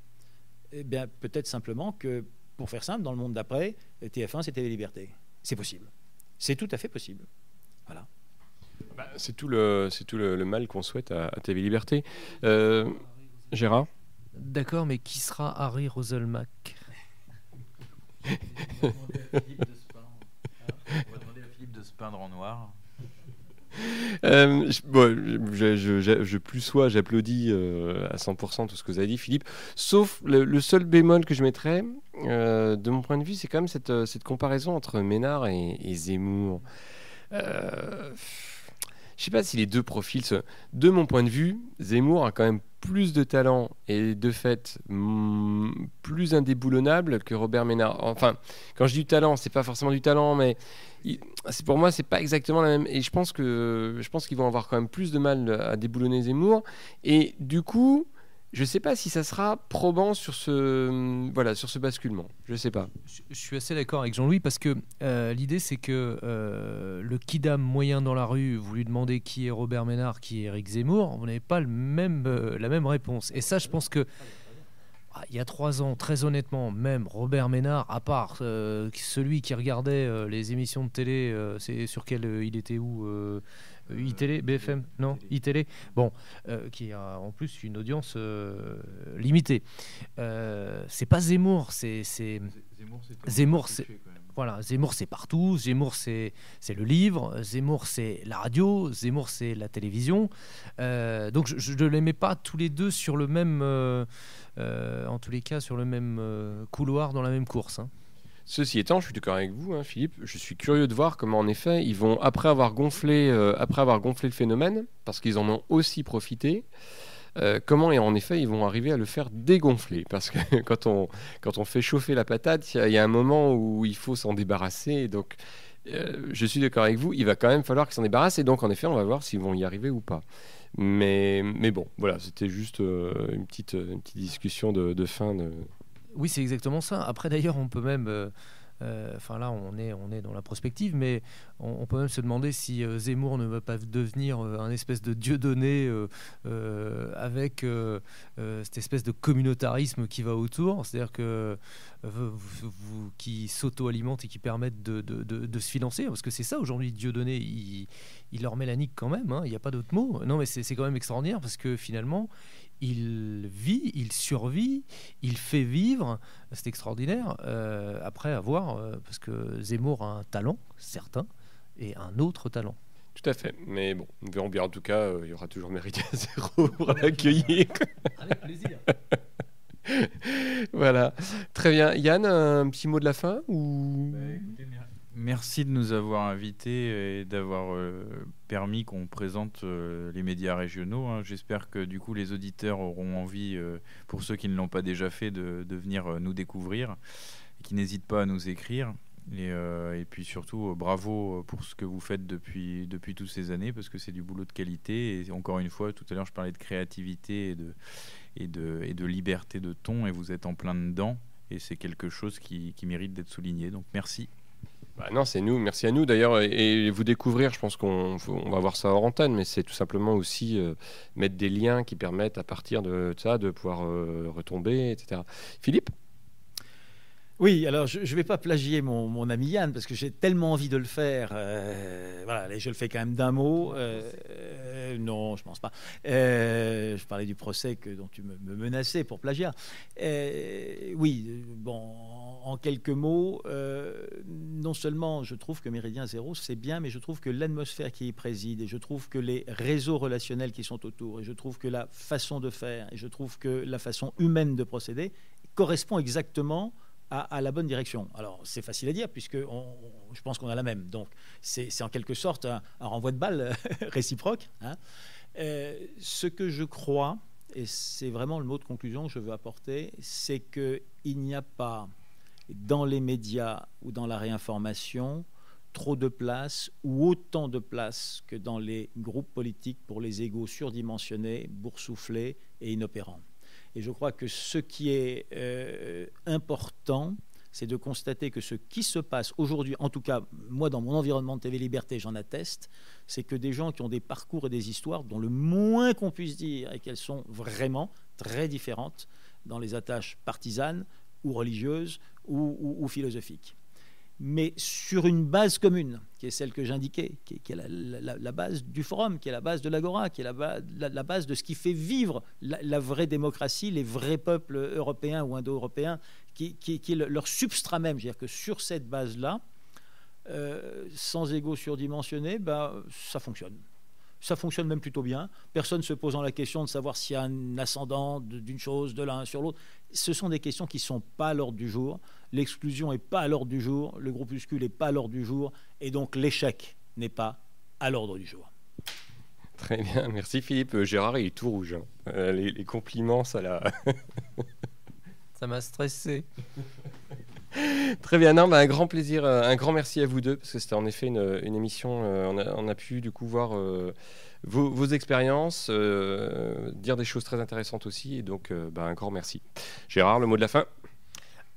eh bien, peut-être simplement que, pour faire simple, dans le monde d'après, TF1, c'était les libertés. C'est possible. C'est tout à fait possible. Voilà. C'est tout le mal qu'on souhaite à TV Liberté. Gérard ? D'accord, mais qui sera Harry Roselmack ? On va demander à Philippe de se peindre en noir. J'applaudis à 100% tout ce que vous avez dit, Philippe, sauf le seul bémol que je mettrais, de mon point de vue, c'est quand même cette comparaison entre Ménard et Zemmour. Je sais pas si les deux profils, de mon point de vue, Zemmour a quand même plus de talent et de fait plus indéboulonnable que Robert Ménard. Enfin, quand je dis du talent, c'est pas forcément du talent, mais pour moi, c'est pas exactement la même. Et je pense qu'ils vont avoir quand même plus de mal à déboulonner Zemmour. Et du coup, je sais pas si ça sera probant sur ce basculement. Je sais pas. Je suis assez d'accord avec Jean-Louis parce que l'idée c'est que le kidam moyen dans la rue, vous lui demandez qui est Robert Ménard, qui est Éric Zemmour, vous n'avez pas la même réponse. Et ça, je pense que il y a 3 ans, très honnêtement, même Robert Ménard, à part celui qui regardait les émissions de télé, c'est sur quel il était où iTélé, BFM, non, iTélé, bon, qui a en plus une audience limitée. C'est pas Zemmour, Zemmour, c'est voilà, Zemmour c'est partout, Zemmour c'est le livre, Zemmour c'est la radio, Zemmour c'est la télévision. Donc je ne les mets pas tous les deux sur le même, en tous les cas sur le même couloir dans la même course. Hein. Ceci étant, je suis d'accord avec vous, hein, Philippe. Je suis curieux de voir comment, en effet, ils vont, après avoir gonflé le phénomène, parce qu'ils en ont aussi profité, comment, et en effet, ils vont arriver à le faire dégonfler. Parce que quand on fait chauffer la patate, il y a un moment où il faut s'en débarrasser. Donc, je suis d'accord avec vous, il va quand même falloir qu'ils s'en débarrassent. Et donc, en effet, on va voir s'ils vont y arriver ou pas. Mais bon, voilà, c'était juste une petite discussion de fin de... Oui, c'est exactement ça. Après, d'ailleurs, on peut même... là, on est dans la prospective, mais on peut même se demander si Zemmour ne va pas devenir un espèce de dieudonné avec cette espèce de communautarisme qui va autour, c'est-à-dire que qui s'auto-alimente et qui permettent de se financer, parce que c'est ça aujourd'hui, dieudonné, il leur met la nique quand même, hein, il n'y a pas d'autre mot. Non, mais c'est quand même extraordinaire, parce que finalement... il vit, il survit, il fait vivre, c'est extraordinaire. Après, à voir, parce que Zemmour a un talent, certain, et un autre talent. Tout à fait, mais bon, nous verrons bien. En tout cas, il y aura toujours Méridien Zéro pour l'accueillir. Avec plaisir. Voilà, très bien. Yann, un petit mot de la fin ou... Merci de nous avoir invités et d'avoir permis qu'on présente les médias régionaux. Hein. J'espère que du coup les auditeurs auront envie, pour ceux qui ne l'ont pas déjà fait, de venir nous découvrir et qui n'hésitent pas à nous écrire. Et puis surtout, bravo pour ce que vous faites depuis toutes ces années, parce que c'est du boulot de qualité. Et encore une fois, tout à l'heure, je parlais de créativité et de liberté de ton, et vous êtes en plein dedans. Et c'est quelque chose qui mérite d'être souligné. Donc merci. Non, c'est nous, merci à nous d'ailleurs, et vous découvrir, je pense qu'on va voir ça hors antenne, mais c'est tout simplement aussi mettre des liens qui permettent à partir de ça de pouvoir retomber, etc. Philippe ? Oui, alors je ne vais pas plagier mon ami Yann, parce que j'ai tellement envie de le faire. Voilà, je le fais quand même d'un mot. Non, je ne pense pas. Je parlais du procès dont tu me menaçais pour plagiat. Oui, bon, en quelques mots, non seulement je trouve que Méridien Zéro, c'est bien, mais je trouve que l'atmosphère qui y préside, et je trouve que les réseaux relationnels qui sont autour, et je trouve que la façon de faire, et je trouve que la façon humaine de procéder correspond exactement à la bonne direction. Alors, c'est facile à dire, puisque je pense qu'on a la même. Donc, c'est en quelque sorte un renvoi de balle réciproque. Hein. Ce que je crois, et c'est vraiment le mot de conclusion que je veux apporter, c'est qu'il n'y a pas, dans les médias ou dans la réinformation, trop de place ou autant de place que dans les groupes politiques pour les égos surdimensionnés, boursouflés et inopérants. Et je crois que ce qui est important, c'est de constater que ce qui se passe aujourd'hui, en tout cas, moi, dans mon environnement de TV Liberté, j'en atteste, c'est que des gens qui ont des parcours et des histoires dont le moins qu'on puisse dire est qu'elles sont vraiment très différentes dans les attaches partisanes ou religieuses ou philosophiques. Mais sur une base commune, qui est celle que j'indiquais, qui est la base du forum, qui est la base de l'agora, qui est la base de ce qui fait vivre la vraie démocratie, les vrais peuples européens ou indo-européens, qui est leur substrat même. C'est-à-dire que sur cette base-là, sans ego surdimensionné, ça fonctionne. Ça fonctionne même plutôt bien. Personne ne se posant la question de savoir s'il y a un ascendant d'une chose, de l'un sur l'autre. Ce sont des questions qui ne sont pas à l'ordre du jour. L'exclusion n'est pas à l'ordre du jour. Le groupuscule n'est pas à l'ordre du jour. Et donc l'échec n'est pas à l'ordre du jour. Très bien, merci Philippe. Gérard, il est tout rouge. Hein. Les compliments, ça l'a... Ça m'a stressé. Très bien, non, un grand plaisir, un grand merci à vous deux, parce que c'était en effet une émission, on a pu du coup voir vos expériences, dire des choses très intéressantes aussi, et donc un grand merci. Gérard, le mot de la fin ?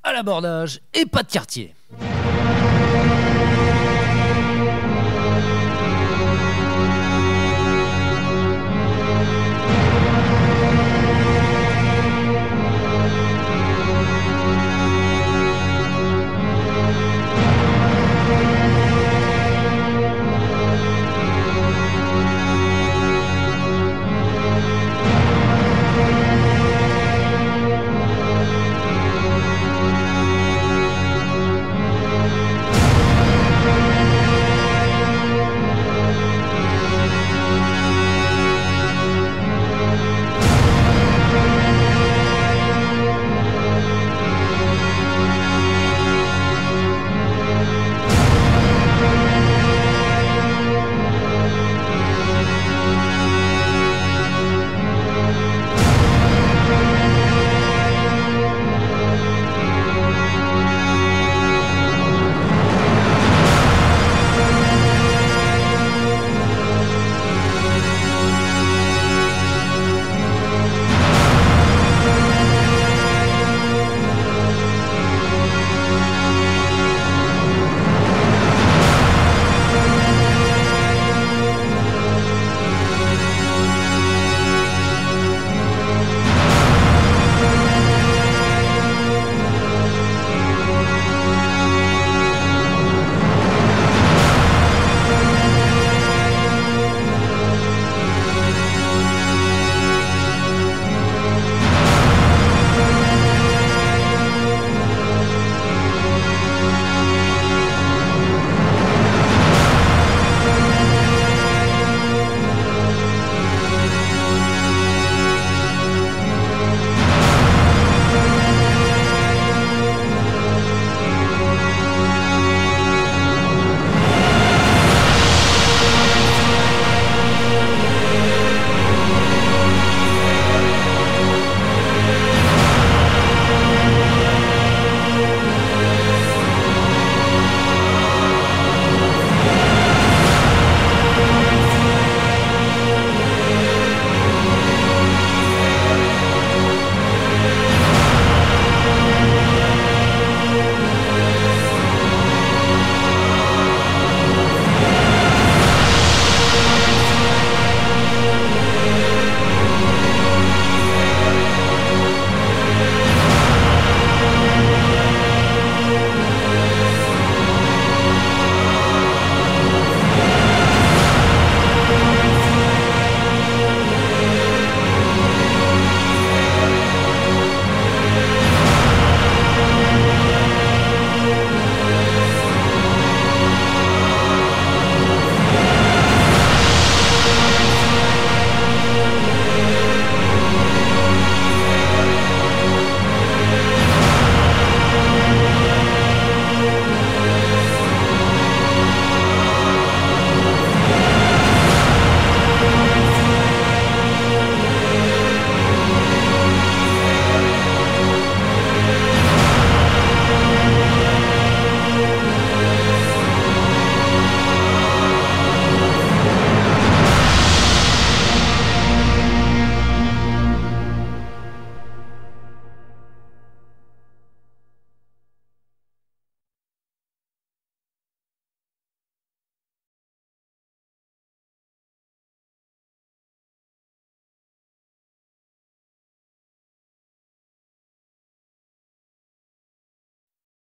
À l'abordage et pas de quartier.